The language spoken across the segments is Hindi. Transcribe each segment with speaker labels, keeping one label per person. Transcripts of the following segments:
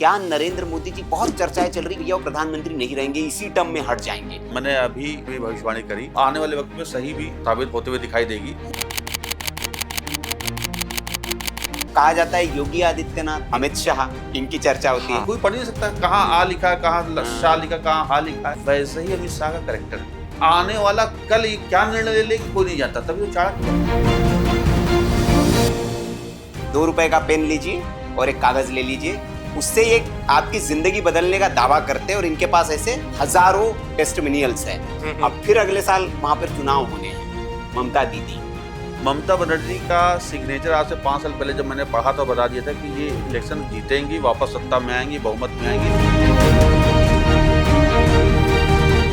Speaker 1: क्या नरेंद्र मोदी जी, बहुत चर्चाएं चल रही है, वो प्रधानमंत्री नहीं रहेंगे, इसी टर्म में हट जाएंगे।
Speaker 2: मैंने अभी भविष्यवाणी करी, आने वाले वक्त में सही भी साबित होते हुए दिखाई देगी।
Speaker 1: कहा जाता है योगी आदित्यनाथ, अमित शाह, इनकी चर्चा होती है।
Speaker 2: कोई पढ़ नहीं सकता कहाँ आ लिखा है, कहाँ शाह लिखा, कहाँ हा लिखा है। वैसे ही अमित शाह का कैरेक्टर है। आने वाला कल क्या निर्णय ले लेगी कोई नहीं जानता, तभी वो चाणक्य।
Speaker 1: 2 रुपए का पेन लीजिए और एक कागज ले लीजिए, उससे एक आपकी जिंदगी बदलने का दावा करते हैं, और इनके पास ऐसे हजारों टेस्टिमोनियल्स हैं। अब फिर अगले साल वहां पर चुनाव होने हैं। ममता दीदी,
Speaker 2: ममता बनर्जी का सिग्नेचर आज से 5 साल पहले जब मैंने पढ़ा तो बता दिया था कि ये इलेक्शन जीतेंगी, वापस सत्ता में आएंगी, बहुमत में आएंगी।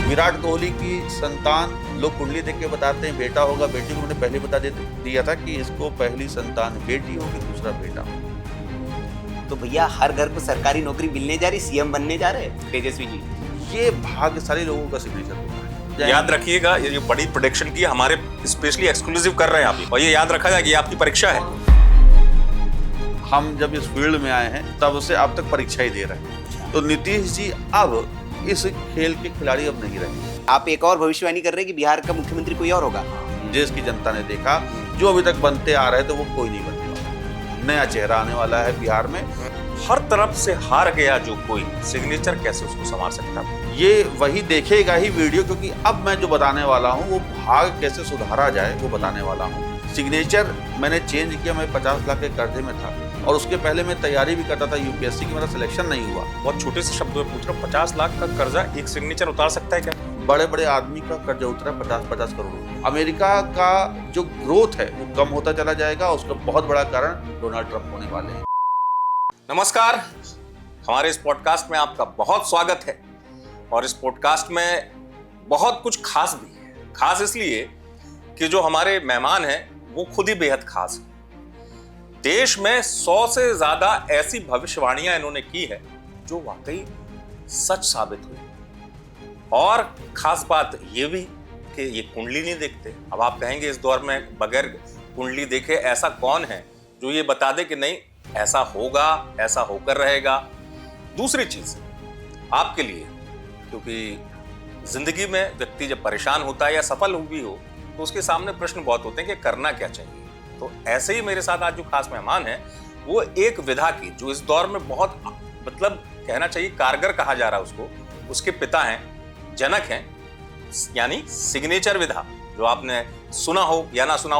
Speaker 2: विराट कोहली की संतान लोग कुंडली देख के बताते हैं बेटा होगा, बेटी को मैंने पहले बता दिया था कि इसको पहली संतान बेटी होगी, दूसरा बेटा।
Speaker 1: तो भैया हर घर को सरकारी नौकरी मिलने जा रही, सीएम बनने जा रहे तेजस्वी जी।
Speaker 2: ये भाग्यशाली लोगों का सिग्नेचर होता है।
Speaker 3: याद रखिएगा, ये बड़ी प्रोडिक्शन की हमारे स्पेशली एक्सक्लूसिव कर रहे हैं आप, और ये याद रखा जाए कि आपकी परीक्षा है।
Speaker 2: हम जब इस फील्ड में आए हैं तब से अब तक परीक्षा ही दे रहे हैं। तो नीतीश जी अब इस खेल के खिलाड़ी अब नहीं रहे।
Speaker 1: आप एक और भविष्यवाणी कर रहे हैं कि बिहार का मुख्यमंत्री कोई और होगा।
Speaker 2: देश की जनता ने देखा, जो अभी तक बनते आ रहे थे वो कोई नहीं बनता। नया चेहरा आने वाला है बिहार में।
Speaker 3: हर तरफ से हार गया जो कोई, सिग्नेचर कैसे उसको संभाल सकता है?
Speaker 2: ये वही देखेगा ही वीडियो, क्योंकि अब मैं जो बताने वाला हूँ वो भाग कैसे सुधारा जाए वो बताने वाला हूँ। सिग्नेचर मैंने चेंज किया, मैं 50 लाख के कर्जे में था, और उसके पहले मैं तैयारी भी करता था यूपीएससी की, मेरा सिलेक्शन नहीं हुआ।
Speaker 3: बहुत छोटे से शब्दों में पूछ रहा हूं, 50 लाख का कर्जा एक सिग्नेचर उतार सकता है क्या?
Speaker 2: बड़े बड़े आदमी का कर्जा उतरा 50-50 करोड़। अमेरिका का जो ग्रोथ है वो कम होता चला जाएगा, उसका बहुत बड़ा कारण डोनाल्ड ट्रंप होने वाले हैं।
Speaker 3: नमस्कार, हमारे इस पॉडकास्ट में आपका बहुत स्वागत है। और इस पॉडकास्ट में बहुत कुछ खास भी है। खास इसलिए कि जो हमारे मेहमान हैं वो खुद ही बेहद खास हैं। देश में 100 से ज्यादा ऐसी भविष्यवाणियां इन्होंने की है जो वाकई सच साबित हुई। और खास बात ये भी कि ये कुंडली नहीं देखते। अब आप कहेंगे इस दौर में बगैर कुंडली देखे ऐसा कौन है जो ये बता दे कि नहीं ऐसा होगा, ऐसा होकर रहेगा। दूसरी चीज आपके लिए, क्योंकि जिंदगी में व्यक्ति जब परेशान होता है या सफल भी हो तो उसके सामने प्रश्न बहुत होते हैं कि करना क्या चाहिए। तो ऐसे ही मेरे साथ आज जो खास मेहमान है वो एक विधा की, जो इस दौर में बहुत मतलब कहना चाहिए कारगर कहा जा रहा है उसको, उसके पिता हैं, जनक हैं, यानी सिग्नेचर विधा। जो आपने सुना हो या ना सुना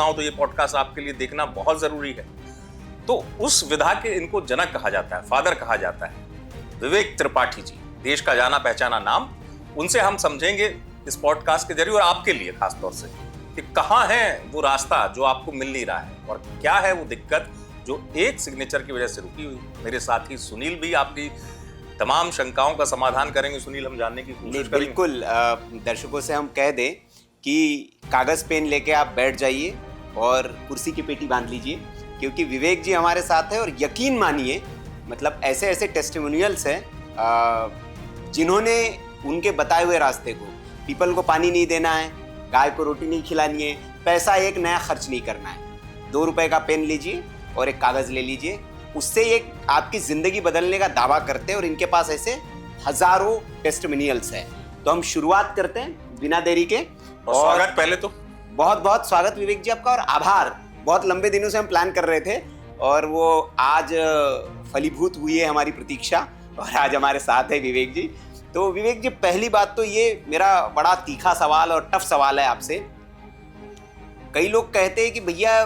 Speaker 3: हो तो ये पॉडकास्ट आपके लिए देखना बहुत जरूरी है। तो उस विधा के इनको जनक कहा जाता है, फादर कहा जाता है, विवेक त्रिपाठी जी, देश का जाना पहचाना नाम। उनसे हम समझेंगे इस पॉडकास्ट के जरिए, और आपके लिए खास तौर से, कि कहाँ है वो रास्ता जो आपको मिल नहीं रहा है, और क्या है वो दिक्कत जो एक सिग्नेचर की वजह से रुकी हुई। मेरे साथी सुनील भी आपकी तमाम शंकाओं का समाधान करेंगे। सुनील, हम जानने की कोशिश करेंगे।
Speaker 1: बिल्कुल, दर्शकों से हम कह दें कि कागज पेन लेके आप बैठ जाइए और कुर्सी की पेटी बांध लीजिए, क्योंकि विवेक जी हमारे साथ है। और यकीन मानिए, मतलब ऐसे ऐसे टेस्टिमोनियल्स हैं जिन्होंने उनके बताए हुए रास्ते को, पीपल को पानी नहीं देना है, गाय को रोटी नहीं खिलानी है, पैसा एक नया खर्च नहीं करना है, 2 रुपए का पेन लीजिए और एक कागज ले लीजिए, उससे एक आपकी जिंदगी बदलने का दावा करते हैं। और इनके पास ऐसे हजारों टेस्टिमोनियल्स हैं। तो हम शुरुआत करते हैं बिना देरी के।
Speaker 3: और स्वागत पहले तो
Speaker 1: बहुत बहुत स्वागत विवेक जी आपका, और आभार। बहुत लंबे दिनों से हम प्लान कर रहे थे और वो आज फलीभूत हुई है हमारी प्रतीक्षा, और आज हमारे साथ है विवेक जी। तो विवेक जी, पहली बात तो ये मेरा बड़ा तीखा सवाल और टफ सवाल है आपसे। कई लोग कहते हैं कि भैया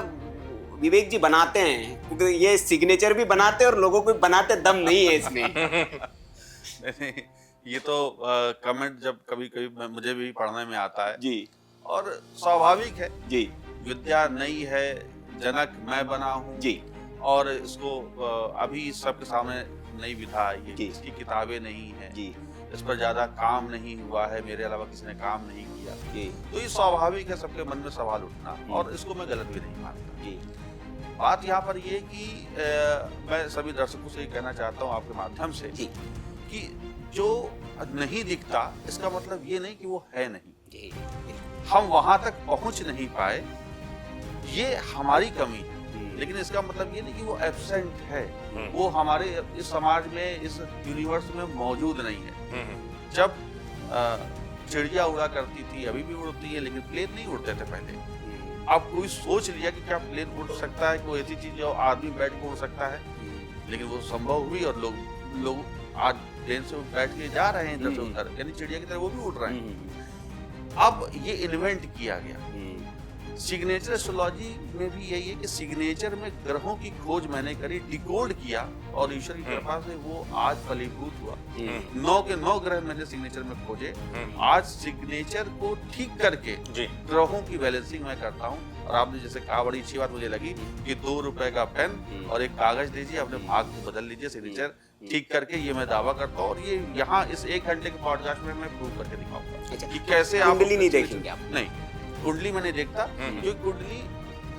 Speaker 1: विवेक जी बनाते हैं, क्योंकि ये सिग्नेचर भी बनाते हैं और लोगों को बनाते दम नहीं है इसमें।
Speaker 2: ये तो कमेंट जब कभी कभी मुझे भी पढ़ने में आता है
Speaker 1: जी,
Speaker 2: और स्वाभाविक है
Speaker 1: जी,
Speaker 2: विद्या नई है, जनक मैं बना हूँ
Speaker 1: जी,
Speaker 2: और इसको अभी सबके सामने नई विधा आई है,
Speaker 1: जी,
Speaker 2: इसकी किताबें नहीं है
Speaker 1: जी,
Speaker 2: इस पर ज्यादा काम नहीं हुआ है, मेरे अलावा किसी ने काम नहीं किया।
Speaker 1: जी,
Speaker 2: तो ये स्वाभाविक है सबके मन में सवाल उठना, और इसको मैं गलत भी नहीं मानता।
Speaker 1: जी,
Speaker 2: बात यहाँ पर ये कि मैं सभी दर्शकों से ये कहना चाहता हूँ आपके माध्यम से
Speaker 1: जी,
Speaker 2: कि जो नहीं दिखता इसका मतलब ये नहीं कि वो है नहीं।
Speaker 1: जी,
Speaker 2: हम वहां तक पहुंच नहीं पाए, ये हमारी कमी है। लेकिन इसका मतलब ये नहीं कि वो एब्सेंट है, वो हमारे इस समाज में, इस यूनिवर्स में मौजूद नहीं है। जब चिड़िया उड़ा करती थी, अभी भी उड़ती है, लेकिन प्लेन नहीं उड़ते थे पहले। अब कोई सोच लिया कि क्या प्लेन उड़ सकता है, कोई ऐसी चीज जो आदमी बैठ के उड़ सकता है, लेकिन वो संभव हुई और लोग आज प्लेन से बैठ के जा रहे हैं इधर से उधर, यानी चिड़िया की तरह वो भी उड़ रहे हैं। अब ये इन्वेंट किया गया। सिग्नेचर एस्ट्रोलॉजी में भी यही है कि सिग्नेचर में ग्रहों की खोज मैंने करी, डिकोड किया, और ईश्वर की कृपा से वो आज फलीभूत हुआ। 9 के 9 ग्रह मैंने सिग्नेचर में खोजे। आज सिग्नेचर को ठीक करके ग्रहों की बैलेंसिंग मैं करता हूँ। और आपने जैसे कहा, बड़ी अच्छी बात मुझे लगी कि 2 रुपए का पेन और एक कागज दीजिए, अपने भाग को बदल लीजिए सिग्नेचर ठीक करके। ये मैं दावा करता हूँ, और ये यहाँ इस 1 घंटे के पॉडकास्ट में मैं प्रूव करके दिखाऊंगा कि कैसे आप
Speaker 1: कुंडली नहीं देखेंगे आप।
Speaker 2: नहीं, कुंडली मैं नहीं देखता, क्योंकि कुंडली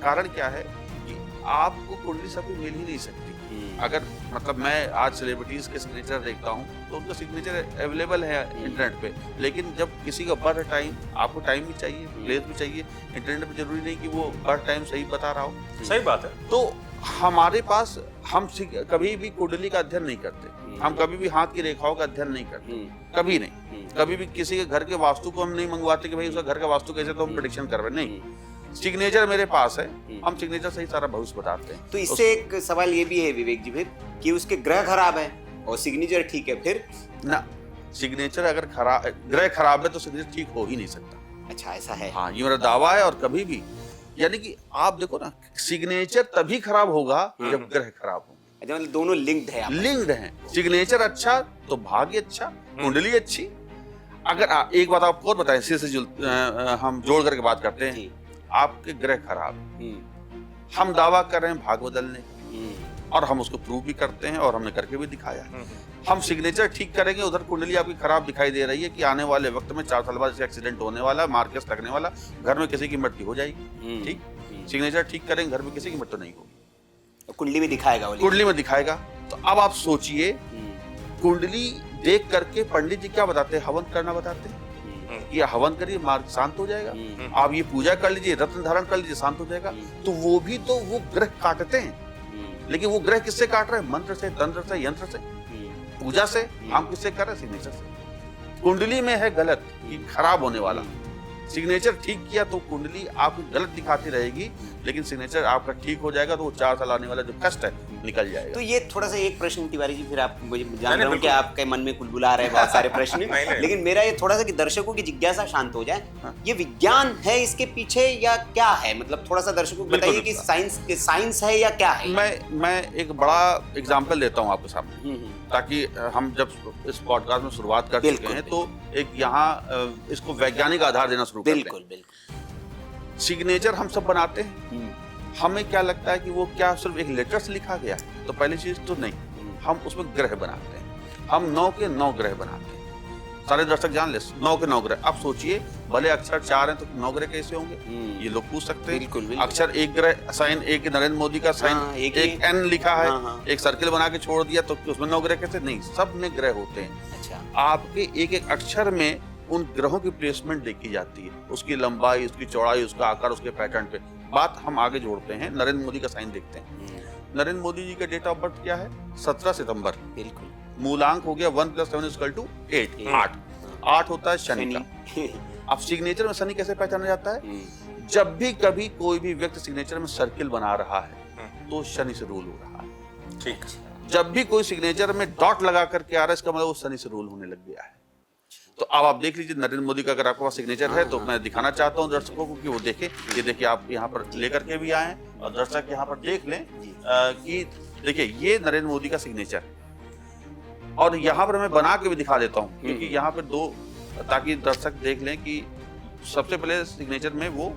Speaker 2: कारण क्या है कि आपको कुंडली सब मिल ही नहीं सकती। अगर मतलब मैं आज सेलिब्रिटीज के सिग्नेचर देखता हूँ तो उनका सिग्नेचर अवेलेबल है इंटरनेट पे, लेकिन जब किसी का बर्थ टाइम, आपको टाइम भी चाहिए, प्लेस भी चाहिए, इंटरनेट पे जरूरी नहीं कि वो बर्थ टाइम सही बता रहा हो।
Speaker 3: सही बात है।
Speaker 2: तो हमारे पास, हम कभी भी कुंडली का अध्ययन नहीं करते, हम कभी भी हाथ की रेखाओं का अध्ययन नहीं करते, कभी नहीं। कभी भी किसी के घर के वास्तु को हम नहीं मंगवाते कि भाई उसका घर का वास्तु कैसे, तो हम प्रेडिक्शन कर रहे नहीं। सिग्नेचर मेरे पास है, हम सिग्नेचर से ही सारा भविष्य बताते हैं।
Speaker 1: तो इससे एक सवाल ये भी है विवेक जी फिर कि उसके ग्रह खराब है और सिग्नेचर ठीक है, फिर
Speaker 2: ना, सिग्नेचर अगर खराब, ग्रह खराब है तो सिग्नेचर ठीक हो ही नहीं सकता।
Speaker 1: अच्छा, ऐसा है।
Speaker 2: हाँ, ये मेरा दावा है। और कभी भी, यानी कि आप देखो ना, सिग्नेचर तभी खराब होगा जब ग्रह खराब हो।
Speaker 1: अच्छा, मतलब दोनों लिंक्ड है।
Speaker 2: लिंक्ड हैं। सिग्नेचर अच्छा तो भाग्य अच्छा, कुंडली अच्छी। अगर एक बात आपको और बताएं, हम जोड़ करके बात करते हैं, आपके ग्रह खराब, हम दावा कर रहे हैं भाग बदलने का, और हम उसको प्रूव भी करते हैं, और हमने करके भी दिखाया। हम सिग्नेचर ठीक करेंगे, उधर कुंडली आपकी खराब दिखाई दे रही है कि आने वाले वक्त में 4 साल बाद इसका एक्सीडेंट होने वाला, मार्केस लगने वाला, घर में किसी की मृत्यु हो जाएगी। ठीक, सिग्नेचर ठीक करेंगे, घर में किसी की मृत्यु नहीं होगी।
Speaker 1: कुंडली में दिखाएगा,
Speaker 2: कुंडली में दिखाएगा। तो अब आप सोचिए, कुंडली देख करके पंडित जी क्या बताते हैं? हवन करना बताते हैं। ये हवन करिए, मार्ग शांत हो जाएगा। आप ये पूजा कर लीजिए, रत्न धारण कर लीजिए, शांत हो जाएगा। तो वो भी तो वो ग्रह काटते हैं, लेकिन वो ग्रह किससे काट रहे हैं? मंत्र से, तंत्र से, यंत्र से, पूजा से। हम किससे कर रहे हैं? सिग्नेचर से। कुंडली में है गलत, कि खराब होने वाला। सिग्नेचर ठीक किया तो कुंडली आपको गलत दिखाती रहेगी, लेकिन सिग्नेचर आपका ठीक हो जाएगा तो वो 4 साल आने वाला जो कष्ट है निकल जाएगा।
Speaker 1: तो ये थोड़ा सा एक प्रश्न तिवारी जी, फिर आप मुझे जान रहे हो कि आपके मन में कुलबुला रहे हैं बहुत सारे प्रश्न, लेकिन मेरा ये थोड़ा सा कि दर्शकों की जिज्ञासा शांत हो जाए। ये विज्ञान है इसके पीछे या क्या है? मतलब थोड़ा सा दर्शकों को बताइए कि साइंस है या क्या है?
Speaker 2: मैं एक बड़ा एग्जाम्पल देता हूँ आपके सामने, ताकि हम जब इस पॉडकास्ट में शुरुआत कर चुके हैं तो एक यहाँ इसको वैज्ञानिक आधार देना शुरू करते हैं।
Speaker 1: बिल्कुल।
Speaker 2: सिग्नेचर हम सब बनाते हैं, हमें क्या लगता है कि वो क्या सिर्फ एक लेटर से लिखा गया है? तो पहली चीज तो नहीं, हम उसमें ग्रह बनाते हैं। हम 9 के 9 ग्रह बनाते हैं। सारे दर्शक जान ले, 9 के 9 ग्रह। अब सोचिए, भले अक्षर 4 हैं तो 9 ग्रह कैसे होंगे? ये लोग पूछ सकते हैं।
Speaker 1: बिल्कुल।
Speaker 2: अक्षर एक ग्रह, साइन एक नरेंद्र मोदी का साइन, एक एन लिखा है, एक सर्किल बना के छोड़ दिया, तो उसमें 9 ग्रह कैसे? नहीं, सब में ग्रह होते हैं।
Speaker 1: अच्छा,
Speaker 2: आपके एक एक अक्षर में उन ग्रहों की प्लेसमेंट देखी जाती है, उसकी लंबाई, उसकी चौड़ाई, उसका आकार, उसके पैटर्न पे। बात हम आगे जोड़ते हैं, नरेंद्र मोदी का साइन देखते हैं। नरेंद्र मोदी जी का डेट ऑफ बर्थ क्या है? 17 सितंबर।
Speaker 1: बिल्कुल।
Speaker 2: मूलांक हो गया 1 + 7 = 8। 8 होता है शनि का। अब सिग्नेचर में शनि कैसे पहचाना जाता है? जब भी कभी कोई भी व्यक्ति सिग्नेचर में सर्किल बना रहा है तो शनि से रूल हो रहा है।
Speaker 3: ठीक।
Speaker 2: जब भी कोई सिग्नेचर में डॉट लगा करके आ रहा है, इसका मतलब वो शनि से रूल होने लग गया है। तो अब आप देख लीजिए, नरेंद्र मोदी का अगर आपके पास सिग्नेचर है तो मैं दिखाना चाहता हूं दर्शकों को कि वो देखें। ये देखिए, आप यहाँ पर लेकर के भी आए और दर्शक यहाँ पर देख लें कि देखिए, ये नरेंद्र मोदी का सिग्नेचर। और यहाँ पर मैं बना के भी दिखा देता हूँ, क्योंकि यहाँ पर 2, ताकि दर्शक देख लें कि सबसे पहले सिग्नेचर में वो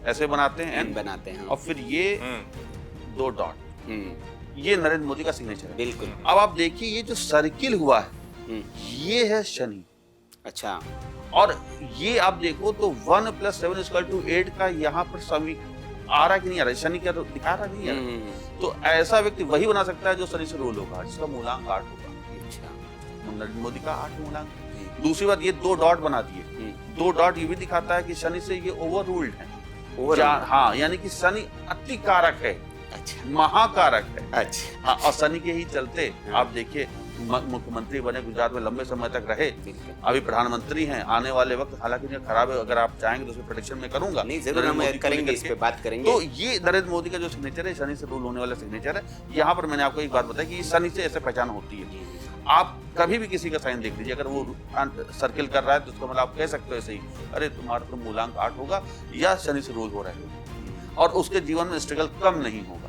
Speaker 2: ऐसे बनाते हैं, एन
Speaker 1: बनाते हैं,
Speaker 2: और फिर ये 2 डॉट, ये नरेंद्र मोदी का सिग्नेचर है।
Speaker 1: बिल्कुल।
Speaker 2: अब आप देखिए, ये जो सर्किल हुआ है, ये है शनि।
Speaker 1: अच्छा,
Speaker 2: और ये आप देखो तो 1 + 7 = 8 का यहाँ पर समी आ रहा कि नहीं आ रहा? शनि क्या तो दिखा रहा नहीं है? तो ऐसा व्यक्ति वही बना सकता है जो शनि से रूल होगा, जिसका मूलांक 8 होगा।
Speaker 1: अच्छा,
Speaker 2: नरेंद्र मोदी का 8 मूलांक। दूसरी बात, ये 2 डॉट बना दिए। 2 डॉट ये भी दिखाता है कि शनि से ये ओवर रूल्ड है। हाँ, यानी कि शनि अति कारक है।
Speaker 1: अच्छा
Speaker 2: महाकारक है।
Speaker 1: अच्छा
Speaker 2: हाँ, और शनि के ही चलते आप देखिए मुख्यमंत्री बने, गुजरात में लंबे समय तक रहे, अभी प्रधानमंत्री हैं। आने वाले वक्त हालांकि इनका खराब है, अगर आप चाहेंगे तो उसमें प्रेडिक्शन में करूंगा।
Speaker 1: नहीं जरूर हम करेंगे, इस पे बात करेंगे।
Speaker 2: तो ये नरेंद्र मोदी का जो सिग्नेचर है, शनि से रूल होने वाला सिग्नेचर है। यहाँ पर मैंने आपको एक बात बताई कि शनि से ऐसे पहचान होती है। आप कभी भी किसी का साइन देख लीजिए, अगर वो सर्किल कर रहा है तो उसका मतलब आप कह सकते हो ऐसे ही, अरे तुम्हारा तो मूलांक 8 होगा या शनि से रूल हो रहा है, और उसके जीवन में स्ट्रगल कम नहीं होगा,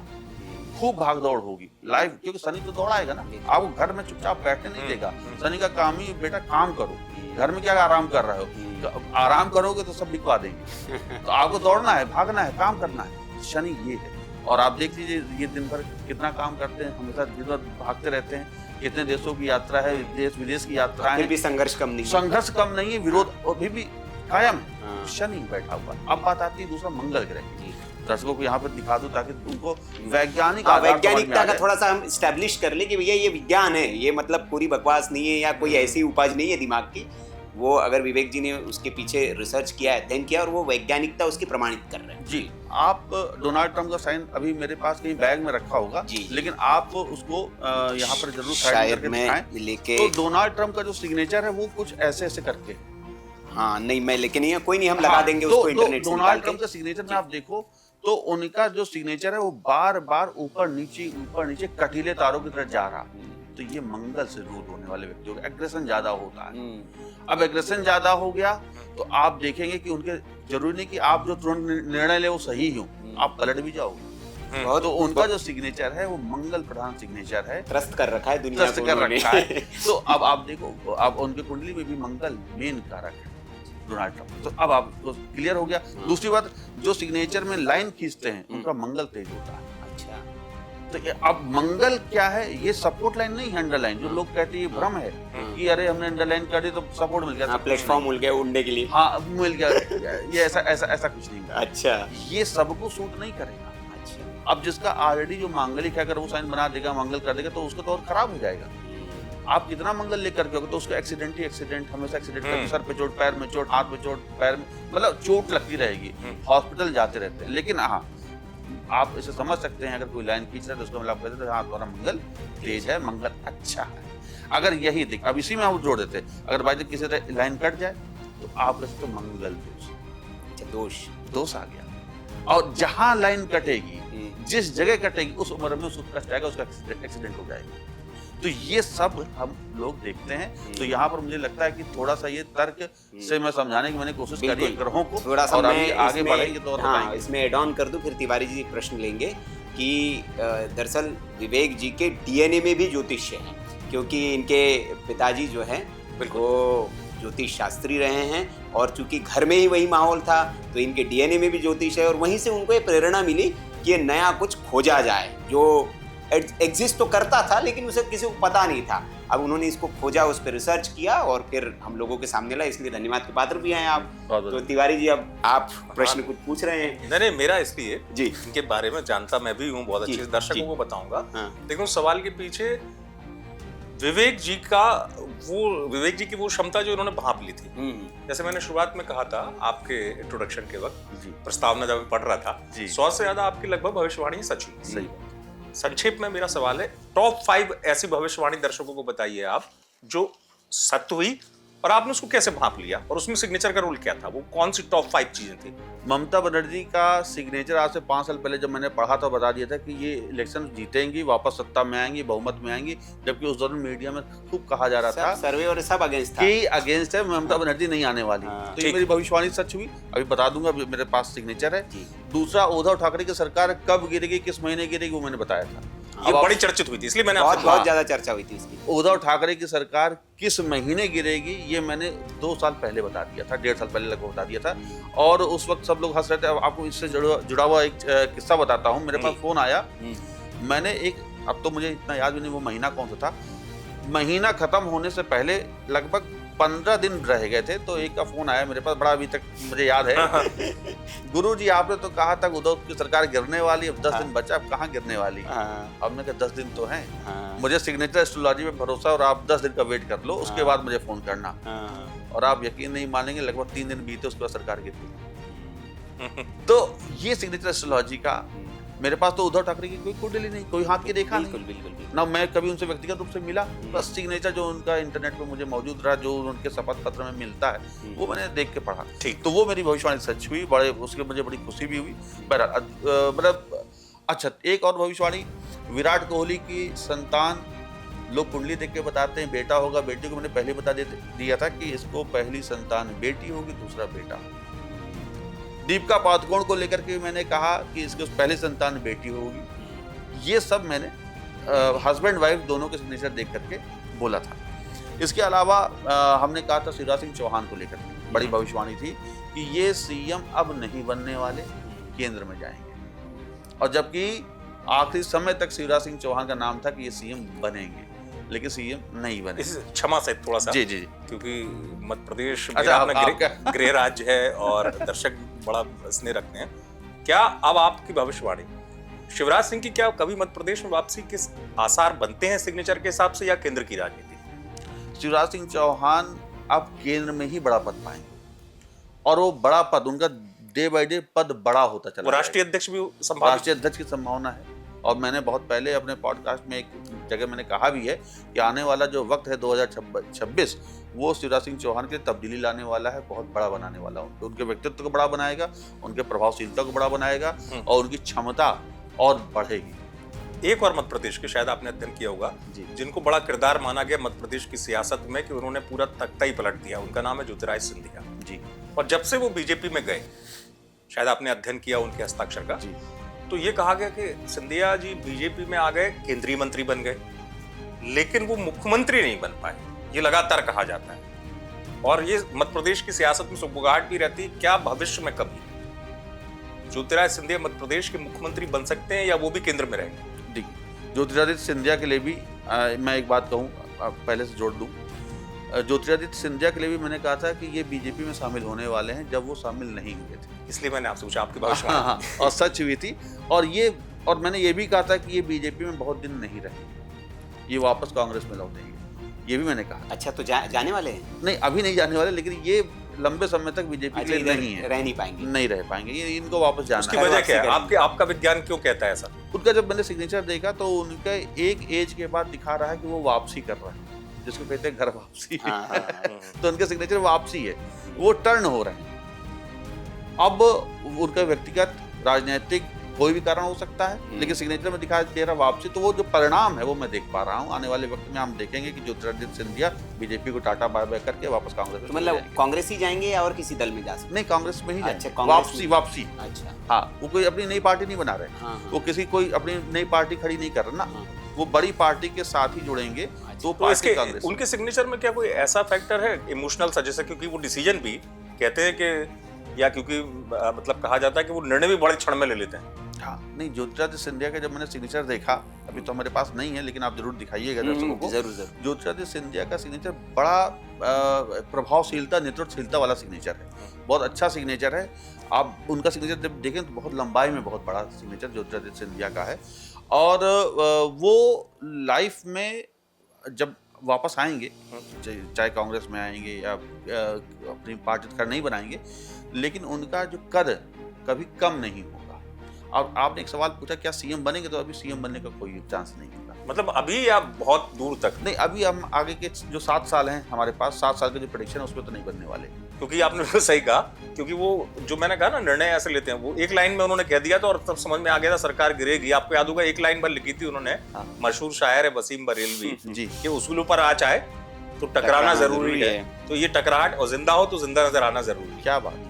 Speaker 2: खूब भाग दौड़ होगी लाइफ, क्योंकि शनि तो दौड़ाएगा ना। आपको घर में चुपचाप बैठने नहीं देगा। शनि का काम ही बेटा काम करो, घर में क्या आराम कर रहे हो, तो आराम करोगे तो सब बिकवा देंगे। तो आपको दौड़ना है, भागना है, काम करना है। शनि ये है। और आप देख लीजिए ये दिन भर कितना काम करते हैं, हमेशा दिन भर भागते रहते हैं। कितने देशों की यात्रा है, देश विदेश की यात्रा है,
Speaker 1: भी संघर्ष कम नहीं,
Speaker 2: संघर्ष कम नहीं है, विरोध अभी भी कायम है। शनि बैठा हुआ। अब बात आती है दूसरा मंगल ग्रह। दर्शकों को यहाँ पर दिखा दूं ताकि उनको वैज्ञानिक
Speaker 1: वैज्ञानिकता का थोड़ा सा हम स्टैब्लिश कर ले कि भैया ये विज्ञान है, ये मतलब पूरी बकवास नहीं है या कोई ऐसी उपज नहीं है दिमाग की। वो अगर विवेक जी ने उसके पीछे रिसर्च किया है, अध्ययन किया, और वो वैज्ञानिकता उसकी प्रमाणित कर रहे हैं।
Speaker 2: जी, आप डोनाल्ड ट्रंप का साइन अभी मेरे पास कहीं बैग में रखा होगा, लेकिन आप उसको यहाँ पर जरूर साइड करके दिखाएं लेके। तो डोनाल्ड ट्रंप का जो सिग्नेचर है वो कुछ ऐसे ऐसे करके,
Speaker 1: हाँ नहीं मैं लेकिन ये कोई नहीं, हम लगा देंगे उसको इंटरनेट से।
Speaker 2: डोनाल्ड ट्रंप का सिग्नेचर में आप देखो तो उनका जो सिग्नेचर है वो बार बार ऊपर नीचे कटीले तारों की तरफ जा रहा। तो ये मंगल से रूल होने वाले व्यक्तियों का एग्रेशन ज्यादा होता है। अब एग्रेशन ज्यादा हो गया तो आप देखेंगे कि उनके जरूरी नहीं कि आप जो तुरंत निर्णय ले वो सही हो, आप पलट भी जाओगे। तो उनका जो सिग्नेचर है वो मंगल प्रधान सिग्नेचर है,
Speaker 1: त्रस्त कर रखा है दुनिया को,
Speaker 2: कर रखा है। तो अब आप देखो, अब उनके कुंडली में भी मंगल मेन कारक है डोनाल्ड ट्रंप। तो अब आपको क्लियर हो गया। दूसरी बात, जो सिग्नेचर में लाइन खींचते हैं उनका मंगल तेज होता है।
Speaker 1: अच्छा,
Speaker 2: तो अब मंगल क्या है, ये सपोर्ट लाइन नहीं है, अंडरलाइन। जो लोग कहते हैं ये भ्रम है कि अरे हमने अंडरलाइन कर दी तो सपोर्ट मिल गया,
Speaker 1: प्लेटफॉर्म मिल गया उड़ने के लिए,
Speaker 2: हाँ मिल गया। ये ऐसा कुछ नहीं है।
Speaker 1: अच्छा,
Speaker 2: ये सबको सूट नहीं करेगा। अच्छा, अब जिसका ऑलरेडी जो मांगलिक है, अगर वो साइन बना देगा, मंगल कर देगा, तो उसका तो और खराब हो जाएगा। आप कितना मंगल लेकर के होगे तो उसको एक्सीडेंट ही एक्सीडेंट, हमेशा एक्सीडेंट करके, सर पे चोट, पैर में चोट, हाथ में चोट, पैर में, मतलब चोट लगती रहेगी, हॉस्पिटल जाते रहते हैं। लेकिन हाँ, आप इसे समझ सकते हैं, अगर कोई लाइन खींच रहा है तो उसको मतलब कहते हैं हाँ तुम्हारा मंगल तेज है, मंगल अच्छा है। अगर यही देख, अब इसी में हम जोड़ देते, अगर बाई किसी तरह लाइन कट जाए तो आप तो मंगल दोष आ गया। और जहां लाइन कटेगी, जिस जगह कटेगी, उस उम्र में उसको कष्ट आएगा, उसका एक्सीडेंट हो जाएगा। तो ये सब हम लोग देखते हैं। तो यहाँ पर मुझे लगता है कि थोड़ा सा ये तर्क से मैं समझाने की मैंने कोशिश करी है ग्रहों को,
Speaker 1: थोड़ा सा
Speaker 2: और अभी आगे बढ़ेंगे तो और
Speaker 1: हाँ, इसमें एड ऑन कर दूं, फिर तिवारी जी प्रश्न लेंगे कि दरअसल विवेक जी के डीएनए में भी ज्योतिष्य है, क्योंकि इनके पिताजी जो हैं वो ज्योतिष शास्त्री रहे हैं, और चूंकि घर में ही वही माहौल था तो इनके डीएनए में भी ज्योतिष है, और वहीं से उनको ये प्रेरणा मिली कि ये नया कुछ खोजा जाए जो एग्जिस्ट तो करता था लेकिन उसे किसी को पता नहीं था। अब उन्होंने इसको खोजा, उस पर रिसर्च किया और फिर हम लोगों के सामने ला, इसलिए धन्यवाद के पात्र भी हैं आप। तो तिवारी जी अब आप प्रश्न कुछ पूछ रहे हैं।
Speaker 3: नहीं, मेरा इसलिए
Speaker 1: जी
Speaker 3: इनके बारे में जानता मैं भी हूँ बहुत अच्छे से, दर्शकों को बताऊंगा। लेकिन उस सवाल के पीछे विवेक जी की वो क्षमता जो उन्होंने भांप ली थी। जैसे मैंने शुरुआत में कहा था आपके इंट्रोडक्शन के वक्त, प्रस्तावना जब पढ़ रहा था, 100 से ज्यादा आपकी लगभग भविष्यवाणी सच हुई।
Speaker 2: सही।
Speaker 3: संक्षेप में मेरा सवाल है, टॉप 5 ऐसी भविष्यवाणी दर्शकों को बताइए आप जो सत्य हुई, और आपने उसको कैसे भांप लिया, और उसमें सिग्नेचर का रोल क्या था, वो कौन सी टॉप 5 चीजें थी?
Speaker 2: ममता बनर्जी का सिग्नेचर आज से 5 साल पहले जब मैंने पढ़ा था, बता दिया था कि ये इलेक्शन जीतेंगी, वापस सत्ता में आएंगी, बहुमत में आएंगी, जबकि उस दौरान मीडिया में खूब कहा जा रहा था,
Speaker 1: सर्वे और सब अगेंस्ट था,
Speaker 2: कि अगेंस्ट है, ममता बनर्जी नहीं आने वाली। तो ये मेरी भविष्यवाणी सच हुई, अभी बता दूंगा, मेरे पास सिग्नेचर है। दूसरा, उद्धव ठाकरे की सरकार कब गिरेगी, किस महीने गिरेगी, वो मैंने बताया था।
Speaker 3: ये बड़ी चर्चित हुई थी, इसलिए मैंने
Speaker 1: बहुत ज्यादा चर्चा हुई थी इसकी।
Speaker 2: उद्धव ठाकरे की सरकार किस महीने गिरेगी ये मैंने 2 साल पहले बता दिया था, 1.5 साल पहले लगभग बता दिया था, और उस वक्त सब लोग हंस रहे थे। अब आपको इससे जुड़ा हुआ एक किस्सा बताता हूँ। मेरे पास फोन आया, मैंने अब तो मुझे इतना याद भी नहीं वो महीना कौन सा था, महीना खत्म होने से पहले लगभग 15 दिन रह गए थे, तो एक का फोन आया मेरे पास, बड़ा अभी तक मुझे याद है। गुरुजी आपने तो कहा था उद्धव की सरकार गिरने वाली, अब 10 दिन बचा, अब कहाँ गिरने वाली? अब मैंने कहा 10 दिन तो हैं, मुझे सिग्नेचर एस्ट्रोलॉजी में भरोसा, और आप 10 दिन का वेट कर लो, उसके बाद मुझे फोन करना। और आप यकीन नहीं मानेंगे, लगभग 3 दिन बीते, उसके बाद सरकार गिर गई। तो ये सिग्नेचर एस्ट्रोलॉजी का मेरे पास तो उद्धव ठाकरे की कोई कुंडली नहीं, कोई हाथ की रेखा
Speaker 1: बिल्कुल
Speaker 2: नहीं,
Speaker 1: बिल्कुल बिल्कुल।
Speaker 2: ना मैं कभी उनसे व्यक्तिगत रूप से मिला। बस सिग्नेचर जो उनका इंटरनेट पे मुझे मौजूद रहा, जो उनके शपथ पत्र में मिलता है, वो मैंने देख के पढ़ा।
Speaker 3: ठीक।
Speaker 2: तो वो मेरी भविष्यवाणी सच हुई, बड़े उसके मुझे बड़ी खुशी भी हुई। बहरहाल मतलब अच्छा, एक और भविष्यवाणी, विराट कोहली की संतान लोग कुंडली देख के बताते हैं बेटा होगा, बेटी को मैंने पहले बता दिया था कि इसको पहली संतान बेटी होगी, दूसरा बेटा। दीपिका पादुकोण को लेकर के मैंने कहा कि इसकी पहली संतान बेटी होगी। ये सब मैंने हस्बैंड वाइफ दोनों के सिग्नेचर देख करके बोला था। इसके अलावा हमने कहा था शिवराज सिंह चौहान को लेकर के बड़ी भविष्यवाणी थी कि ये सीएम अब नहीं बनने वाले, केंद्र में जाएंगे। और जबकि आखिरी समय तक शिवराज सिंह चौहान का नाम था कि ये सीएम बनेंगे, लेकिन सीएम नहीं बने।
Speaker 3: क्षमा से थोड़ा सा,
Speaker 2: जी जी,
Speaker 3: क्योंकि मध्य प्रदेश
Speaker 2: अच्छा,
Speaker 3: अपना गृह राज्य है और दर्शक बड़ा स्नेह रखते हैं। क्या अब आपकी भविष्यवाणी, शिवराज सिंह की क्या कभी मध्य प्रदेश में वापसी के आसार बनते हैं सिग्नेचर के हिसाब से, या केंद्र की राजनीति?
Speaker 2: शिवराज सिंह चौहान अब केंद्र में ही बड़ा पद पाएंगे, और वो बड़ा पद उनका डे बाय डे पद बड़ा होता चला
Speaker 3: वो राष्ट्रीय अध्यक्ष भी संभाल,
Speaker 2: राष्ट्रीय अध्यक्ष की संभावना है। और मैंने बहुत पहले अपने पॉडकास्ट में एक जगह मैंने कहा भी है कि आने वाला जो वक्त है 2026, वो शिवराज सिंह चौहान के लिए तब्दीली लाने वाला है, बहुत बड़ा बनाने वाला है। उनके व्यक्तित्व को बड़ा बनाएगा, उनके प्रभावशीलता को बड़ा बनाएगा, और उनकी क्षमता और बढ़ेगी।
Speaker 3: एक और मध्य प्रदेश के शायद आपने अध्ययन किया होगा, जिनको बड़ा किरदार माना गया मध्य प्रदेश की सियासत में कि उन्होंने पूरा तख्ता ही पलट दिया, उनका नाम है ज्योतिरादित्य सिंधिया
Speaker 2: जी।
Speaker 3: और जब से वो बीजेपी में गए, शायद आपने अध्ययन किया उनके हस्ताक्षर का
Speaker 2: जी।
Speaker 3: तो ये कहा गया कि सिंधिया जी बीजेपी में आ गए, केंद्रीय मंत्री बन गए, लेकिन वो मुख्यमंत्री नहीं बन पाए, ये लगातार कहा जाता है। और ये मध्य प्रदेश की सियासत में सुगबुगाहट भी रहती है। क्या भविष्य में कभी ज्योतिरादित्य सिंधिया मध्य प्रदेश के मुख्यमंत्री बन सकते हैं, या वो भी केंद्र में रहेंगे?
Speaker 2: देखिए, ज्योतिरादित्य सिंधिया के लिए भी मैं एक बात कहूँ, पहले से जोड़ दूँ। ज्योतिरादित्य सिंधिया के लिए भी मैंने कहा था कि ये बीजेपी में शामिल होने वाले हैं, जब वो शामिल नहीं हुए थे,
Speaker 3: इसलिए मैंने आपसे पूछा आपकी भविष्यवाणी।
Speaker 2: हाँ, और सच हुई थी। और मैंने ये भी कहा था कि ये बीजेपी में बहुत दिन नहीं रहेंगे, ये वापस कांग्रेस में लौटेंगे, ये भी मैंने कहा।
Speaker 1: अच्छा, तो जाने वाले हैं?
Speaker 2: नहीं, अभी नहीं जाने वाले, लेकिन ये लंबे समय तक बीजेपी के लिए नहीं है,
Speaker 1: रह नहीं पाएंगे,
Speaker 2: नहीं रह पाएंगे, ये इनको वापस जाना
Speaker 3: उसकी
Speaker 2: है।
Speaker 3: वजह क्या है? आपका विज्ञान क्यों कहता है ऐसा?
Speaker 2: उनका जब मैंने सिग्नेचर देखा तो उनका एक एज के बाद दिखा रहा है कि वो वापसी कर रहा है, जिसको कहते हैं घर वापसी। तो उनके सिग्नेचर वापसी है, वो टर्न हो रहे हैं। अब उनका व्यक्तिगत राजनीतिक कोई भी कारण हो सकता है, लेकिन सिग्नेचर में दिखाई दे रहा वापसी, तो वो जो परिणाम है वो मैं देख पा रहा हूँ। आने वाले वक्त में हम देखेंगे कि ज्योतिरादित्य सिंधिया बीजेपी को टाटा बाय बाय करके वापस कांग्रेस में,
Speaker 1: तो मतलब कांग्रेस ही जाएंगे या और किसी दल में जा सकते?
Speaker 2: नहीं, कांग्रेस में ही
Speaker 1: अच्छा,
Speaker 2: जाएंगे। वापसी।
Speaker 1: अच्छा,
Speaker 2: हाँ, वो कोई अपनी नई पार्टी नहीं बना रहे, वो किसी कोई अपनी नई पार्टी खड़ी नहीं कर रहे ना, वो बड़ी पार्टी के साथ ही जुड़ेंगे। तो
Speaker 3: इसके उनके सिग्नेचर में क्या कोई ऐसा फैक्टर है इमोशनल सा, जैसे क्योंकि वो डिसीजन भी कहते हैं कि, या क्योंकि मतलब कहा जाता है कि वो निर्णय भी बड़े क्षण में ले लेते हैं?
Speaker 2: हाँ, नहीं, ज्योतिरादित्य सिंधिया का जब मैंने सिग्नेचर देखा, अभी तो हमारे पास नहीं है, लेकिन आप जरूर दिखाइएगा दर्शकों को।
Speaker 1: जरूर।
Speaker 2: ज्योतिरादित्य सिंधिया का सिग्नेचर बड़ा प्रभावशीलता, नेतृत्वशीलता वाला सिग्नेचर है, बहुत अच्छा सिग्नेचर है। आप उनका सिग्नेचर जब देखें तो बहुत लंबाई में बहुत बड़ा सिग्नेचर ज्योतिरादित्य सिंधिया का है। और वो लाइफ में जब वापस आएंगे, चाहे कांग्रेस में आएंगे या अपनी पार्टी का नहीं बनाएंगे, लेकिन उनका जो कद कभी कम नहीं होगा। अब आपने एक सवाल पूछा क्या सीएम बनेंगे, तो अभी सीएम बनने का कोई चांस नहीं होगा।
Speaker 3: मतलब अभी या बहुत दूर तक?
Speaker 2: नहीं, अभी हम आगे के जो 7 साल हैं हमारे पास, 7 साल के जो प्रेडिक्शन है उसमें तो नहीं बनने वाले।
Speaker 3: क्योंकि आपने तो सही कहा, क्योंकि वो जो मैंने कहा ना, निर्णय ऐसे लेते हैं, वो एक लाइन में उन्होंने कह दिया था और तब समझ में आ गया था सरकार गिरेगी। आपको याद होगा, एक लाइन पर लिखी थी उन्होंने, मशहूर शायर है वसीम बरेलवी जी, कि उसूलों पर आ जाए तो टकराना जरूरी है, तो ये टकराहट और जिंदा हो तो जिंदा नजर आना जरूरी है।
Speaker 2: क्या बात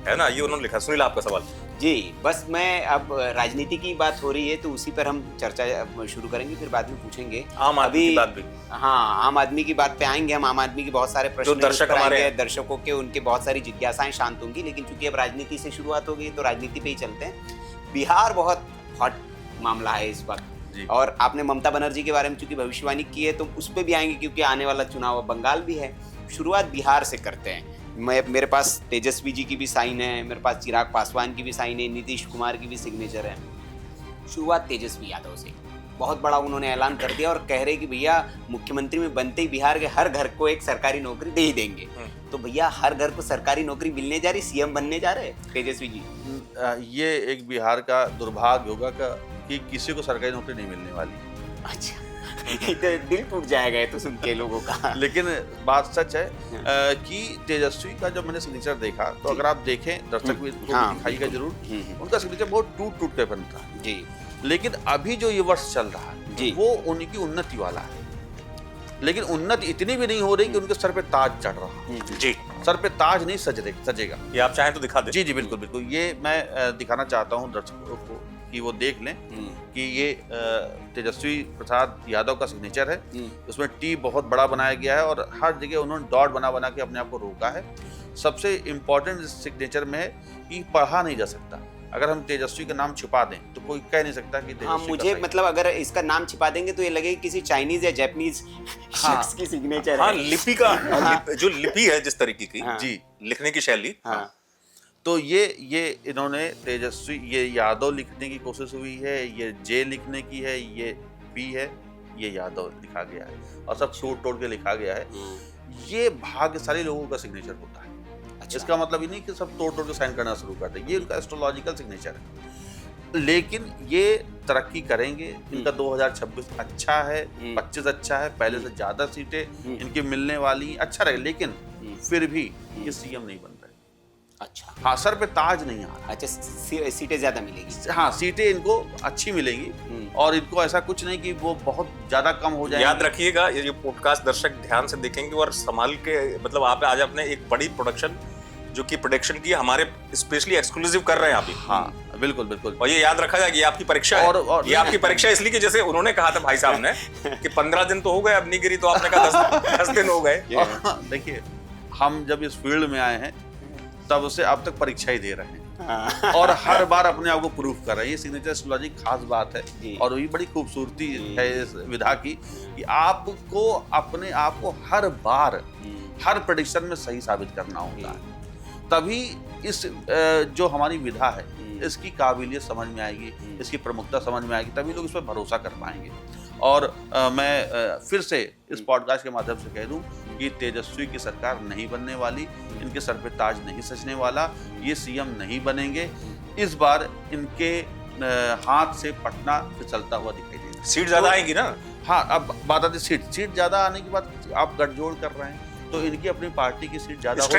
Speaker 3: है ना, ये उन्होंने लिखा। सुनील, आपका सवाल।
Speaker 1: जी, बस मैं अब राजनीति की बात हो रही है तो उसी पर हम चर्चा शुरू करेंगे, फिर बाद में पूछेंगे
Speaker 3: आम आदमी की बात भी।
Speaker 1: हाँ, आम आदमी की बात पे आएंगे हम। आम आदमी के बहुत सारे प्रश्न
Speaker 3: दर्शक हमारे
Speaker 1: दर्शकों के, उनके बहुत सारी जिज्ञासाएं शांत होंगी, लेकिन चूंकि अब राजनीति से शुरुआत हो गई तो राजनीति पे ही चलते हैं। बिहार बहुत हॉट मामला है इस वक्त, और आपने ममता बनर्जी के बारे में चूंकि भविष्यवाणी की है तो उस पर भी आएंगे, क्योंकि आने वाला चुनाव बंगाल भी है। शुरुआत बिहार से करते हैं। मेरे पास तेजस्वी जी की भी साइन है, मेरे पास चिराग पासवान की भी साइन है, नीतीश कुमार की भी सिग्नेचर है। शुरुआत तेजस्वी यादव से। बहुत बड़ा उन्होंने ऐलान कर दिया और कह रहे कि भैया मुख्यमंत्री में बनते ही बिहार के हर घर को एक सरकारी नौकरी दे ही देंगे। तो भैया हर घर को सरकारी नौकरी मिलने जा रही, सीएम बनने जा रहे तेजस्वी जी।
Speaker 2: ये एक बिहार का दुर्भाग्य होगा कि किसी को सरकारी नौकरी नहीं मिलने वाली।
Speaker 1: अच्छा तो दिल टूट जाएगा तो सुन के लोगों का।
Speaker 2: लेकिन बात सच है कि तेजस्वी का जब मैंने सिग्नेचर देखा तो अगर आप देखें, दर्शक भी दिखाइएगा जरूर, उनका सिग्नेचर बहुत टूट टूट के बनता है
Speaker 1: जी।
Speaker 2: लेकिन अभी जो ये वर्ष चल रहा है
Speaker 1: जी,
Speaker 2: वो उनकी उन्नति वाला है। लेकिन उन्नति इतनी भी नहीं हो रही कि उनके सर पे ताज चढ़ रहा।
Speaker 3: जी,
Speaker 2: सर पे ताज नहीं सजेगा।
Speaker 3: ये आप चाहें तो दिखा दें।
Speaker 2: जी जी बिल्कुल बिल्कुल। ये मैं दिखाना चाहता हूँ दर्शकों को कि वो देख लें कि ये तेजस्वी प्रसाद यादव का सिग्नेचर है। उसमें टी बहुत बड़ा बनाया गया है और हर जगह उन्होंने डॉट बना बना के अपने आप को रोका है। सबसे इम्पोर्टेंट सिग्नेचर में है कि पढ़ा नहीं जा सकता। अगर हम तेजस्वी का नाम छिपा दें तो कोई कह नहीं सकता कि
Speaker 1: हाँ, मुझे मतलब अगर इसका नाम छिपा देंगे तो ये लगेगा किसी चाइनीज या जापानीज शख्स की सिग्नेचर
Speaker 3: हाँ,
Speaker 1: है।
Speaker 3: लिपि का जो लिपि है जिस तरीके की
Speaker 2: जी
Speaker 3: लिखने की शैली,
Speaker 1: हाँ।
Speaker 2: तो ये इन्होंने तेजस्वी, ये यादव लिखने की कोशिश हुई है, ये जे लिखने की है, ये पी है, ये यादव लिखा गया है और सब तोड़ के लिखा गया है। ये भाग्यशाली लोगों का सिग्नेचर होता है।
Speaker 1: अच्छा।
Speaker 2: इसका मतलब ये नहीं कि सब तोड़ के साइन करना शुरू कर दें। ये उनका एस्ट्रोलॉजिकल सिग्नेचर है। लेकिन ये तरक्की करेंगे। इनका 2026 अच्छा है, 25 अच्छा है, पहले से ज्यादा सीटें इनकी मिलने वाली, अच्छा रहे। लेकिन फिर भी ये सीएम नहीं बन रहे।
Speaker 1: अच्छा।
Speaker 2: हाँ, सर पे ताज नहीं आ रहा।
Speaker 1: अच्छा, सीटें ज्यादा मिलेगी।
Speaker 2: हाँ, सीटें इनको अच्छी मिलेंगी और इनको ऐसा कुछ नहीं कि वो बहुत ज्यादा कम हो जाए।
Speaker 3: याद रखिएगा ये पॉडकास्ट दर्शक ध्यान से देखेंगे और संभाल के, मतलब आप आज अपने एक बड़ी प्रोडक्शन जो कि प्रोडक्शन की हमारे स्पेशली एक्सक्लूसिव कर रहे हैं अभी।
Speaker 2: हाँ बिल्कुल बिल्कुल।
Speaker 3: और ये याद रखा जाए कि ये आपकी परीक्षा है।
Speaker 2: और
Speaker 3: ये आपकी परीक्षा इसलिए कि जैसे उन्होंने कहा था भाई साहब ने कि 15 दिन तो हो गए, अब नहीं गिरी तो आपने कहा 10 दिन हो गए।
Speaker 2: देखिए, हम जब इस फील्ड में आए हैं तब से अब तक परीक्षा ही दे रहे हैं और हर बार अपने आप को प्रूफ कर रहे हैं। ये सिग्नेचर एस्ट्रोलॉजी खास बात है और वही बड़ी खूबसूरती है इस विधा की कि आपको अपने आप को हर बार हर प्रेडिक्शन में सही साबित करना होता है। तभी इस जो हमारी विधा है इसकी काबिलियत समझ में आएगी, इसकी प्रमुखता समझ में आएगी, तभी लोग इस पर भरोसा कर पाएंगे। और मैं फिर से इस पॉडकास्ट के माध्यम से कह दूं कि तेजस्वी की सरकार नहीं बनने वाली, इनके सर पे ताज नहीं सजने वाला, ये सीएम नहीं बनेंगे। इस बार इनके हाथ से पटना फिसलता हुआ दिखाई देगा।
Speaker 3: सीट ज्यादा आएगी ना।
Speaker 2: हाँ, अब बात आती सीट ज्यादा आने की बात, आप गठजोड़ कर रहे हैं तो इनकी अपनी पार्टी की सीट ज्यादा होगी,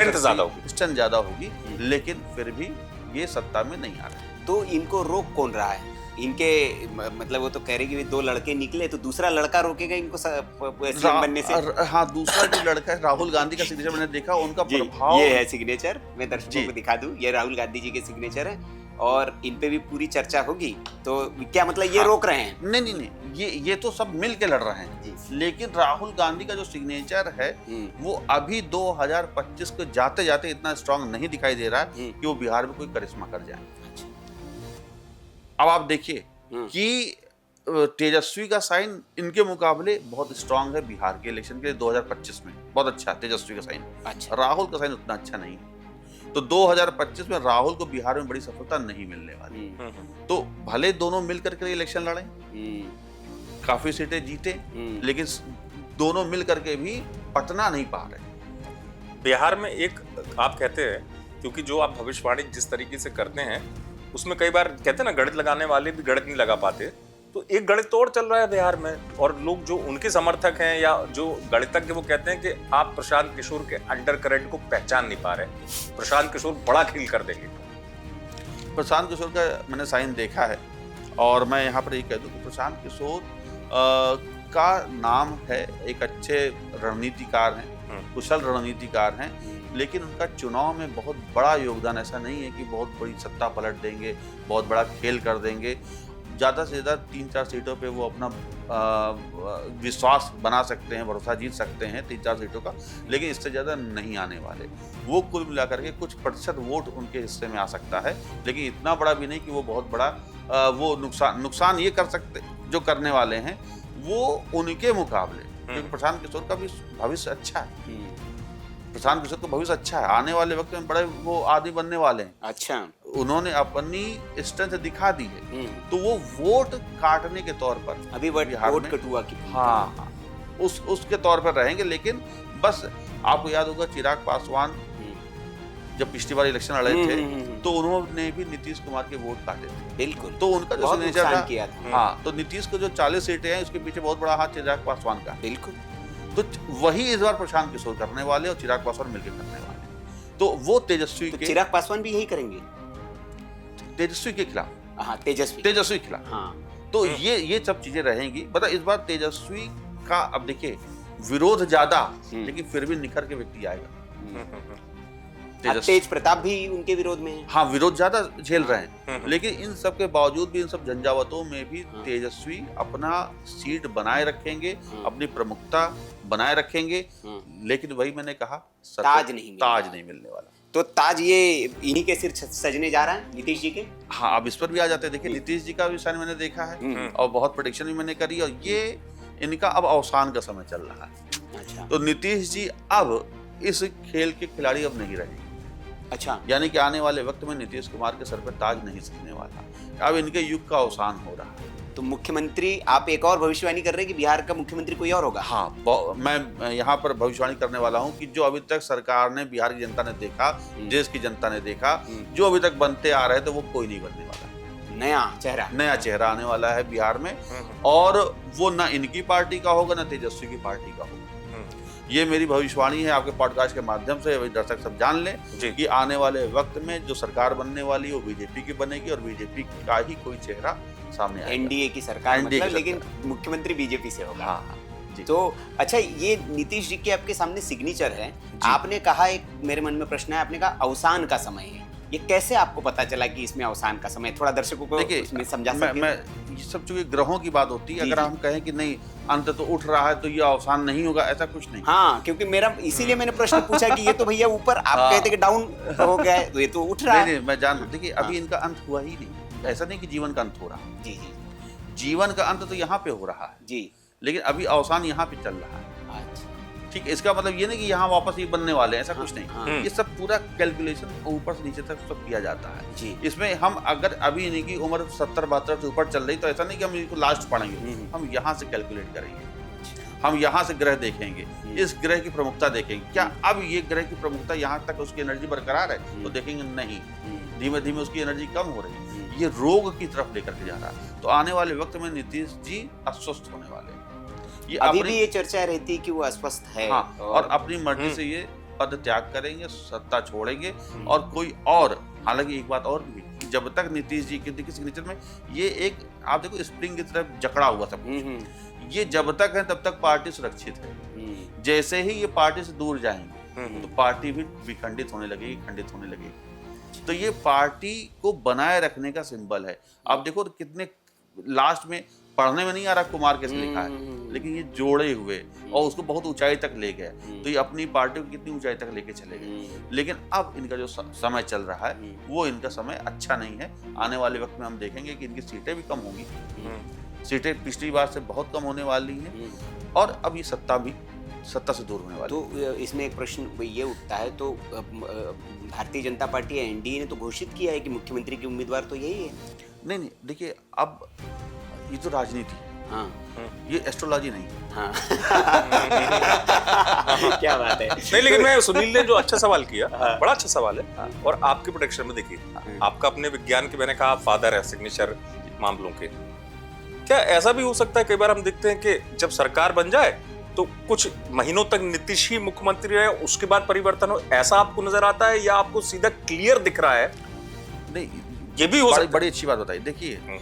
Speaker 2: स्ट्रेंथ ज्यादा होगी, लेकिन फिर भी ये सत्ता में नहीं आ रहे।
Speaker 1: तो इनको रोक कौन रहा है? इनके मतलब वो तो कह रहे कि 2 लड़के निकले तो दूसरा लड़का रोकेगा इनको सीएम बनने से।
Speaker 2: हाँ, दूसरा जो लड़का है राहुल गांधी का सिग्नेचर मैंने देखा, उनका प्रभाव।
Speaker 1: ये है सिग्नेचर, मैं दर्शकों को दिखा दूं, ये राहुल गांधी जी के सिग्नेचर है और इन पे भी पूरी चर्चा होगी। तो क्या मतलब ये रोक रहे हैं?
Speaker 2: नहीं, ये तो सब मिल के लड़ रहे हैं। लेकिन राहुल गांधी का जो सिग्नेचर है वो अभी 2025 को जाते जाते इतना स्ट्रांग नहीं दिखाई दे रहा है कि वो बिहार में कोई करिश्मा कर जाए। अब आप देखिए कि तेजस्वी का साइन इनके मुकाबले बहुत स्ट्रांग है बिहार के इलेक्शन के लिए 2025 में, बहुत अच्छा तेजस्वी का साइन।
Speaker 1: अच्छा।
Speaker 2: राहुल का साइन उतना अच्छा नहीं है। तो 2025 में राहुल को बिहार में बड़ी सफलता नहीं मिलने वाली। तो भले दोनों मिल करके इलेक्शन लड़े, काफी सीटें जीते, लेकिन दोनों मिल करके भी पटना नहीं पा रहे।
Speaker 3: बिहार में एक आप कहते हैं, क्योंकि जो आप भविष्यवाणी जिस तरीके से करते हैं उसमें कई बार कहते हैं ना, गणित लगाने वाले भी गणित नहीं लगा पाते। तो एक गणित तो और चल रहा है बिहार में और लोग जो उनके समर्थक हैं या जो गणितज्ञ वो कहते हैं कि आप प्रशांत किशोर के अंडर करंट को पहचान नहीं पा रहे, प्रशांत किशोर बड़ा खेल कर देंगे।
Speaker 2: प्रशांत किशोर का मैंने साइन देखा है और मैं यहाँ पर ये कह दूं कि प्रशांत किशोर का नाम है, एक अच्छे रणनीतिकार हैं, कुशल रणनीतिकार हैं, लेकिन उनका चुनाव में बहुत बड़ा योगदान ऐसा नहीं है कि बहुत बड़ी सत्ता पलट देंगे, बहुत बड़ा खेल कर देंगे। ज़्यादा से ज़्यादा 3-4 सीटों पे वो अपना विश्वास बना सकते हैं, भरोसा जीत सकते हैं 3-4 सीटों का, लेकिन इससे ज़्यादा नहीं आने वाले। वो कुल मिलाकर के कुछ प्रतिशत वोट उनके हिस्से में आ सकता है, लेकिन इतना बड़ा भी नहीं कि वो बहुत बड़ा वो नुकसान ये कर सकते जो करने वाले हैं वो उनके मुकाबले। क्योंकि प्रशांत किशोर का भी भविष्य अच्छा है, प्रशांत किशोर का भविष्य अच्छा है, आने वाले वक्त में बड़े वो आदमी बनने वाले हैं।
Speaker 1: अच्छा।
Speaker 2: उन्होंने अपनी स्ट्रेंथ दिखा दी है, तो वो वोट काटने के तौर पर
Speaker 1: अभी
Speaker 2: बिहार
Speaker 1: वोट
Speaker 2: में-
Speaker 1: कटुआ की
Speaker 2: हाँ उसके तौर पर रहेंगे। लेकिन बस आपको याद होगा चिराग पासवान जब पिछली बार इलेक्शन लड़े थे तो उन्होंने भी नीतीश कुमार के वोट काटे थे।
Speaker 1: बिल्कुल,
Speaker 2: तो उनका जो
Speaker 1: बहुत
Speaker 2: सिग्नेचर
Speaker 1: नुकसान
Speaker 2: था,
Speaker 1: किया था।
Speaker 2: हाँ, तो नीतीश को जो 40 सीटें हैं उसके पीछे बहुत बड़ा हाथ चिराग पासवान का।
Speaker 1: बिल्कुल,
Speaker 2: तो वही इस बार प्रशांत किशोर करने वाले और चिराग पासवान मिलकर करने वाले। तो वो तेजस्वी
Speaker 1: तो
Speaker 2: के
Speaker 1: चिराग पासवान भी यही करेंगे।
Speaker 2: तेजस्वी के खिलाफ,
Speaker 1: हाँ, तेजस्वी
Speaker 2: तेजस्वी के खिलाफ।
Speaker 1: हाँ,
Speaker 2: तो ये सब चीजें रहेंगी। बता इस बार तेजस्वी का अब देखिए विरोध ज्यादा, लेकिन फिर भी निखर के व्यक्ति आएगा।
Speaker 1: अब तेज प्रताप भी उनके विरोध में है।
Speaker 2: हाँ, विरोध ज्यादा झेल रहे हैं, लेकिन इन सब के बावजूद भी, इन सब झंझावतों में भी तेजस्वी अपना सीट बनाए रखेंगे, अपनी प्रमुखता बनाए रखेंगे। लेकिन वही मैंने कहा,
Speaker 1: ताज नहीं
Speaker 2: मिलने वाला।
Speaker 1: तो ताज ये इन्हीं के सिर सजने जा रहा है, नीतीश जी के।
Speaker 2: हाँ, अब इस पर भी आ जाते हैं। देखिए नीतीश जी का भी साइन मैंने देखा है और बहुत प्रेडिक्शन भी मैंने करी, और ये इनका अब अवसान का समय चल रहा है।
Speaker 1: अच्छा,
Speaker 2: तो नीतीश जी अब इस खेल के खिलाड़ी अब नहीं रहेंगे।
Speaker 1: अच्छा,
Speaker 2: यानी कि आने वाले वक्त में नीतीश कुमार के सर पर ताज नहीं सजने वाला। अब इनके युग का अवसान हो रहा है।
Speaker 1: तो मुख्यमंत्री, आप एक और भविष्यवाणी कर रहे हैं कि बिहार का मुख्यमंत्री कोई और होगा।
Speaker 2: हाँ, मैं यहाँ पर भविष्यवाणी करने वाला हूँ कि जो अभी तक सरकार ने, बिहार की जनता ने देखा, देश की जनता ने देखा, जो अभी तक बनते आ रहे थे वो कोई नहीं बनने वाला। नया चेहरा आने वाला है बिहार में, और वो ना इनकी पार्टी का होगा ना तेजस्वी की पार्टी का होगा। ये मेरी भविष्यवाणी है, आपके पॉडकास्ट के माध्यम से दर्शक सब जान लें कि आने वाले वक्त में जो सरकार बनने वाली है वो बीजेपी की बनेगी, और बीजेपी का ही कोई चेहरा सामने आएगा।
Speaker 1: एनडीए की सरकार
Speaker 2: NDA की
Speaker 1: मतलब, लेकिन
Speaker 2: सरकार।
Speaker 1: मुख्यमंत्री बीजेपी से होगा।
Speaker 2: हाँ, जी।
Speaker 1: तो अच्छा, ये नीतीश जी के आपके सामने सिग्नेचर है। आपने कहा, एक मेरे मन में प्रश्न है, आपने कहा अवसान का समय है। ये कैसे आपको पता चला कि इसमें अवसान का समय? थोड़ा दर्शकों को इसमें समझा सकते हैं?
Speaker 2: मैं ये सब चूंकि ग्रहों की बात होती है,
Speaker 1: जी,
Speaker 2: अगर
Speaker 1: जी।
Speaker 2: हम कहें कि नहीं अंत तो उठ रहा है तो ये अवसान नहीं होगा, ऐसा कुछ नहीं।
Speaker 1: हाँ, क्योंकि मेरा इसीलिए मैंने प्रश्न पूछा कि ये तो भैया ऊपर, आप
Speaker 2: हाँ।
Speaker 1: कहते कि डाउन हो गया है, तो ये तो उठ रहा है।
Speaker 2: नहीं, मैं जान, देखिए अभी इनका अंत हुआ ही नहीं। ऐसा नहीं कि जीवन का अंत हो रहा है।
Speaker 1: जी जी
Speaker 2: जीवन का अंत तो यहाँ पे हो रहा है,
Speaker 1: जी।
Speaker 2: लेकिन अभी अवसान यहाँ पे चल रहा है।
Speaker 1: अच्छा,
Speaker 2: ठीक है, इसका मतलब ये नहीं कि यहाँ वापस ये बनने वाले हैं, ऐसा कुछ
Speaker 1: हाँ।
Speaker 2: नहीं। ये सब पूरा कैलकुलेशन ऊपर से नीचे तक सब किया जाता है।
Speaker 1: जी।
Speaker 2: इसमें हम अगर अभी इनकी उम्र 70-72 से ऊपर चल रही, तो ऐसा नहीं कि हम इनको लास्ट पढ़ेंगे, हम यहाँ से कैलकुलेट करेंगे, हम यहाँ से ग्रह देखेंगे, इस ग्रह की प्रमुखता देखेंगे, क्या अब ये ग्रह की प्रमुखता यहाँ तक उसकी एनर्जी बरकरार है, तो देखेंगे नहीं, धीमे धीमे उसकी एनर्जी कम हो रही है, ये रोग की तरफ लेकर के जा रहा है। तो आने वाले वक्त में नीतीश जी अस्वस्थ होने वाले हैं। ये
Speaker 1: अभी भी ये चर्चा रहती है कि वो अस्वस्थ है।
Speaker 2: हाँ, और अपनी मर्जी से ये पद त्याग करेंगे, सत्ता छोड़ेंगे, और कोई और, हालांकि एक बात और भी, जब तक नीतीश जी के देखिए सिग्नेचर में ये एक, आप देखो स्प्रिंग की तरफ जकड़ा हुआ सब कुछ। ये जब तक है तब तक पार्टी सुरक्षित है। जैसे ही ये पार्टी से दूर जाएंगे तो पार्टी भी विखंडित होने लगेगी, खंडित होने लगेगी। तो ये पार्टी को बनाए रखने का सिंबल है। आप देखो कितने लास्ट में, पढ़ने में नहीं आ रहा कुमार कैसे लिखा है, लेकिन ये जोड़े हुए और उसको बहुत ऊंचाई तक ले गए। तो ये अपनी पार्टी को कितनी ऊंचाई तक लेके चले गए। लेकिन अब इनका जो समय चल रहा है वो इनका समय अच्छा नहीं है। आने वाले वक्त में हम देखेंगे कि इनकी सीटें भी कम होंगी, सीटें पिछली बार से बहुत कम होने वाली हैं, और अब ये सत्ता से दूर होने वाली।
Speaker 1: तो इसमें एक प्रश्न ये उठता है, तो भारतीय जनता पार्टी या एनडीए ने तो घोषित किया है कि मुख्यमंत्री की उम्मीदवार तो यही है।
Speaker 2: नहीं, देखिए अब ये तो राजनीति है,
Speaker 1: हाँ,
Speaker 2: ये एस्ट्रोलॉजी नहीं।
Speaker 1: हाँ। क्या बात है।
Speaker 3: नहीं, लेकिन मैं सुनील ने जो अच्छा सवाल किया, बड़ा अच्छा सवाल है। और आपके प्रोडिक्शन में देखिए, आपका अपने विज्ञान के, मैंने कहा फादर है सिग्नेचर मामलों के, क्या ऐसा भी हो सकता है? कई बार हम देखते हैं कि जब सरकार बन जाए तो कुछ महीनों तक नीतीश ही मुख्यमंत्री रहे, उसके बाद परिवर्तन हो, ऐसा आपको नजर आता है, या आपको सीधा क्लियर दिख रहा है?
Speaker 2: नहीं,
Speaker 3: ये भी हो सकता है।
Speaker 2: बड़ी अच्छी बात बताई। देखिए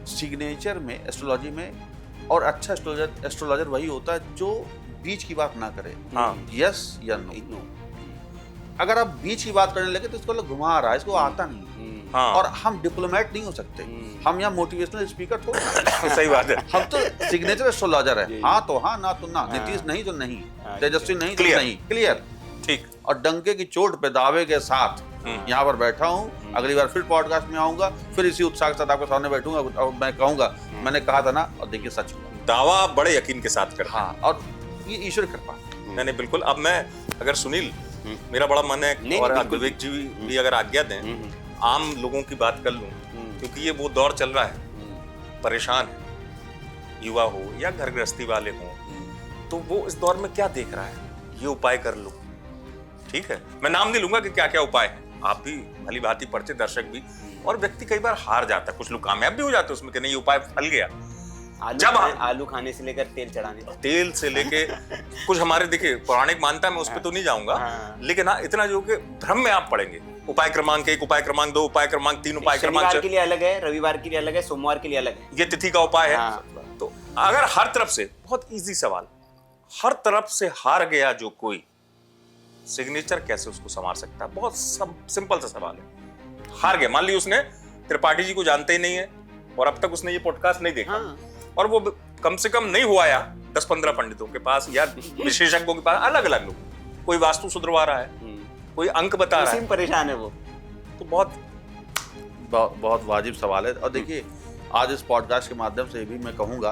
Speaker 2: सिग्नेचर में, एस्ट्रोलॉजी में, और अच्छा एस्ट्रोलॉजर वही होता है जो बीच की बात ना करे, यस या नो। अगर आप बीच की बात करने लगे तो इसको लोग घुमा रहा है, इसको आता नहीं। और हम डिप्लोमेट नहीं हो सकते, हम यहाँ मोटिवेशनल स्पीकर थोड़ा।
Speaker 3: सही बात है।
Speaker 2: हम तो सिग्नेचर एस्ट्रोलॉजर है, हाँ तो हाँ, ना तो ना, नीतीश नहीं तो नहीं, तेजस्वी नहीं तो नहीं, क्लियर।
Speaker 3: ठीक।
Speaker 2: और डंके की चोट पे दावे के साथ यहाँ पर बैठा हूँ। अगली बार फिर पॉडकास्ट में आऊंगा, फिर इसी उत्साह के साथ आपके सामने बैठूंगा और मैं कहूंगा मैंने कहा था ना, और देखिए सच हुआ।
Speaker 3: दावा बड़े यकीन के साथ करते हैं।
Speaker 2: हाँ, और ये ईश्वर कृपा।
Speaker 3: नहीं, बिल्कुल। अब मैं, अगर सुनील, मेरा बड़ा मन है, और विवेक जी भी अगर आज्ञा दें, आम लोगों की बात कर लूं, क्योंकि ये वो दौर चल रहा है, परेशान है, युवा हो या घर गृहस्थी वाले हो, तो वो इस दौर में क्या देख रहा है, ये उपाय कर लो। ठीक है, मैं नाम नहीं लूंगा कि क्या क्या उपाय है, आप भी भली भांति पढ़ते, दर्शक भी, और व्यक्ति कई बार हार जाता है, कुछ लोग कामयाब भी हो जाते हैं उसमें कि नहीं ये उपाय फल गया।
Speaker 1: आलू खाने से लेकर तेल
Speaker 3: से लेके कुछ हमारे देखिए पौराणिक मान्यता में उस पर तो नहीं जाऊंगा, लेकिन हाँ इतना जो कि भ्रम में आप पड़ेंगे। उपाय क्रमांक 1, उपाय क्रमांक 2, उपाय क्रमांक 3, उपाय क्रमांक 4
Speaker 1: के लिए अलग है, रविवार के लिए अलग है, सोमवार के लिए अलग है,
Speaker 3: ये तिथि का उपाय है। तो अगर हर तरफ से, बहुत इजी सवाल, हर तरफ से हार गया जो कोई, सिग्नेचर कैसे उसको संवार सकता है? बहुत सिंपल सा सवाल है। हार गया, मान ली उसने त्रिपाठी जी को जानते ही नहीं है और अब तक उसने ये पॉडकास्ट नहीं देखा, और वो कम से कम नहीं हुआ या 10-15 पंडितों के पास या विशेषज्ञों के पास, अलग अलग लोग, कोई वास्तु सुधरवा रहा है, कोई अंक बता रहा है,
Speaker 1: परेशान है वो,
Speaker 3: तो बहुत
Speaker 2: वाजिब सवाल है। और देखिए आज इस पॉडकास्ट के माध्यम से भी मैं कहूंगा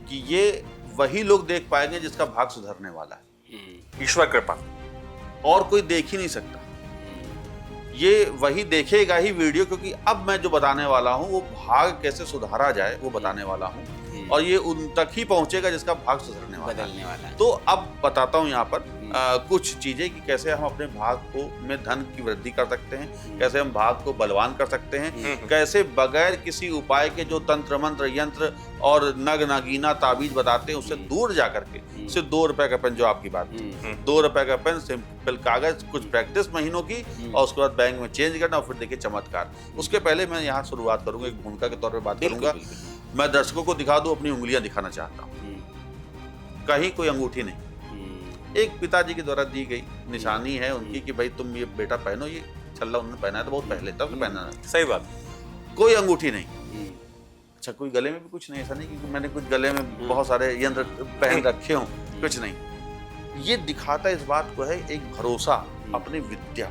Speaker 2: कि ये वही लोग देख पाएंगे जिसका भाग सुधरने वाला है,
Speaker 3: ईश्वर कृपा,
Speaker 2: और कोई देख ही नहीं सकता। ये वही देखेगा ही वीडियो, क्योंकि अब मैं जो बताने वाला हूँ वो भाग कैसे सुधारा जाए वो बताने वाला हूँ, और ये उन तक ही पहुंचेगा जिसका भाग सुधरने वाला है। तो अब बताता हूँ यहाँ पर कुछ चीजें कि कैसे हम अपने भाग को में धन की वृद्धि कर सकते हैं, कैसे हम भाग को बलवान कर सकते हैं, कैसे बगैर किसी उपाय के जो तंत्र मंत्र यंत्र और नग नगीना ताबीज बताते हैं उससे दूर जाकर के सिर्फ 2 रुपए का पेन, जो आपकी बात थी, 2 रुपए का पेन, सिंपल कागज, कुछ प्रैक्टिस महीनों की, और उसके बाद बैंक में चेंज करना, और फिर देखिए चमत्कार। उसके पहले मैं यहाँ शुरुआत करूंगा, एक भूमिका के तौर पर बात करूंगा। मैं दर्शकों को दिखा दूं, अपनी उंगलियां दिखाना चाहता हूँ, कहीं कोई अंगूठी नहीं, एक पिताजी के द्वारा दी गई निशानी है उनकी कि भाई तुम ये बेटा पहनो, ये छल्ला उन्होंने पहना है तो बहुत पहले तब पहना है,
Speaker 3: सही बात,
Speaker 2: कोई अंगूठी नहीं। अच्छा, कोई गले में भी कुछ नहीं, ऐसा नहीं कि मैंने कुछ गले में बहुत सारे यंत्र पहन रखे हों, कुछ नहीं। ये दिखाता इस बात को है एक भरोसा अपनी विद्या।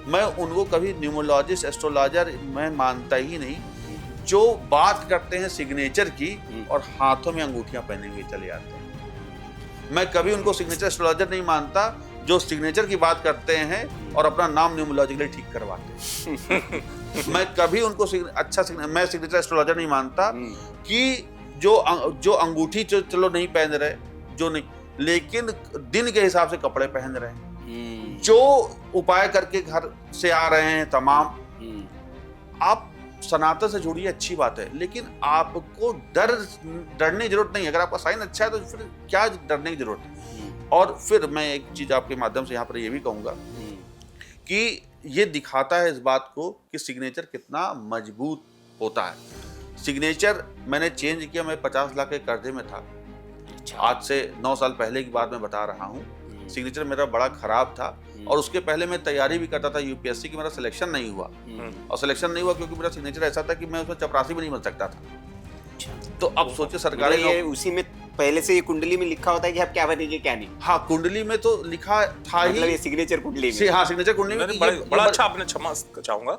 Speaker 2: मैं उनको कभी न्यूमरोलॉजिस्ट, एस्ट्रोलॉजर मैं मानता ही नहीं जो बात करते हैं सिग्नेचर की और हाथों में अंगूठियां पहने हुए चले जाते हैं। मैं कभी उनको सिग्नेचर एस्ट्रोलॉजर नहीं मानता जो सिग्नेचर की बात करते हैं और अपना नाम न्यूमरोलॉजिकली ठीक करवाते हैं। मैं कभी उनको मैं सिग्नेचर एस्ट्रोलॉजर नहीं मानता कि जो अंगूठी चलो नहीं पहन रहे, जो नहीं, लेकिन दिन के हिसाब से कपड़े पहन रहे हैं, जो उपाय करके घर से आ रहे हैं तमाम। आप सनातन से जुड़िए, अच्छी बात है, लेकिन आपको डरने की जरूरत नहीं है। अगर आपका साइन अच्छा है तो फिर क्या डरने की जरूरत है। और फिर मैं एक चीज आपके माध्यम से यहाँ पर ये भी कहूंगा कि ये दिखाता है इस बात को कि सिग्नेचर कितना मजबूत होता है। सिग्नेचर मैंने चेंज किया, मैं 50 लाख के कर्जे में था, आज से 9 साल पहले की बात मैं बता रहा हूँ। सिग्नेचर मेरा बड़ा खराब था, और उसके पहले मैं तैयारी भी करता था यूपीएससी की, मेरा सिलेक्शन नहीं हुआ, और सिलेक्शन नहीं हुआ क्योंकि मेरा सिग्नेचर ऐसा था कि मैं उसमें चपरासी भी नहीं बन सकता था। तो अब सोचिए सरकारी
Speaker 1: ये उसी में पहले से ये कुंडली में लिखा होता है कि आप क्या बनेंगे क्या नहीं।
Speaker 2: हाँ, कुंडली में तो लिखा था ही,
Speaker 1: ये सिग्नेचर कुंडली में।
Speaker 2: हाँ, सिग्नेचर कुंडली में
Speaker 3: बड़ा अच्छा आपने, क्षमा चाहूंगा,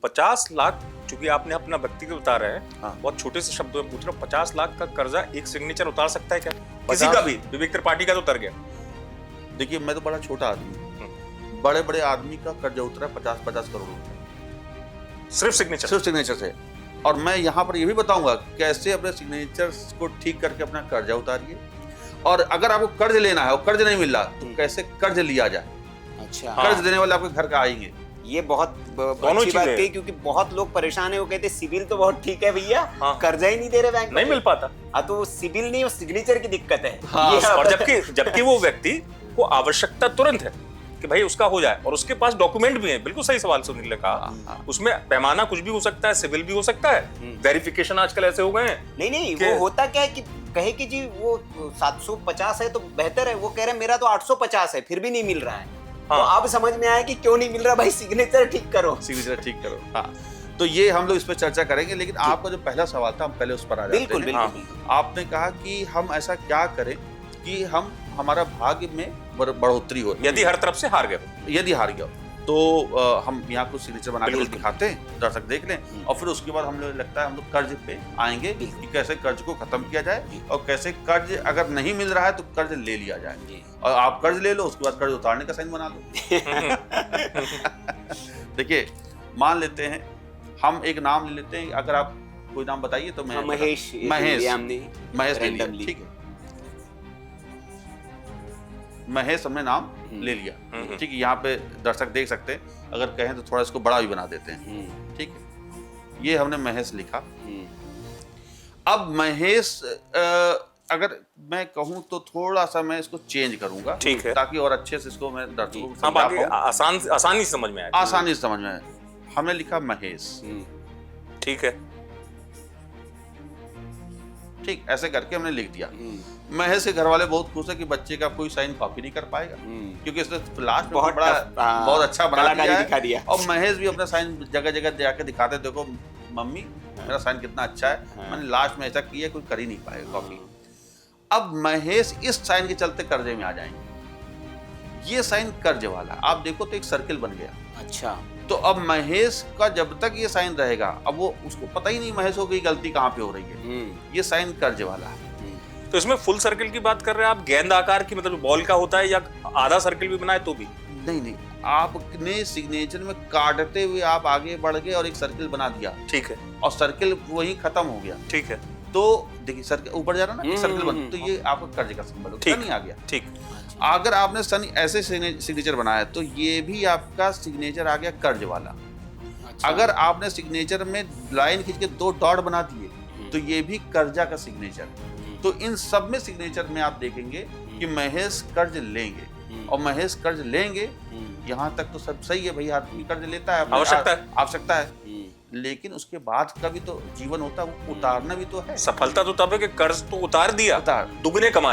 Speaker 3: 50 लाख चूंकि आपने अपना व्यक्तिगत बता रहे हैं, बहुत छोटे से शब्दों में पूछ रहा हूं, 50 लाख का कर्जा एक सिग्नेचर उतार सकता है क्या? किसी का भी, विवेक त्रिपाठी का तो उतर गया।
Speaker 2: देखिए मैं तो बड़ा छोटा आदमी, बड़े बड़े आदमी का कर्जा उतरा 50-50 करोड़ रुपए सिर्फ सिग्नेचर से। और मैं यहाँ पर ये भी बताऊंगा कैसे अपने सिग्नेचर को ठीक करके अपना कर्जा उतारिए, और अगर आपको कर्ज लेना है और कर्ज नहीं मिल रहा तो कैसे कर्ज लिया जाए।
Speaker 1: अच्छा,
Speaker 2: कर्ज देने वाले आपके घर का आएंगे।
Speaker 1: ये बहुत अच्छी बात कही, क्योंकि बहुत लोग परेशान है, वो कहते सिविल तो बहुत ठीक है भैया, कर्जा ही नहीं दे रहे बैंक,
Speaker 3: नहीं मिल पाता।
Speaker 1: तो सिविल नहीं, वो सिग्नेचर की दिक्कत है।
Speaker 3: और जबकि वो व्यक्ति को आवश्यकता तुरंत है कि भाई उसका हो जाए, और उसके पास डॉक्यूमेंट भी है। बिल्कुल सही सवाल सुनील ने कहा, उसमें पैमाना कुछ भी हो सकता है, सिविल भी हो सकता है, वेरिफिकेशन आजकल ऐसे हो गए हैं।
Speaker 1: नहीं, वो होता क्या है कि कहे कि जी वो 750 है तो बेहतर है, वो कह रहे हैं मेरा तो 850 है, फिर भी नहीं मिल रहा है। तो अब समझ में आया कि क्यों नहीं मिल रहा, भाई सिग्नेचर ठीक करो,
Speaker 2: सिग्नेचर ठीक करो। हाँ, तो ये हम लोग इस पर चर्चा करेंगे, लेकिन आपका जो पहला सवाल था हम पहले उस पर आ जाते हैं। बिल्कुल। आपने कहा कि हम ऐसा क्या करें कि हमारा भाग्य में बढ़ोतरी हो।
Speaker 3: यदि हर तरफ से हार गए,
Speaker 2: यदि हार गया तो हम यहाँ कुछ सिग्नेचर बना के दिखाते हैं, दर्शक देख लें, और फिर उसके बाद हम लोग लगता है हम लोग कर्ज पे आएंगे कि कैसे कर्ज को खत्म किया जाए, और कैसे कर्ज अगर नहीं मिल रहा है तो कर्ज ले लिया जाए। और आप कर्ज ले लो, उसके बाद कर्ज उतारने का साइन बना लो। देखिए मान लेते हैं हम एक नाम ले लेते हैं, अगर आप कोई नाम बताइए तो मैं
Speaker 1: महेश हमने
Speaker 2: महेश ले लिया,
Speaker 1: randomly।
Speaker 2: ठीक है, महेश हमने नाम ले लिया, ठीक है। यहाँ पे दर्शक देख सकते हैं, अगर कहें तो थोड़ा इसको बड़ा भी बना देते हैं, ठीक है। ये हमने महेश लिखा। अब महेश अगर मैं कहूँ तो थोड़ा सा मैं इसको चेंज करूंगा,
Speaker 3: ठीक है,
Speaker 2: ताकि और अच्छे से इसको मैं दर्शकों को
Speaker 3: हाँ,
Speaker 2: समझा
Speaker 3: बाकी
Speaker 2: पाऊं।
Speaker 3: आसानी से समझ में आए,
Speaker 2: आसानी से समझ में आए। हमने लिखा महेश,
Speaker 3: ठीक है,
Speaker 2: ठीक, ऐसे करके हमने लिख दिया। महेश के घर वाले बहुत खुश है कि बच्चे का कोई साइन कॉपी नहीं कर पाएगा, क्योंकि इसने लास्ट में बहुत अच्छा बना दिया है। और महेश भी अपना साइन जगह जगह जाके दिखाते, देखो मम्मी मेरा साइन कितना अच्छा है, मैंने लास्ट में ऐसा किया, कोई कर ही नहीं पाएगा कॉपी। अब महेश इस साइन के चलते कर्जे में आ जाएंगे। ये साइन कर्ज वाला, आप देखो तो एक सर्किल बन गया।
Speaker 1: अच्छा,
Speaker 2: तो अब महेश का जब तक ये साइन रहेगा, अब वो उसको पता ही नहीं महेश को की गलती कहाँ पे हो रही है, ये साइन कर्ज वाला है।
Speaker 3: तो इसमें फुल सर्किल की बात कर रहे हैं आप, गेंद आकार की, मतलब बॉल का होता है, या आधा सर्किल भी बनाए तो भी?
Speaker 2: नहीं, आपने सिग्नेचर में काटते हुए आप आगे बढ़ गए और एक सर्किल बना दिया,
Speaker 3: ठीक है,
Speaker 2: और सर्किल वही खत्म हो गया,
Speaker 3: ठीक है।
Speaker 2: तो देखिए सर्किल ऊपर जा रहा ना, सर्किल बन, तो ये आपका कर्ज का सिंबल हो गया, नहीं आ गया,
Speaker 3: ठीक।
Speaker 2: अगर आपने सन ऐसे सिग्नेचर बनाया तो ये भी आपका सिग्नेचर आ गया कर्ज वाला।
Speaker 1: अच्छा।
Speaker 2: अगर आपने सिग्नेचर में लाइन खींच के 2 डॉट बना दिए तो ये भी कर्जा का सिग्नेचर। तो इन सब में सिग्नेचर में आप देखेंगे कि महेश कर्ज लेंगे, और महेश कर्ज लेंगे, यहाँ तक तो सब सही है, भाई आदमी कर्ज लेता है, आवश्यकता है, लेकिन उसके बाद का भी तो जीवन होता है, वो उतारना भी तो है।
Speaker 3: सफलता तो तब है कि कर्ज तो उतार दिया, दुगने कमा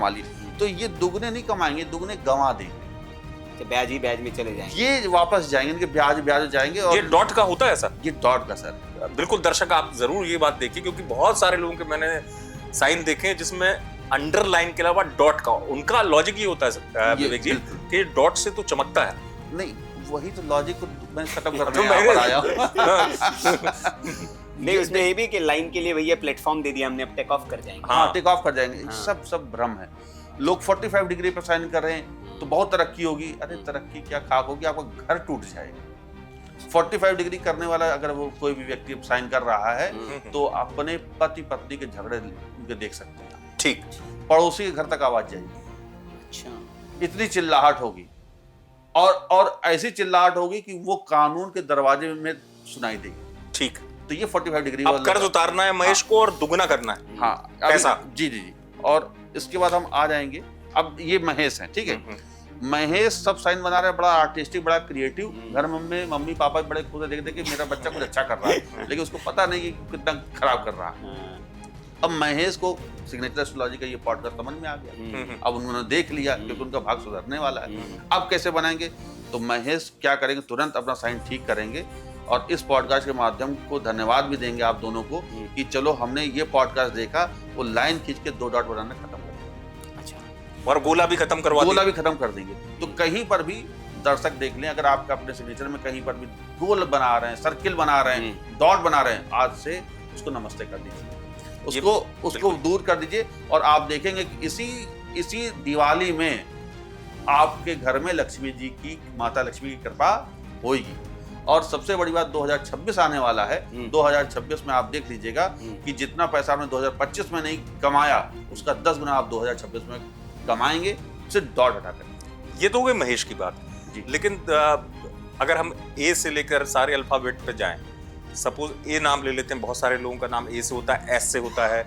Speaker 3: लिए।
Speaker 2: तो ये दुगने नहीं कमाएंगे, दुगने गंवा देंगे,
Speaker 1: तो ब्याज ही ब्याज में चले जाएंगे,
Speaker 2: ये वापस जाएंगे, इनके ब्याज जाएंगे। और
Speaker 3: ये डॉट का होता है सर?
Speaker 2: ये डॉट का सर,
Speaker 3: बिल्कुल। दर्शक आप जरूर ये बात देखिए, क्योंकि बहुत सारे लोगों के मैंने साइन देखे हैं जिसमें अंडरलाइन के अलावा डॉट का, उनका लॉजिक ये होता है विवेक जी कि डॉट से तो चमकता है।
Speaker 2: नहीं, वही तो लॉजिक को मैं खत्म करने आया
Speaker 1: नहीं, उसमें ये भी कि लाइन के लिए भैया प्लेटफॉर्म दे दिया हमने, अब टेक ऑफ कर जाएंगे।
Speaker 2: हाँ, टेक ऑफ कर जाएंगे। सब भ्रम है। लोग 45 डिग्री पर साइन कर रहे हैं तो बहुत तरक्की होगी। अरे तरक्की क्या, खाक होगी, आपका घर टूट जाएगा। 45 डिग्री करने वाला अगर वो कोई भी व्यक्ति साइन कर रहा है तो अपने पति पत्नी के झगड़े देख सकते हैं,
Speaker 3: ठीक,
Speaker 2: पड़ोसी के घर तक आवाज जाएगी।
Speaker 1: अच्छा,
Speaker 2: इतनी चिल्लाहट होगी, और ऐसी चिल्लाहट होगी कि वो कानून के दरवाजे में सुनाई देगी।
Speaker 3: ठीक,
Speaker 2: तो ये 45 डिग्री
Speaker 3: अब कर्ज उतारना है महेश को और दुगना करना है।
Speaker 2: हाँ,
Speaker 3: ऐसा?
Speaker 2: जी। और इसके बाद हम आ जाएंगे, अब ये महेश है, ठीक है। महेश सब साइन बना रहे हैं, बड़ा आर्टिस्टिक, बड़ा क्रिएटिव। घर में मम्मी पापा बड़े खुश है, देख कि मेरा बच्चा कुछ अच्छा कर रहा है, लेकिन उसको पता नहीं कि कितना खराब कर रहा है। अब महेश को सिग्नेचर एस्ट्रोलॉजी का ये पॉडकास्ट समझ में आ गया। अब उन्होंने देख लिया क्योंकि उनका भाग सुधरने वाला है। अब कैसे बनाएंगे, तो महेश क्या करेंगे, तुरंत अपना साइन ठीक करेंगे और इस पॉडकास्ट के माध्यम को धन्यवाद भी देंगे आप दोनों को कि चलो हमने ये पॉडकास्ट देखा, वो लाइन खींच के 2 डॉट बनाना खत्म कर दिया।
Speaker 3: अच्छा, और गोला भी खत्म
Speaker 2: कर देंगे। तो कहीं पर भी दर्शक देख लें, अगर आपका अपने सिग्नेचर में कहीं पर भी गोल बना रहे हैं, सर्किल बना रहे हैं, डॉट बना रहे हैं, आज से उसको नमस्ते कर दीजिए, उसको दूर कर दीजिए। और आप देखेंगे कि इसी दिवाली में आपके घर में लक्ष्मी जी की, माता लक्ष्मी की कृपा होगी। और सबसे बड़ी बात, 2026 आने वाला है। 2026 में आप देख लीजिएगा कि जितना पैसा आपने 2025 में नहीं कमाया, उसका 10 गुना आप 2026 में कमाएंगे, सिर्फ डॉट हटाकर।
Speaker 3: ये तो हो गई महेश की बात जी। लेकिन अगर हम ए से लेकर सारे अल्फाबेट पे जाएं, सपोज ए नाम ले लेते हैं, बहुत सारे लोगों का नाम ए से होता है, एस से होता है,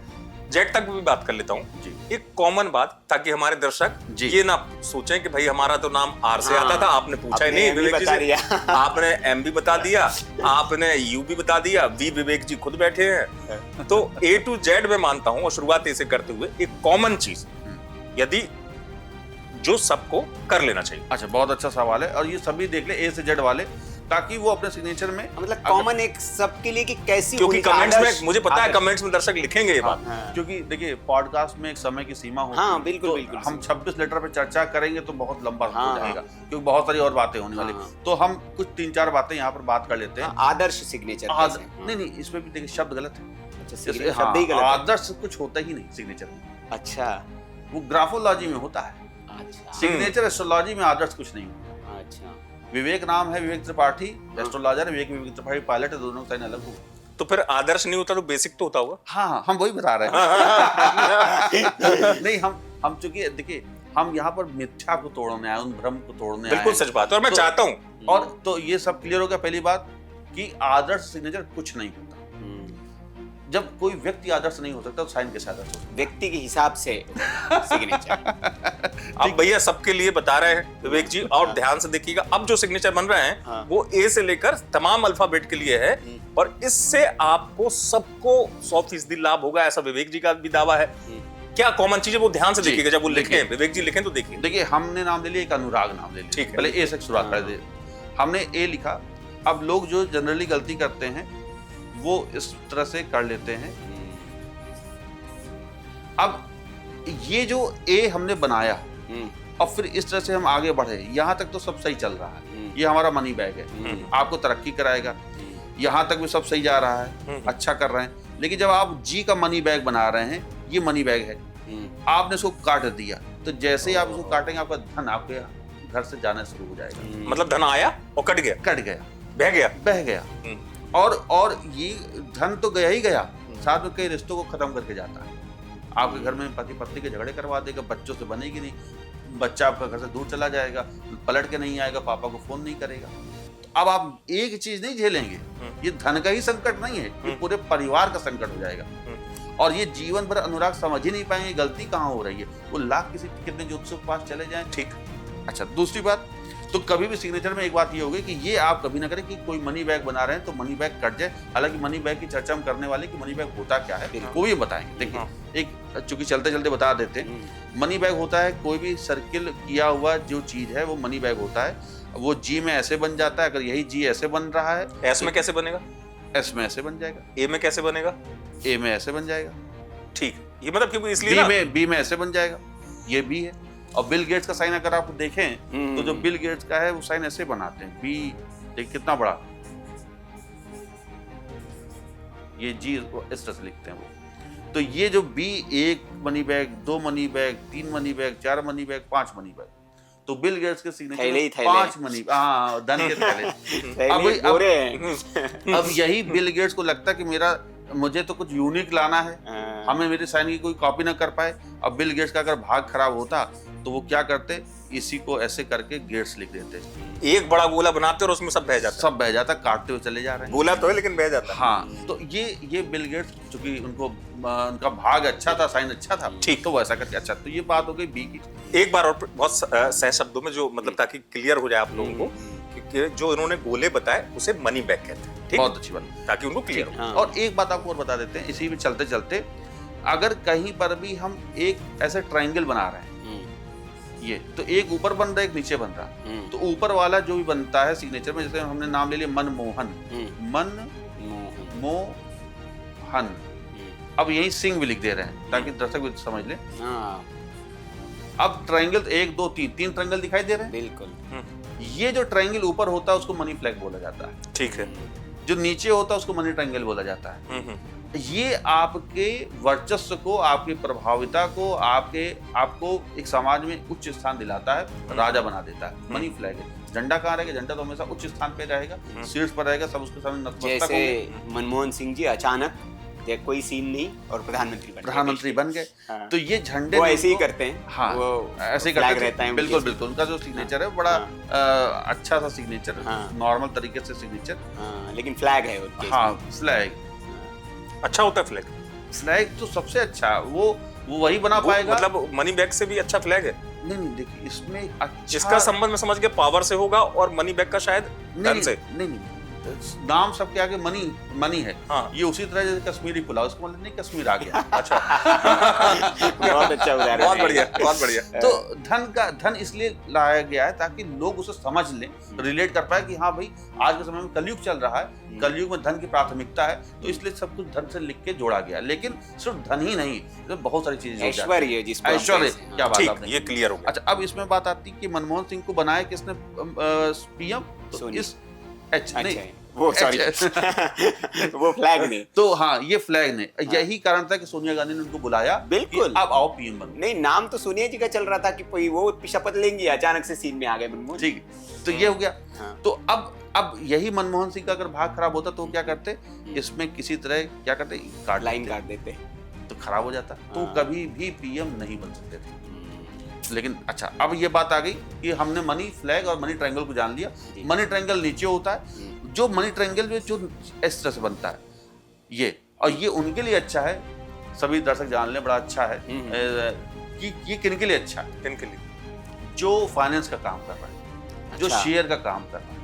Speaker 3: जेड तक भी बात कर लेता हूँ जी। एक कॉमन बात, ताकि हमारे दर्शक ये ना सोचें कि भाई हमारा तो नाम आर से आता था, आपने पूछा ही नहीं विवेक जी से, आपने एम भी बता दिया, आपने यू भी बता दिया, वी विवेक जी खुद बैठे हैं। तो ए टू जेड में मानता हूँ, और शुरुआत ऐसे करते हुए एक कॉमन चीज यदि जो सबको कर लेना चाहिए।
Speaker 2: अच्छा, बहुत अच्छा सवाल है, और ये सभी देख ले ए से जेड वाले, ताकि वो अपने सिग्नेचर में
Speaker 1: मतलब कॉमन एक सबके लिए कि कैसी,
Speaker 3: क्योंकि कमेंट्स में मुझे पता है कमेंट्स में दर्शक लिखेंगे ये बात।
Speaker 2: क्योंकि देखिए पॉडकास्ट में एक समय की सीमा होती है।
Speaker 1: हाँ, बिल्कुल।
Speaker 2: हम 26 लेटर पे चर्चा करेंगे तो बहुत लंबा हो जाएगा, क्योंकि बहुत सारी और बातें होने वाली। तो हम कुछ 3-4 बातें यहाँ पर बात कर लेते हैं।
Speaker 1: आदर्श सिग्नेचर
Speaker 2: नहीं, इसमें भी देखिए शब्द गलत है।
Speaker 1: शब्द ही गलत है।
Speaker 2: आदर्श कुछ होता ही नहीं सिग्नेचर में।
Speaker 1: अच्छा,
Speaker 2: वो ग्राफोलॉजी में होता है।
Speaker 1: अच्छा,
Speaker 2: सिग्नेचर एस्ट्रोलॉजी में आदर्श कुछ नहीं होता।
Speaker 1: अच्छा,
Speaker 2: विवेक नाम है, विवेक त्रिपाठी एस्ट्रोलॉजर, विवेक त्रिपाठी पायलट है, दोनों का साइन अलग होगा।
Speaker 3: तो फिर आदर्श नहीं होता तो बेसिक तो होता होगा।
Speaker 2: हाँ, हम वही बता रहे हैं। नहीं, हम चूंकि देखिए, हम यहाँ पर मिथ्या को तोड़ने आए, उन भ्रम को तोड़ने आए।
Speaker 3: बिल्कुल सच बात है, और मैं चाहता हूँ।
Speaker 2: और तो ये सब क्लियर हो गया। पहली बात कि आदर्श सिग्नेचर कुछ नहीं होता। जब कोई व्यक्ति आदर्श नहीं हो सकता तो साइन कैसे आदर्श हो सकता?
Speaker 1: व्यक्ति के हिसाब से सिग्नेचर।
Speaker 3: अब भैया सबके लिए बता रहे हैं विवेक जी, और ध्यान से देखिएगा, अब जो सिग्नेचर बन रहे हैं वो ए से लेकर तमाम अल्फाबेट के लिए है, और इससे आपको सबको 100% लाभ होगा, ऐसा विवेक जी का भी दावा है। क्या कॉमन चीज है वो ध्यान से देखिएगा जब वो लिखें, विवेक जी लिखें तो देखिए।
Speaker 2: देखिए, हमने नाम ले लिया, एक अनुराग नाम ले लिया,
Speaker 3: ठीक है।
Speaker 2: पहले ए से शुरुआत कर दे, हमने ए लिखा। अब लोग जो जनरली गलती करते हैं वो इस तरह से कर लेते हैं। अब ये जो ए हमने बनाया और फिर इस तरह से हम आगे बढ़े, यहाँ तक तो सब सही चल रहा है, ये हमारा मनी बैग है, आपको तरक्की कराएगा, यहाँ तक भी सब सही जा रहा है, अच्छा कर रहे हैं। लेकिन जब आप जी का मनी बैग बना रहे हैं, ये मनी बैग है, आपने इसको काट दिया, तो जैसे ही आप इसको काटेंगे आपका धन आपके घर से जाना शुरू हो जाएगा।
Speaker 3: मतलब धन आया और कट गया, बह गया। और ये धन तो गया ही गया, साथ में कई रिश्तों को खत्म करके जाता है। आपके घर में पति पत्नी के झगड़े करवा देगा, बच्चों से बनेगी नहीं, बच्चा आपका घर से दूर चला जाएगा, पलट के नहीं आएगा, पापा को फोन नहीं करेगा। अब आप एक चीज नहीं झेलेंगे, ये धन का ही संकट नहीं है, ये पूरे परिवार का संकट हो जाएगा। और ये जीवन भर अनुराग समझ ही नहीं पाएंगे गलती कहाँ हो रही है। वो लाख किसी कितने ज्योतिष के पास चले जाएं, ठीक। अच्छा, दूसरी बात, तो कभी भी सिग्नेचर में एक बात ये होगी कि ये आप कभी ना करें कि कोई मनी बैग बना रहे हैं तो मनी बैग कट जाए। हालांकि मनी बैग की चर्चा हम करने वाले कि मनी बैग होता क्या है वो भी बताएंगे। देखिए, एक चूंकि चलते चलते बता देते हैं, मनी बैग होता है कोई भी सर्किल किया हुआ जो चीज है वो मनी बैग होता है। वो जी में ऐसे बन जाता है, अगर यही जी ऐसे बन रहा है, एस में कैसे बनेगा?
Speaker 2: एस में ऐसे बन जाएगा।
Speaker 3: ए में कैसे बनेगा?
Speaker 2: ए में ऐसे बन जाएगा,
Speaker 3: ठीक। ये मतलब क्योंकि इसलिए
Speaker 2: बी में ऐसे बन जाएगा, ये बी है। और बिल गेट्स का साइन अगर आप देखें तो जो बिल गेट्स का है वो साइन ऐसे बनाते हैं, बी देखिए कितना बड़ा, ये जी इस तरह से लिखते हैं वो। तो ये जो बी, एक money bag, 2 money bag, 3 money bag, 4 money bag, 5 money bag, तो बिल गेट्स के सिग्नेचर 5 मनी, हाँ, धन के थैले। अब यही बिल गेट्स को लगता है कि मुझे तो कुछ यूनिक लाना है, हमें मेरे साइन की कोई कॉपी ना कर पाए। अब बिल गेट्स का अगर भाग खराब होता तो वो क्या करते, इसी को ऐसे करके गेट्स लिख देते,
Speaker 3: एक बड़ा गोला बनाते और उसमें सब बह जाता,
Speaker 2: काटते हुए चले जा रहे हैं।
Speaker 3: गोला तो है लेकिन बह जाता।
Speaker 2: हाँ, तो ये बिल गेट्स चूंकि उनका भाग अच्छा था, साइन अच्छा था, ठीक, तो वो ऐसा करके अच्छा। तो ये बात हो गई बी की।
Speaker 3: एक बार और बहुत सह शब्दों में, जो मतलब ताकि क्लियर हो जाए आप लोगों को कि जो इन्होंने गोले बताए उसे मनी बैग कहते हैं, ठीक? बहुत अच्छी बात, ताकि उनको क्लियर हो।
Speaker 2: और एक बात आपको और बता देते हैं, इसी में चलते चलते, अगर कहीं पर भी हम एक ऐसे ट्रायंगल बना रहे हैं, ये तो एक ऊपर बन रहा है, एक नीचे बन रहा है, तो ऊपर वाला जो भी बनता है सिग्नेचर में, जैसे हमने नाम ले लिया मनमोहन, मनमोहन, अब यही सिंह भी लिख दे रहे हैं ताकि दर्शक भी समझ ले। अब ट्रायंगल 1 2 3 ट्रायंगल दिखाई दे रहे हैं, बिल्कुल। ये जो ट्रायंगल ऊपर होता है उसको मनी फ्लैग बोला जाता है,
Speaker 3: ठीक है।
Speaker 2: जो नीचे होता है उसको मनी ट्रायंगल बोला जाता है। ये आपके वर्चस्व को, आपकी प्रभाविता को, आपको एक समाज में उच्च स्थान दिलाता है, राजा बना देता है। मनी फ्लैग है। झंडा कहाँ रहेगा? झंडा तो हमेशा उच्च स्थान पे रहेगा, शीर्ष पर रहेगा, सब उसके सामने नतमस्तक होंगे।
Speaker 1: जैसे मनमोहन सिंह जी अचानक कोई सीन नहीं और प्रधानमंत्री
Speaker 2: बन गए। हाँ। तो ये झंडे
Speaker 1: वो ऐसे ही करते हैं।
Speaker 2: हाँ, वो ऐसे करते रहता है। बिल्कुल बिल्कुल, उनका जो सिग्नेचर है बड़ा अच्छा सा सिग्नेचर, नॉर्मल तरीके से सिग्नेचर,
Speaker 1: लेकिन फ्लैग है।
Speaker 2: हाँ, फ्लैग
Speaker 3: अच्छा होता है। फ्लैग
Speaker 2: तो सबसे अच्छा, वो वही बना पाएगा।
Speaker 3: मतलब मनी बैग से भी अच्छा फ्लैग है?
Speaker 2: नहीं, देखिए इसमें अच्छा,
Speaker 3: इसका संबंध में समझ के पावर से होगा और मनी बैग का शायद धन से।
Speaker 2: नहीं, नाम सबके आगे मनी है। हाँ। ये उसी तरह जैसे कश्मीरी पुलाव, उसको मतलब नहीं कश्मीर आ गया। अच्छा।
Speaker 1: बहुत अच्छा उदाहरण,
Speaker 3: बहुत बढ़िया।
Speaker 2: तो धन इसलिए लाया गया है ताकि लोग उसे समझ लें, रिलेट कर पाए कि हाँ भाई, आज के समय में कलयुग चल रहा है, कलयुग में धन की प्राथमिकता है, तो इसलिए सब कुछ धन से लिख के जोड़ा गया। लेकिन सिर्फ धन ही नहीं, तो बहुत सारी चीजें, ऐश्वर्य, क्या बात है,
Speaker 3: ये क्लियर हो गया।
Speaker 2: अच्छा, अब इसमें बात आती है कि मनमोहन सिंह को बनाया किसने पीएम? तो इस
Speaker 1: वो सॉरी वो फ्लैग ने।
Speaker 2: तो हाँ, ये फ्लैग ने, यही कारण था कि सोनिया गांधी ने उनको बुलाया,
Speaker 1: बिल्कुल।
Speaker 2: अब आओ पीएम बनो।
Speaker 1: नहीं, नाम तो सोनिया जी का चल रहा था कि कोई वो शपथ लेंगी, अचानक से सीन में आ गए मनमोहन।
Speaker 2: ठीक है, तो ये हो गया।
Speaker 1: हाँ।
Speaker 2: तो अब यही मनमोहन सिंह का अगर भाग खराब होता तो वो क्या करते, इसमें किसी तरह क्या करते,
Speaker 1: लाइन काट देते
Speaker 2: तो खराब हो जाता, तो
Speaker 1: हाँ।
Speaker 2: कभी भी पीएम नहीं बन सकते थे। लेकिन अच्छा, अब ये बात आ गई कि हमने मनी फ्लैग और मनी ट्रायंगल को जान लिया। मनी ट्रायंगल नीचे होता है, जो मनी ट्रायंगल जो इस तरह से बनता है ये, और ये उनके लिए अच्छा है, सभी दर्शक जान लें, बड़ा अच्छा है कि ये किन के लिए अच्छा है।
Speaker 3: किन के लिए?
Speaker 2: जो फाइनेंस का काम कर रहा है, जो
Speaker 1: अच्छा।
Speaker 2: शेयर का काम कर रहा है,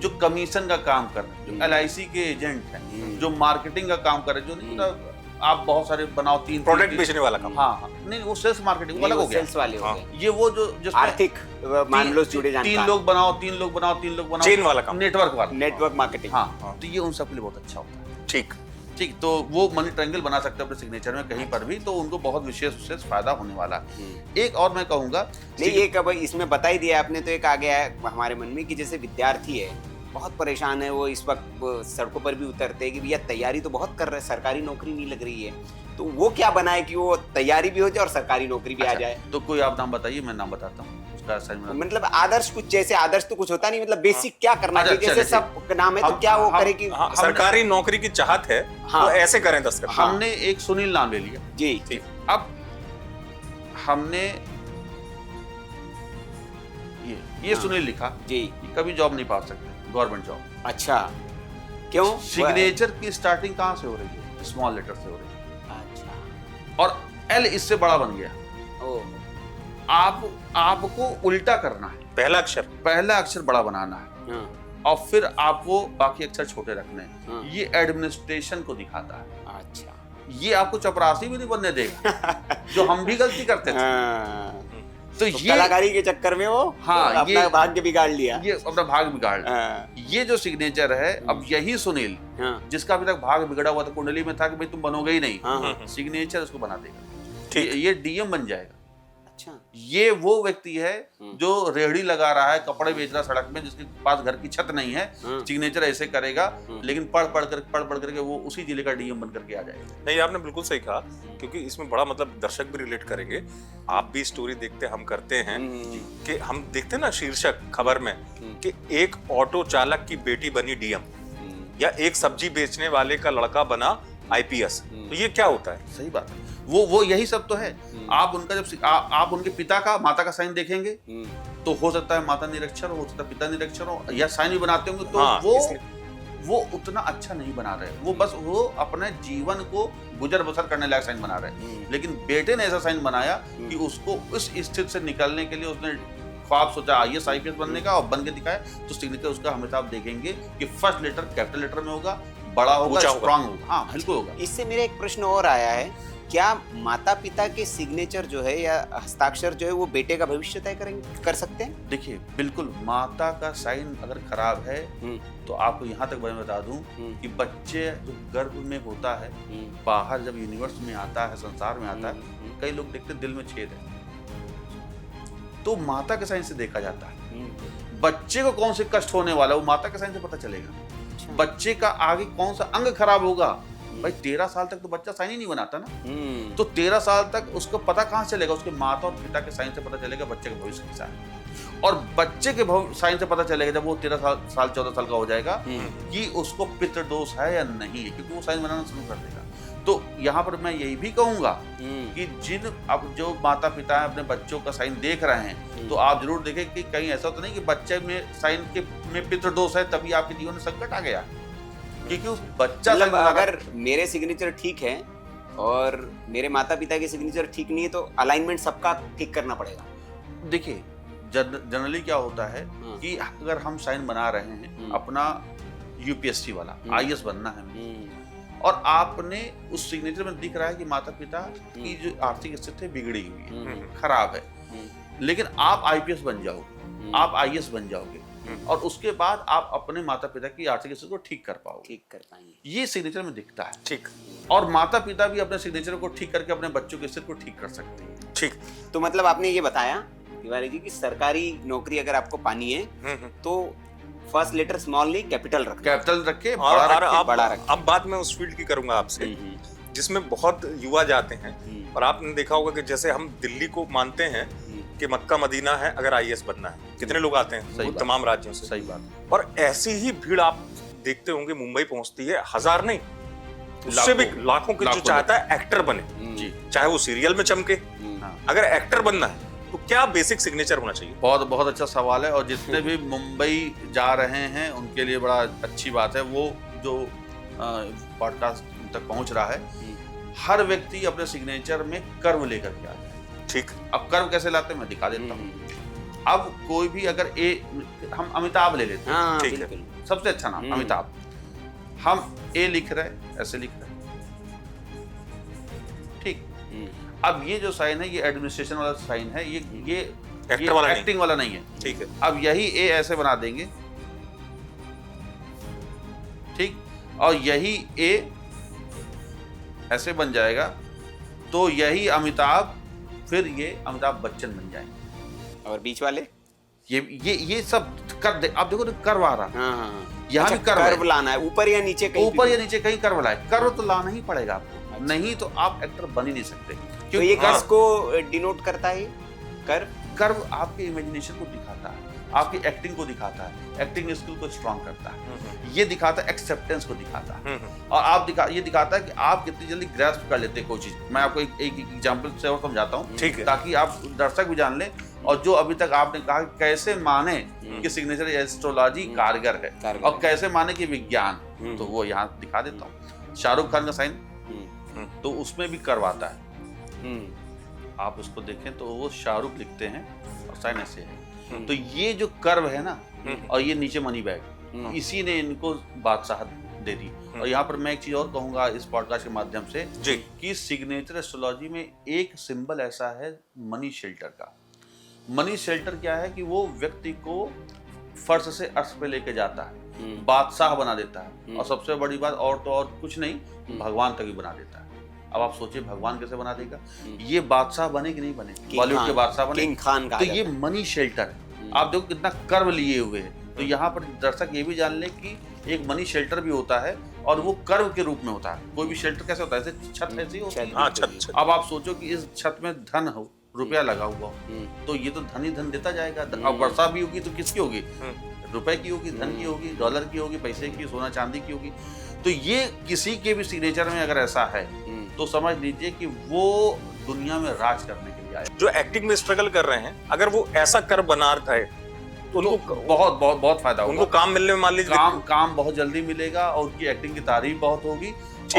Speaker 2: जो कमीशन का काम कर रहे हैं, जो LIC के एजेंट हैं, जो मार्केटिंग का काम कर रहे हैं, जो नहीं मतलब आप बहुत सारे बनाओ, तीन
Speaker 3: प्रोडक्ट बेचने वाला काम।
Speaker 2: हाँ, नहीं वो सेल्स मार्केटिंग वो अलग हो गया,
Speaker 1: सेल्स वाले हो
Speaker 3: हाँ।
Speaker 1: गए।
Speaker 2: ये वो जो जिसमें
Speaker 1: आर्थिक मामलों से जुड़े
Speaker 2: तीन
Speaker 1: जानकार,
Speaker 2: लोग बनाओ, तीन लोग बनाओ, तीन लोग बनाओ,
Speaker 3: चेन वाला काम।
Speaker 2: नेटवर्क वाला।
Speaker 1: Network marketing.
Speaker 2: हाँ, तो ये उन सब के लिए बहुत अच्छा होता है।
Speaker 3: ठीक।
Speaker 2: ठीक, तो वो मनी ट्रायंगल बना सकते हैं अपने सिग्नेचर में कहीं पर भी, तो उनको बहुत विशेष फायदा होने वाला है। एक और मैं कहूंगा,
Speaker 1: नहीं, एक अब इसमें बता ही दिया आपने, तो एक आ गया है हमारे मन में कि जैसे विद्यार्थी है, बहुत परेशान है वो, इस वक्त वो सड़कों पर भी उतरते हैं कि भैया तैयारी तो बहुत कर रहे हैं, सरकारी नौकरी नहीं लग रही है, तो वो क्या बनाए कि वो तैयारी भी हो जाए और सरकारी नौकरी भी आ जाए।
Speaker 2: तो कोई आप नाम बताइए, मैं नाम बताता हूँ उसका असाइनमेंट।
Speaker 1: मतलब आदर्श कुछ, जैसे आदर्श तो कुछ होता नहीं, मतलब बेसिक क्या करना
Speaker 2: अच्छा,
Speaker 1: चाहिए, जैसे सब नाम है तो क्या वो करे कि
Speaker 3: हाँ, सरकारी नौकरी की चाहत है
Speaker 1: हाँ।
Speaker 3: तो ऐसे करें 10 कर।
Speaker 2: हमने एक सुनील नाम ले लिया।
Speaker 1: जी।
Speaker 3: ठीक।
Speaker 2: अब हमने ये
Speaker 1: हाँ।
Speaker 2: सुनील लिखा,
Speaker 1: जी।
Speaker 2: ये कभी जॉब नहीं पा सकते, गवर्नमेंट जॉब।
Speaker 1: अच्छा, क्यों?
Speaker 2: सिग्नेचर की स्टार्टिंग कहाँ से हो रही है? स्मॉल लेटर से हो रही है,
Speaker 1: अच्छा।
Speaker 2: और एल इससे बड़ा बन गया।
Speaker 1: ओ,
Speaker 2: आपको उल्टा करना है,
Speaker 3: पहला अक्षर।
Speaker 2: पहला अक्षर बड़ा बनाना है
Speaker 1: हाँ,
Speaker 2: और फिर आपको बाकी अक्षर छोटे रखने हैं।
Speaker 1: हाँ।
Speaker 2: ये एडमिनिस्ट्रेशन को दिखाता है।
Speaker 1: अच्छा।
Speaker 2: ये आपको चपरासी भी नहीं बनने देगा, जो हम भी गलती करते थे।
Speaker 1: हाँ,
Speaker 2: तो
Speaker 1: तो
Speaker 2: ये
Speaker 1: कलाकारी के चक्कर में वो
Speaker 2: हाँ,
Speaker 1: अपना
Speaker 2: ये
Speaker 1: भाग्य बिगाड़ लिया।
Speaker 2: ये अपना भाग बिगाड़ लिया।
Speaker 1: हाँ,
Speaker 2: ये जो सिग्नेचर है, अब यही सुनील,
Speaker 1: हाँ,
Speaker 2: जिसका अभी तक भाग बिगड़ा हुआ था, कुंडली में था कि भाई तुम बनोगे ही नहीं,
Speaker 1: हाँ,
Speaker 2: सिग्नेचर उसको बना देगा।
Speaker 3: ठीक।
Speaker 2: ये डीएम बन जाएगा।
Speaker 1: अच्छा।
Speaker 2: ये वो व्यक्ति है जो रेहड़ी लगा रहा है, कपड़े बेच रहा है सड़क में, जिसके पास घर की छत नहीं है, सिग्नेचर ऐसे करेगा, लेकिन पढ़ पढ़ करके वो उसी जिले का डीएम बन करके आ जाएगा।
Speaker 3: नहीं, आपने बिल्कुल सही कहा, क्योंकि इसमें बड़ा मतलब दर्शक भी रिलेट करेंगे। आप भी स्टोरी देखते, हम करते हैं कि हम देखते हैं ना शीर्षक खबर में कि एक ऑटो चालक की बेटी बनी डीएम, या एक सब्जी बेचने वाले का लड़का बना IPS। तो ये क्या होता है?
Speaker 2: सही बात है, वो यही सब तो है। आप उनका जब आप उनके पिता का, माता का साइन देखेंगे तो हो सकता है माता निरक्षर हो सकता है पिता निरक्षर हो, या साइन भी बनाते होंगे, तो
Speaker 3: हाँ,
Speaker 2: वो उतना अच्छा नहीं बना रहे, वो बस वो अपने जीवन को गुजर बसर करने लायक साइन बना रहे हैं। लेकिन बेटे ने ऐसा साइन बनाया कि उसको उस स्थिति से निकलने के लिए उसने ख्वाब सोचा IAS IPS बनने का, और बन के दिखाया। तो सिग्नेचर उसका हमेशा आप देखेंगे कि फर्स्ट लेटर कैपिटल लेटर में होगा, बड़ा होगा, स्ट्रांग होगा। हाँ, बिल्कुल होगा।
Speaker 1: इससे मेरा एक प्रश्न और आया है, क्या माता पिता के सिग्नेचर जो है या हस्ताक्षर जो है वो बेटे का भविष्य तय कर सकते हैं?
Speaker 2: देखिए, बिल्कुल, माता का साइन अगर खराब है तो आपको यहाँ तक मैं बता दूं कि बच्चे जो गर्भ में होता है, बाहर जब यूनिवर्स में आता है, संसार में आता है, कई लोग देखते दिल में छेद है, तो माता के साइन से देखा जाता है। बच्चे को कौन से कष्ट होने वाला है वो माता के साइन से पता चलेगा। बच्चे का आगे कौन सा अंग खराब होगा, भाई 13 साल तक तो बच्चा साइन ही नहीं बनाता ना, तो 13 साल तक उसको पता कहाँ से चलेगा? उसके माता और पिता के साइन से पता चलेगा बच्चे का भविष्य कैसा है, और बच्चे के साइन से पता चलेगा जब वो 13 साल 14 साल का हो जाएगा कि उसको पितृदोष है या नहीं है, क्योंकि वो साइन बनाना शुरू कर देगा। तो यहाँ पर मैं यही भी कहूंगा कि अब जो माता पिता अपने बच्चों का साइन देख रहे हैं, तो आप जरूर देखें कि कहीं ऐसा तो नहीं कि बच्चे में साइन में पितृदोष है तभी आपके जीवन में संकट आ गया, क्योंकि उस बच्चा
Speaker 1: मतलब अगर मेरे सिग्नेचर ठीक है और मेरे माता पिता के सिग्नेचर ठीक नहीं है तो अलाइनमेंट सबका ठीक करना पड़ेगा।
Speaker 2: देखिए, जनरली क्या होता है कि अगर हम साइन बना रहे हैं अपना UPSC वाला IAS बनना है, और आपने उस सिग्नेचर में दिख रहा है कि माता पिता की जो आर्थिक स्थिति बिगड़ी हुई है, खराब है, लेकिन आप IPS बन जाओगे, आप IAS बन जाओगे, और उसके बाद आप अपने माता पिता की आर्थिक स्थिति को ठीक कर पाओगे,
Speaker 1: ठीक कर पाएंगे,
Speaker 2: ये सिग्नेचर में दिखता है।
Speaker 3: ठीक।
Speaker 2: और माता पिता भी अपने सिग्नेचर को ठीक करके अपने बच्चों की स्थिति को ठीक कर सकते हैं।
Speaker 3: ठीक।
Speaker 1: तो मतलब आपने ये बताया तिवारी जी कि सरकारी नौकरी अगर आपको पानी है तो फर्स्ट लेटर स्मॉल नहीं, कैपिटल रख।
Speaker 2: कैपिटल रखे,
Speaker 3: और
Speaker 2: बड़ा रखे,
Speaker 1: बड़ा रखे।
Speaker 3: अब बात मैं उस फील्ड की करूंगा आपसे जिसमें बहुत युवा जाते हैं, और आपने देखा होगा कि जैसे हम दिल्ली को मानते हैं कि मक्का मदीना है अगर आईएएस बनना है, कितने लोग आते हैं वो तमाम राज्यों से।
Speaker 2: सही बात।
Speaker 3: और ऐसी ही भीड़ आप देखते होंगे मुंबई पहुंचती है, हजार नहीं उससे भी लाखों के जो चाहता है एक्टर बने,
Speaker 2: जी,
Speaker 3: चाहे वो सीरियल में चमके।
Speaker 2: हाँ।
Speaker 3: अगर एक्टर बनना है तो क्या बेसिक सिग्नेचर होना चाहिए?
Speaker 2: बहुत बहुत अच्छा सवाल है, और जितने भी मुंबई जा रहे हैं उनके लिए बड़ा अच्छी बात है। वो जो पॉडकास्ट तक पहुंच रहा है, हर व्यक्ति अपने सिग्नेचर में कर्व लेकर के आ जाए।
Speaker 3: ठीक।
Speaker 2: अब कर्व कैसे लाते हैं मैं दिखा देता हूँ। अब कोई भी अगर हम अमिताभ ले लेते हैं,
Speaker 1: हाँ,
Speaker 3: ठीक है,
Speaker 1: बिल्कुल।
Speaker 2: सबसे अच्छा नाम अमिताभ। हम ए लिख रहे हैं, ऐसे लिख रहे हैं, ठीक। अब ये जो साइन है ये एडमिनिस्ट्रेशन वाला साइन है, ये
Speaker 3: एक्टर वाला नहीं।
Speaker 2: एक्टिंग वाला नहीं है,
Speaker 3: ठीक है।
Speaker 2: अब यही ए ऐसे बना देंगे, ठीक, और यही ए ऐसे बन जाएगा, तो यही अमिताभ, फिर ये अमिताभ बच्चन बन जाएंगे।
Speaker 1: और बीच वाले
Speaker 2: ये सब कर दे। अब देखो कर्व आ रहा है,
Speaker 1: हाँ हाँ।
Speaker 2: यहाँ भी कर्व है।
Speaker 1: कर्व लाना है, ऊपर या नीचे कहीं
Speaker 2: ऊपर
Speaker 1: भी।
Speaker 2: या नीचे कहीं कर्व लाए, कर्व तो लाना ही पड़ेगा आपको, नहीं तो आप एक्टर बन ही नहीं सकते।
Speaker 1: तो ये
Speaker 3: हाँ।
Speaker 1: किसको डिनोट करता है? कर्व
Speaker 2: कर्व आपके इमेजिनेशन को दिखाता है, आपकी एक्टिंग को दिखाता है, एक्टिंग स्किल को स्ट्रॉन्ग करता है, ये दिखाता है एक्सेप्टेंस को दिखाता है, और ये दिखाता है कि आप कितनी जल्दी ग्रैस्प कर लेते हैं कोई चीज। मैं आपको एक एग्जांपल से और समझाता हूँ,
Speaker 3: ठीक है,
Speaker 2: ताकि आप दर्शक भी जान लें, और जो अभी तक आपने कहा कि कैसे माने कि सिग्नेचर एस्ट्रोलॉजी कारगर है, और कैसे माने कि विज्ञान, तो वो यहाँ दिखा देता हूँ। शाहरुख खान का साइन, तो उसमें भी कर्व आता है, आप उसको देखें तो वो शाहरुख लिखते हैं और साइन ऐसे है। तो ये जो कर्व है ना, और ये नीचे मनी बैग, इसी ने इनको बादशाह दे दी। और यहाँ पर मैं एक चीज और कहूंगा इस पॉडकास्ट के माध्यम से
Speaker 3: जी,
Speaker 2: कि सिग्नेचर एस्ट्रोलॉजी में एक सिंबल ऐसा है मनी शेल्टर का। मनी शेल्टर क्या है कि वो व्यक्ति को फर्श से अर्श पे लेके जाता है, बादशाह बना देता है, और सबसे बड़ी बात और तो और कुछ नहीं, भगवान तक भी बना देता है। अब आप सोचिए भगवान कैसे बना देगा, ये बादशाह बने कि नहीं बने, बॉलीवुड के बादशाह बने,
Speaker 1: किंग खान का।
Speaker 2: तो ये मनी शेल्टर है। आप देखो कितना कर्व लिए हुए है। तो यहाँ पर दर्शक ये भी जान ले कि एक मनी शेल्टर भी होता है, और वो कर्व के रूप में होता है। कोई भी शेल्टर कैसे होता है, जैसे छत ऐसी होती है।
Speaker 3: हाँ, छत।
Speaker 2: अब आप सोचो कि इस छत में धन हो, रुपया लगा हुआ हो, तो ये तो धन ही धन देता जाएगा। अब वर्षा भी होगी तो किसकी होगी, रुपए की होगी, धन की होगी, डॉलर की होगी, पैसे की, सोना चांदी की होगी। तो ये किसी के भी सिग्नेचर में अगर ऐसा है तो समझ लीजिए कि वो दुनिया में राज करने के लिए आए।
Speaker 3: जो एक्टिंग में स्ट्रगल कर रहे हैं, अगर वो ऐसा कर बना रहा है तो उनको
Speaker 2: बहुत बहुत बहुत फायदा होगा।
Speaker 3: उनको काम मिलने में मान लीजिए
Speaker 2: काम बहुत जल्दी मिलेगा, और उनकी एक्टिंग की तारीफ बहुत होगी,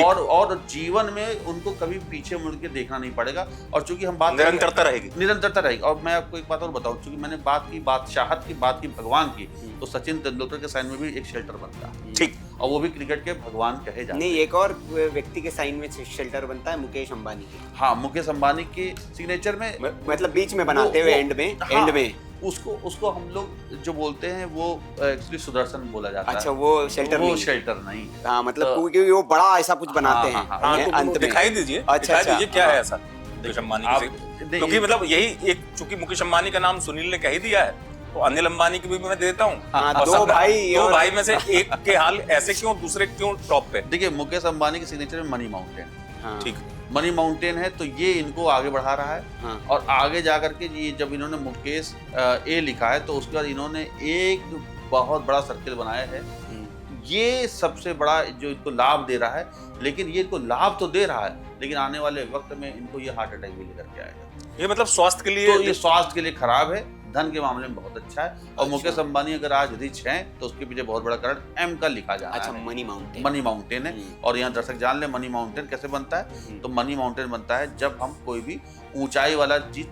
Speaker 2: और जीवन में उनको कभी पीछे मुड़ के देखना नहीं पड़ेगा। और चूंकि हम बात
Speaker 3: निरंतरता रहेगी।
Speaker 2: और मैं आपको एक बात और बताऊं, चूंकि मैंने बात की बादशाहत की, बात की भगवान की, तो सचिन तेंदुलकर के साइन में भी एक शेल्टर बनता है,
Speaker 3: ठीक,
Speaker 2: और वो भी क्रिकेट के भगवान कहे जाते हैं।
Speaker 1: नहीं, एक और व्यक्ति के साइन में शेल्टर बनता है, मुकेश अंबानी के।
Speaker 2: हाँ, मुकेश अंबानी के सिग्नेचर में,
Speaker 1: मतलब बीच में बनाते हुए एंड में,
Speaker 2: हाँ,
Speaker 1: एंड में
Speaker 2: उसको हम लोग जो बोलते हैं वो एक्चुअली सुदर्शन बोला जाता है।
Speaker 1: अच्छा, वो शेल्टर
Speaker 2: वो
Speaker 1: नहीं।
Speaker 2: शेल्टर नहीं।
Speaker 1: हाँ, मतलब क्योंकि वो बड़ा ऐसा कुछ बनाते हैं
Speaker 3: तो
Speaker 1: अंत में।
Speaker 3: दिखाई दीजिए,
Speaker 1: अच्छा,
Speaker 3: दिखाई दीजिए क्या है ऐसा मुकेश अंबानी
Speaker 2: आप
Speaker 3: के, क्योंकि मतलब यही एक, चूंकि मुकेश अंबानी का नाम सुनील ने कह ही दिया है, तो अनिल अंबानी की भी मैं देता हूँ।
Speaker 1: हाँ,
Speaker 3: और
Speaker 1: दो
Speaker 3: सब-
Speaker 1: भाई
Speaker 3: दो
Speaker 1: और-
Speaker 3: भाई में से एक के हाल ऐसे क्यों, दूसरे क्यों टॉप पे?
Speaker 2: देखिए, मुकेश अंबानी के सिग्नेचर में मनी माउंटेन,
Speaker 1: हाँ,
Speaker 3: ठीक,
Speaker 2: मनी माउंटेन है, तो ये इनको आगे बढ़ा रहा है।
Speaker 1: हाँ,
Speaker 2: और आगे जाकर के ये जब इन्होंने मुकेश ए लिखा है, तो उसके बाद इन्होंने एक बहुत बड़ा सर्किल बनाया है। ये सबसे बड़ा जो इनको लाभ दे रहा है, लेकिन ये इनको लाभ तो दे रहा है, लेकिन आने वाले वक्त में इनको ये हार्ट अटैक भी लेकर के आएगा।
Speaker 3: ये मतलब स्वास्थ्य के लिए,
Speaker 2: तो ये स्वास्थ्य के लिए खराब है, धन के मामले में बहुत अच्छा है। और
Speaker 1: अच्छा।
Speaker 2: मुकेश अंबानी अगर आज रिच हैं, तो उसके पीछे बहुत बड़ा कारण एम का लिखा जा रहा
Speaker 1: अच्छा,
Speaker 2: है।
Speaker 1: Money mountain.
Speaker 2: मनी माउंटेन है। और यहाँ दर्शक जान ले मनी माउंटेन कैसे बनता है। तो मनी माउंटेन बनता है जब हम कोई भी ऊंचाई वाला चीज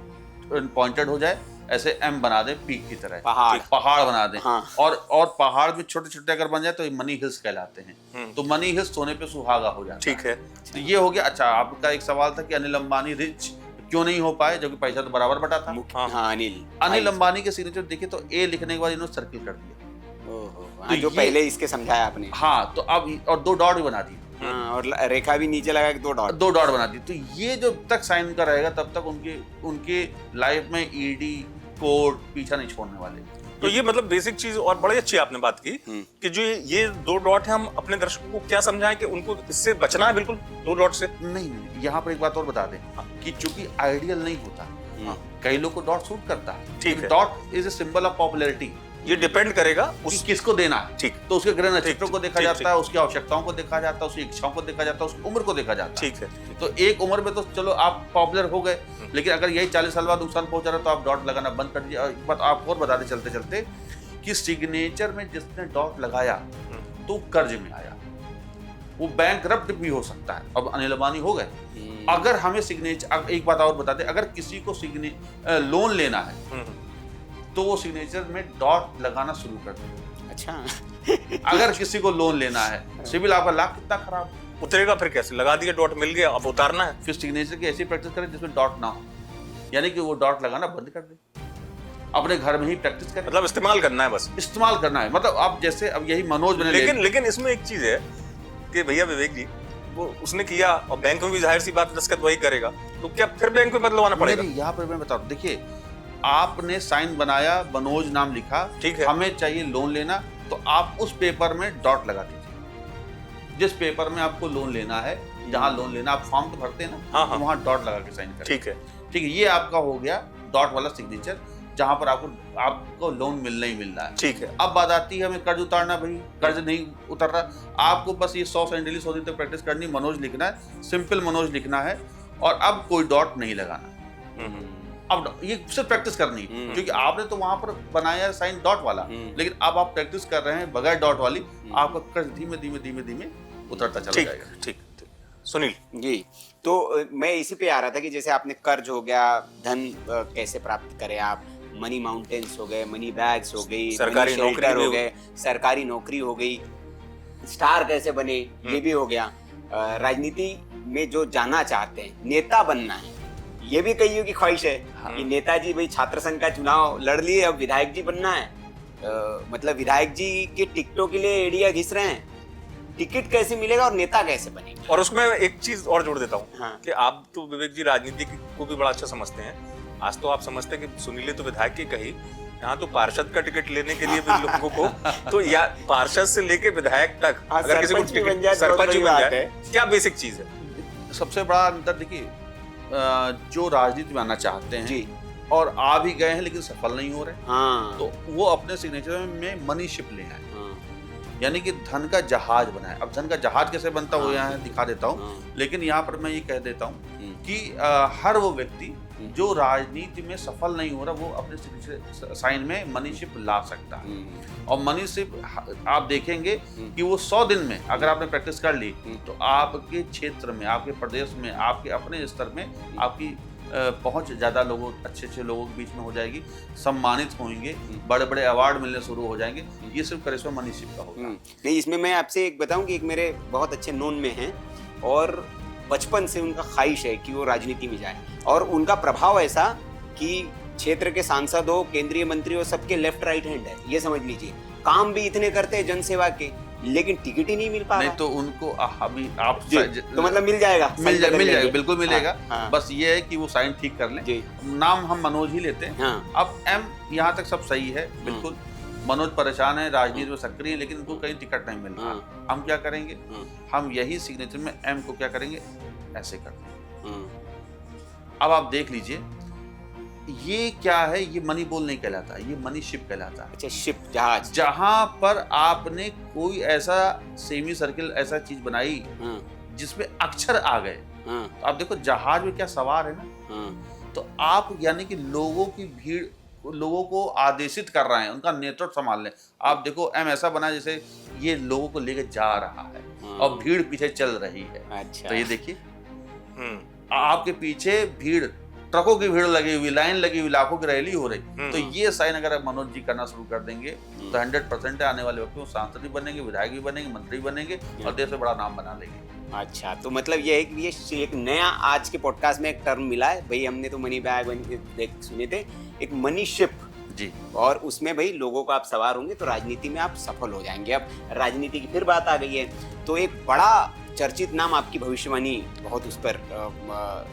Speaker 2: पॉइंटेड हो जाए, ऐसे एम बना दे, पीक की तरह पहाड़ बना दे।
Speaker 1: हाँ।
Speaker 2: और पहाड़ भी छोटे छोटे अगर बन जाए तो ये मनी हिल्स कहलाते हैं। तो मनी हिल्स सोने पे सुहागा हो जाता है।
Speaker 3: ठीक है।
Speaker 2: तो ये हो गया। अच्छा, आपका एक सवाल था कि अनिल अंबानी रिच क्यों नहीं हो पाए, जबकि पैसा तो बराबर बटा था।
Speaker 1: हाँ,
Speaker 2: अनिल अंबानी के सिग्नेचर देखिए तो ए लिखने के बाद इन्होंने सर्किल कर दिया।
Speaker 1: तो जो पहले इसके समझाया आपने।
Speaker 2: हाँ, तो अब और 2 डॉट भी बना दिए।
Speaker 1: हाँ, और रेखा भी नीचे लगा के 2 डॉट
Speaker 2: बना दी। तो ये जब तक साइन का रहेगा तब तक उनके लाइफ में ईडी कोर्ट पीछा नहीं छोड़ने वाले।
Speaker 3: तो ये मतलब बेसिक चीज, और बड़ी अच्छी आपने बात की कि जो ये 2 डॉट है, हम अपने दर्शकों को क्या समझाएं कि उनको इससे बचना है बिल्कुल 2 डॉट से।
Speaker 2: नहीं, यहाँ पर एक बात और बता दें कि चूंकि आइडियल नहीं होता, कई लोग को डॉट सूट करता है।
Speaker 3: ठीक है।
Speaker 2: Dot is a symbol of popularity.
Speaker 3: ये डिपेंड करेगा
Speaker 2: उस किसको देना है।
Speaker 3: ठीक।
Speaker 2: तो उसके ग्रह नक्षत्रों को देखा
Speaker 3: ठीक,
Speaker 2: जाता है, उसकी आवश्यकताओं को देखा जाता है, उसकी इच्छाओं को देखा जाता है, उसकी उम्र को देखा जाता है।
Speaker 3: ठीक है।
Speaker 2: तो एक उम्र में तो चलो आप पॉपुलर हो गए, लेकिन अगर यही 40 साल बाद नुकसान पहुंचा रहा तो आप डॉट लगाना बंद कर दीजिए। एक बात आपको और बता दें चलते चलते कि सिग्नेचर में जिसने डॉट लगाया तो कर्ज में आया, वो बैंकरप्ट भी हो सकता है। अब अनिल अंबानी हो गए। अगर हमें सिग्नेचर, एक बात और बता दें, अगर किसी को लोन लेना है तो वो सिग्नेचर में डॉट लगाना शुरू कर दे।
Speaker 1: अच्छा।
Speaker 2: अगर किसी को लोन लेना है, सिविल आपका लाख कितना खराब,
Speaker 3: उतरेगा फिर कैसे? लगा दिया, डॉट मिल गया, अब उतारना है।
Speaker 2: फिर सिग्नेचर की ऐसी प्रैक्टिस करें जिसमें डॉट ना हो, यानी कि वो डॉट लगाना बंद कर दे, अपने घर में ही प्रैक्टिस करें।
Speaker 3: मतलब इस्तेमाल करना है, बस
Speaker 2: इस्तेमाल करना है। मतलब आप जैसे अब यही मनोज बने,
Speaker 3: लेकिन इसमें एक चीज है कि भैया विवेक जी, वो उसने किया और बैंक में भी जाहिर सी बात दस्तखत वही करेगा, तो क्या फिर बैंक में बदलवाना पड़ेगा?
Speaker 2: यहाँ पर मैं बताऊं, देखिए आपने साइन बनाया, मनोज नाम लिखा,
Speaker 3: ठीक है,
Speaker 2: हमें चाहिए लोन लेना, तो आप उस पेपर में डॉट लगा दीजिए। जिस पेपर में आपको लोन लेना है, जहाँ लोन लेना, आप फॉर्म तो भरते हैं ना,
Speaker 3: हाँ,
Speaker 2: तो वहाँ डॉट लगा के साइन करें।
Speaker 3: ठीक है,
Speaker 2: ठीक है, ये आपका हो गया डॉट वाला सिग्नेचर, जहाँ पर आपको लोन मिलना ही मिलना है।
Speaker 3: ठीक है।
Speaker 2: अब बात आती है हमें कर्ज उतारना, भाई कर्ज नहीं उतर रहा, आपको बस ये 100 डेली 100 दिन तक प्रैक्टिस करनी, मनोज लिखना है, सिंपल मनोज लिखना है, और अब कोई डॉट नहीं लगाना। अब ये सिर्फ प्रैक्टिस करनी है, क्योंकि आपने तो वहां पर बनाया साइन डॉट वाला, लेकिन अब आप प्रैक्टिस कर रहे हैं बगैर डॉट वाली, आपका कर्ज धीमे धीमे धीमे धीमे उतरता चला जाएगा।
Speaker 3: ठीक। सुनील
Speaker 1: जी, तो मैं इसी पे आ रहा था कि जैसे आपने कर्ज हो गया, धन कैसे प्राप्त करें आप, मनी माउंटेन्स हो गए, मनी बैग्स हो गई,
Speaker 3: सरकारी नौकरी
Speaker 1: हो गए, सरकारी नौकरी हो गई, स्टार कैसे बने ये भी हो गया, राजनीति में जो जाना चाहते हैं, नेता बनना है, ये भी कईयों की ख्वाहिश है कि नेताजी भाई छात्र संघ का चुनाव लड़ लिए, अब विधायक जी बनना है, मतलब विधायक जी के टिकटों के लिए एडिया घिस रहे हैं, टिकट कैसे मिलेगा और नेता कैसे बनेगा?
Speaker 3: और उसमें एक चीज और जोड़ देता हूँ,
Speaker 1: हाँ।
Speaker 3: कि आप तो विवेक जी राजनीति को भी बड़ा अच्छा समझते हैं। आज तो आप समझते हैं कि सुनील तो विधायक की कही, यहाँ तो पार्षद का टिकट लेने के लिए भी लोगों को तो या पार्षद से लेके विधायक तक, अगर किसी को टिकट, सरपंच भी बन जाए, क्या बेसिक चीज है?
Speaker 2: सबसे बड़ा अंतर देखिए, जो राजनीति में आना चाहते हैं
Speaker 1: जी,
Speaker 2: और आ भी गए हैं लेकिन सफल नहीं हो रहे,
Speaker 1: हाँ,
Speaker 2: तो वो अपने सिग्नेचर में मनी शिप ले आए, यानी कि धन का जहाज बनाए। अब धन का जहाज कैसे बनता हो यहाँ दिखा देता हूँ, लेकिन यहाँ पर मैं ये कह देता हूँ कि हर वो व्यक्ति जो राजनीति में सफल नहीं हो रहा, वो अपने सिग्नेचर साइन में मनी शिप ला सकता है। और मनी शिप आप देखेंगे कि वो 100 दिन में अगर आपने प्रैक्टिस कर ली, तो आपके क्षेत्र में, आपके प्रदेश में, आपके अपने स्तर में आपकी पहुंच ज़्यादा लोगों, अच्छे लोगों के बीच में हो जाएगी, सम्मानित होंगे, बड़े बड़े अवार्ड मिलने शुरू हो जाएंगे। ये सिर्फ करिश्मा मनी शिप का होगा।
Speaker 1: नहीं, इसमें मैं आपसे एक बताऊं कि एक मेरे बहुत अच्छे नोन में हैं और बचपन से उनका ख्वाहिश है कि वो राजनीति में जाए, और उनका प्रभाव ऐसा कि क्षेत्र के सांसद हो, केंद्रीय मंत्री हो, सबके लेफ्ट राइट हैंड है, ये समझ लीजिए। काम भी इतने करते हैं जनसेवा के, लेकिन टिकट ही नहीं मिल पा रहा।
Speaker 2: नहीं तो उनको अभी आप
Speaker 1: तो मतलब मिल जाएगा,
Speaker 2: बिल्कुल मिलेगा।
Speaker 1: हाँ।
Speaker 2: बस ये है कि वो साइन ठीक कर लें। नाम हम मनोज ही लेते हैं।
Speaker 1: हाँ।
Speaker 2: अब एम यहाँ तक सब सही है, बिल्कुल। मनोज परेशान है, राजनीति में सक्रिय है, लेकिन उनको कहीं टिकट नहीं मिल रहा। हम क्या करेंगे, हम यही सिग्नेचर में एम को क्या करेंगे, ऐसे करते हैं। अब आप देख लीजिए, ये क्या है, ये मनी बोल नहीं कहलाता, ये मनी शिप कहलाता है।
Speaker 1: अच्छा, शिप, जहाज।
Speaker 2: जहां पर आपने कोई ऐसा सेमी सर्किल ऐसा चीज बनाई जिसमें अक्षर आ गए। तो आप देखो जहाज में क्या सवार है ना, तो आप यानी कि लोगों की भीड़, लोगों को आदेशित कर रहे हैं, उनका नेतृत्व संभाल लें। आप देखो एम ऐसा बना जैसे ये लोगों को लेके जा रहा है और भीड़ पीछे चल रही है।
Speaker 1: अच्छा।
Speaker 2: तो ये देखिए, आपके पीछे भीड़, ट्रकों की भीड़ लगी हुई, लाइन लगी हुई, लाखों की रैली हो रही। तो ये साइन अगर आप मनोज जी करना शुरू कर देंगे तो 100% आने वाले वक्त में सांसद भी बनेंगे, विधायक भी बनेंगे, मंत्री भी बनेंगे और देश में बड़ा नाम बना लेंगे।
Speaker 1: अच्छा, तो मतलब ये है कि ये एक नया आज के पॉडकास्ट में एक टर्म मिला है भाई। हमने तो मनी बैग सुने थे, एक मनी शिप,
Speaker 2: जी।
Speaker 1: और उसमें भाई लोगों को आप सवार होंगे तो राजनीति में आप सफल हो जाएंगे। अब राजनीति की फिर बात आ गई है, तो एक बड़ा चर्चित नाम, आपकी भविष्यवाणी बहुत उस पर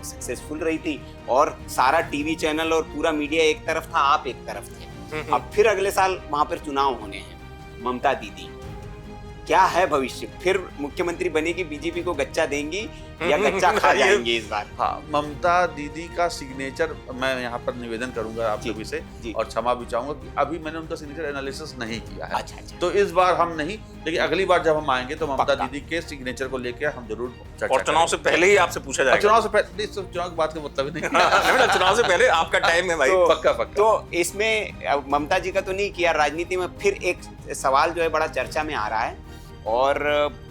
Speaker 1: सक्सेसफुल रही थी और सारा टीवी चैनल और पूरा मीडिया एक तरफ था, आप एक तरफ थे। अब फिर अगले साल वहां पर चुनाव होने हैं। ममता दीदी, क्या है भविष्य? फिर मुख्यमंत्री बनेगी, बीजेपी को गच्चा देंगी या गच्चा खा जाएंगे इस बार?
Speaker 2: हाँ, ममता दीदी का सिग्नेचर मैं यहाँ पर निवेदन करूंगा आप
Speaker 1: जी,
Speaker 2: सभी से
Speaker 1: जी।
Speaker 2: और क्षमा भी चाहूंगा कि अभी मैंने उनका सिग्नेचर एनालिसिस नहीं किया है।
Speaker 1: अच्छा अच्छा।
Speaker 2: तो इस बार हम नहीं, लेकिन अगली बार जब हम आएंगे तो ममता
Speaker 1: पक्का।
Speaker 2: दीदी के सिग्नेचर को लेकर हम जरूर चर्चा
Speaker 3: और चुनाव से पहले ही आपसे पूछा जाएगा।
Speaker 2: चुनाव से पहले, चुनाव की बात का मतलब ही नहीं।
Speaker 3: नहीं, चुनाव से पहले आपका टाइम है भाई।
Speaker 1: तो-
Speaker 2: पक्का पक्का।
Speaker 1: तो इसमें ममता जी का तो नहीं किया, राजनीति में फिर एक सवाल जो है बड़ा चर्चा में आ रहा है और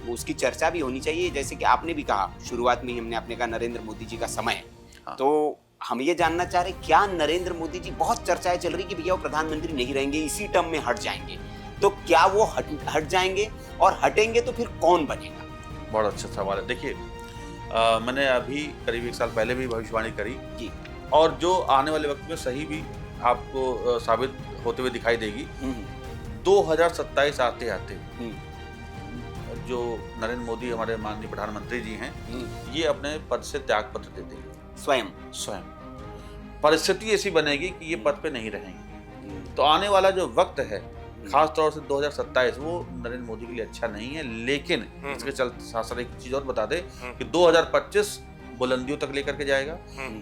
Speaker 1: उसकी चर्चा भी होनी चाहिए। जैसे कि आपने भी कहा शुरुआत में ही, हमने आपने कहा नरेंद्र मोदी जी का समय,
Speaker 2: हाँ।
Speaker 1: तो हम ये जानना चाह रहे क्या नरेंद्र मोदी जी, बहुत चर्चाएं चल रही कि भैया वो प्रधानमंत्री नहीं रहेंगे, इसी टर्म में हट जाएंगे, तो क्या वो हट जाएंगे और हटेंगे तो फिर कौन बनेगा?
Speaker 2: बहुत अच्छा सवाल है। देखिए, मैंने अभी करीब 1 साल पहले भी भविष्यवाणी करी
Speaker 1: जी।
Speaker 2: और जो आने वाले वक्त में सही भी आपको साबित होते हुए दिखाई देगी। 2027 आते आते जो नरेंद्र मोदी हमारे माननीय प्रधानमंत्री जी हैं, ये अपने पद से त्याग पत्र दे देंगे स्वयं। परिस्थिति ऐसी बनेगी कि ये पद पे नहीं रहेंगे। तो आने वाला जो वक्त है, खास तौर से 2027, वो नरेंद्र मोदी के लिए अच्छा नहीं है। लेकिन इसके चलते साथ साथ एक चीज और बता दें कि 2025 बुलंदियों तक लेकर के जाएगा,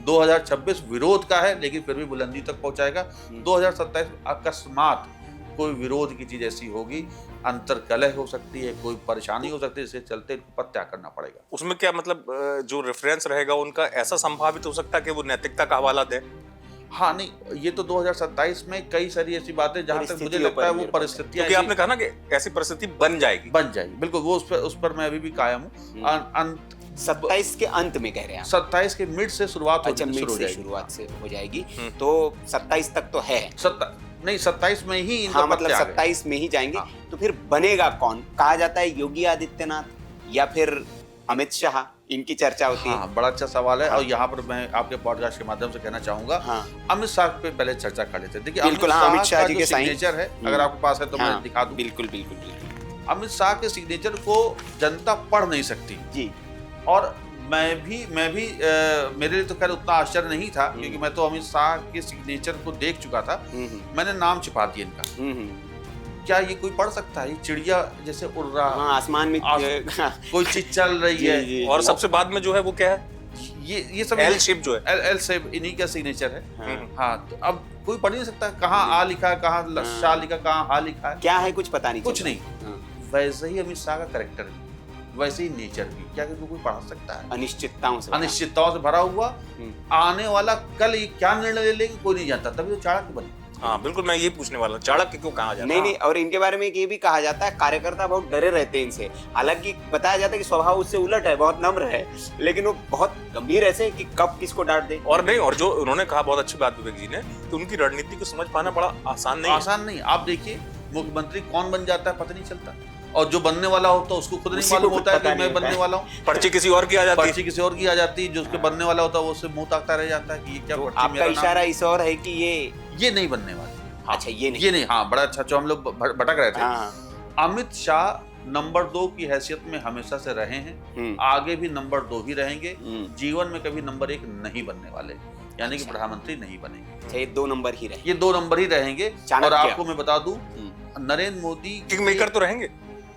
Speaker 2: 2026 विरोध का है लेकिन फिर भी बुलंदियों तक पहुंचाएगा, 2027 अकस्मात कोई विरोध की चीज ऐसी होगी, अंतर कलह हो सकती है, कोई परेशानी हो सकती है, जिसके चलते इनको पद त्याग करना पड़ेगा।
Speaker 3: उसमें क्या मतलब जो रेफरेंस रहेगा उनका ऐसा संभावित हो सकता है कि वो नैतिकता का हवाला दें?
Speaker 2: हाँ नहीं, ये तो 2027 में कई सारी ऐसी बातें जहां तक मुझे लगता है वो परिस्थितियां
Speaker 3: क्योंकि आपने कहा ना कि ऐसी परिस्थिति बन जाएगी।
Speaker 2: बिल्कुल, वो उस पर मैं अभी भी कायम हूँ।
Speaker 1: 27 के अंत में कह रहे हैं?
Speaker 2: 27 के मिड से शुरुआत
Speaker 1: अच्छा, मिड से शुरुआत से हो जाएगी, तो 27 तक तो है।
Speaker 2: 27 में ही इनका
Speaker 1: हाँ,
Speaker 2: पद
Speaker 1: मतलब
Speaker 2: त्याग है।
Speaker 1: 27 में ही जाएंगे।
Speaker 2: हाँ।
Speaker 1: तो फिर बनेगा कौन? कहा जाता है योगी आदित्यनाथ या फिर अमित शाह, इनकी चर्चा होती है।
Speaker 2: हाँ, बड़ा अच्छा सवाल है।
Speaker 1: हाँ।
Speaker 2: और यहाँ पर मैं आपके पॉडकास्ट के माध्यम से कहना चाहूंगा,
Speaker 1: हाँ।
Speaker 2: अमित शाह पे पहले चर्चा कर लेते हैं। देखिए,
Speaker 1: बिल्कुल, हाँ, अमित शाह जी
Speaker 2: का
Speaker 1: के
Speaker 2: जो सिग्नेचर है, अगर आपके पास है तो मैं दिखा दूं।
Speaker 1: बिल्कुल बिल्कुल बिल्कुल।
Speaker 2: अमित शाह के सिग्नेचर को जनता पढ़ नहीं सकती
Speaker 1: जी।
Speaker 2: और मैं भी मेरे लिए तो खैर उतना आश्चर्य नहीं था, क्योंकि मैं तो अमित शाह के सिग्नेचर को देख चुका था। मैंने नाम छिपा दिया इनका। क्या ये कोई पढ़ सकता है? ये चिड़िया जैसे उड़ रहा,
Speaker 1: हाँ, आसमान में
Speaker 2: कोई चीज चल रही
Speaker 1: जी,
Speaker 2: है।
Speaker 1: जी।
Speaker 3: और सबसे बाद में जो है वो क्या है?
Speaker 2: ये सब
Speaker 3: एल शेप जो है,
Speaker 2: एल शेप इन्हीं का सिग्नेचर है।
Speaker 1: हाँ।
Speaker 2: हाँ, तो अब कोई पढ़ नहीं सकता कहाँ आ लिखा है, कहाँ शाह लिखा, कहाँ हा लिखा है,
Speaker 1: क्या है कुछ पता नहीं
Speaker 2: कुछ
Speaker 1: चला।
Speaker 2: नहीं। वैसे ही अमित शाह का कैरेक्टर भी, वैसे ही नेचर भी, क्या कोई पढ़ा सकता है?
Speaker 1: अनिश्चितताओं से
Speaker 2: अनिश्चितताओं से भरा हुआ। आने वाला कल ये क्या निर्णय ले लेंगे कोई नहीं जानता, तभी तो चाणक्य बने।
Speaker 3: हाँ बिल्कुल, मैं ये पूछने वाला हूँ, चाणक्य क्यों कहा जाता है?
Speaker 1: नहीं, और इनके बारे में ये भी कहा जाता है कार्यकर्ता बहुत डरे रहते हैं इनसे। हालांकि बताया जाता है कि स्वभाव उससे उलट है, बहुत नम्र है, लेकिन वो बहुत गंभीर ऐसे कि कब किसको डांट दे।
Speaker 3: और नहीं, और जो उन्होंने कहा बहुत अच्छी बात विवेक जी ने, कि उनकी रणनीति को समझ पाना बड़ा आसान नहीं है।
Speaker 2: आसान नहीं। आप देखिए, मुख्यमंत्री कौन बन जाता है पता नहीं चलता, और जो बनने वाला होता है उसको खुद नहीं मालूम होता है कि मैं बनने वाला हूँ।
Speaker 3: पर्ची किसी और की आ जाती है।
Speaker 2: पर्ची किसी और की आ जाती है, जो उसके बनने वाला होता है वो उससे मुंह ताकता रह जाता है कि ये क्या पर्ची
Speaker 1: आपका
Speaker 2: मेरा नाम।
Speaker 1: इशारा इस और है कि
Speaker 2: ये नहीं बनने वाला।
Speaker 1: अच्छा, ये नहीं।
Speaker 2: हाँ, बड़ा अच्छा, जो हम लोग भटक रहे थे।
Speaker 1: हाँ।
Speaker 2: अमित शाह नंबर 2 की हैसियत में हमेशा से रहे हैं, आगे भी नंबर 2 ही रहेंगे। जीवन में कभी नंबर 1 नहीं बनने वाले, यानी कि प्रधानमंत्री नहीं बनेंगे।
Speaker 1: ये 2 नंबर ही रहे,
Speaker 2: ये 2 नंबर ही रहेंगे। और आपको मैं बता दूं, नरेंद्र मोदी
Speaker 3: किंग मेकर तो रहेंगे,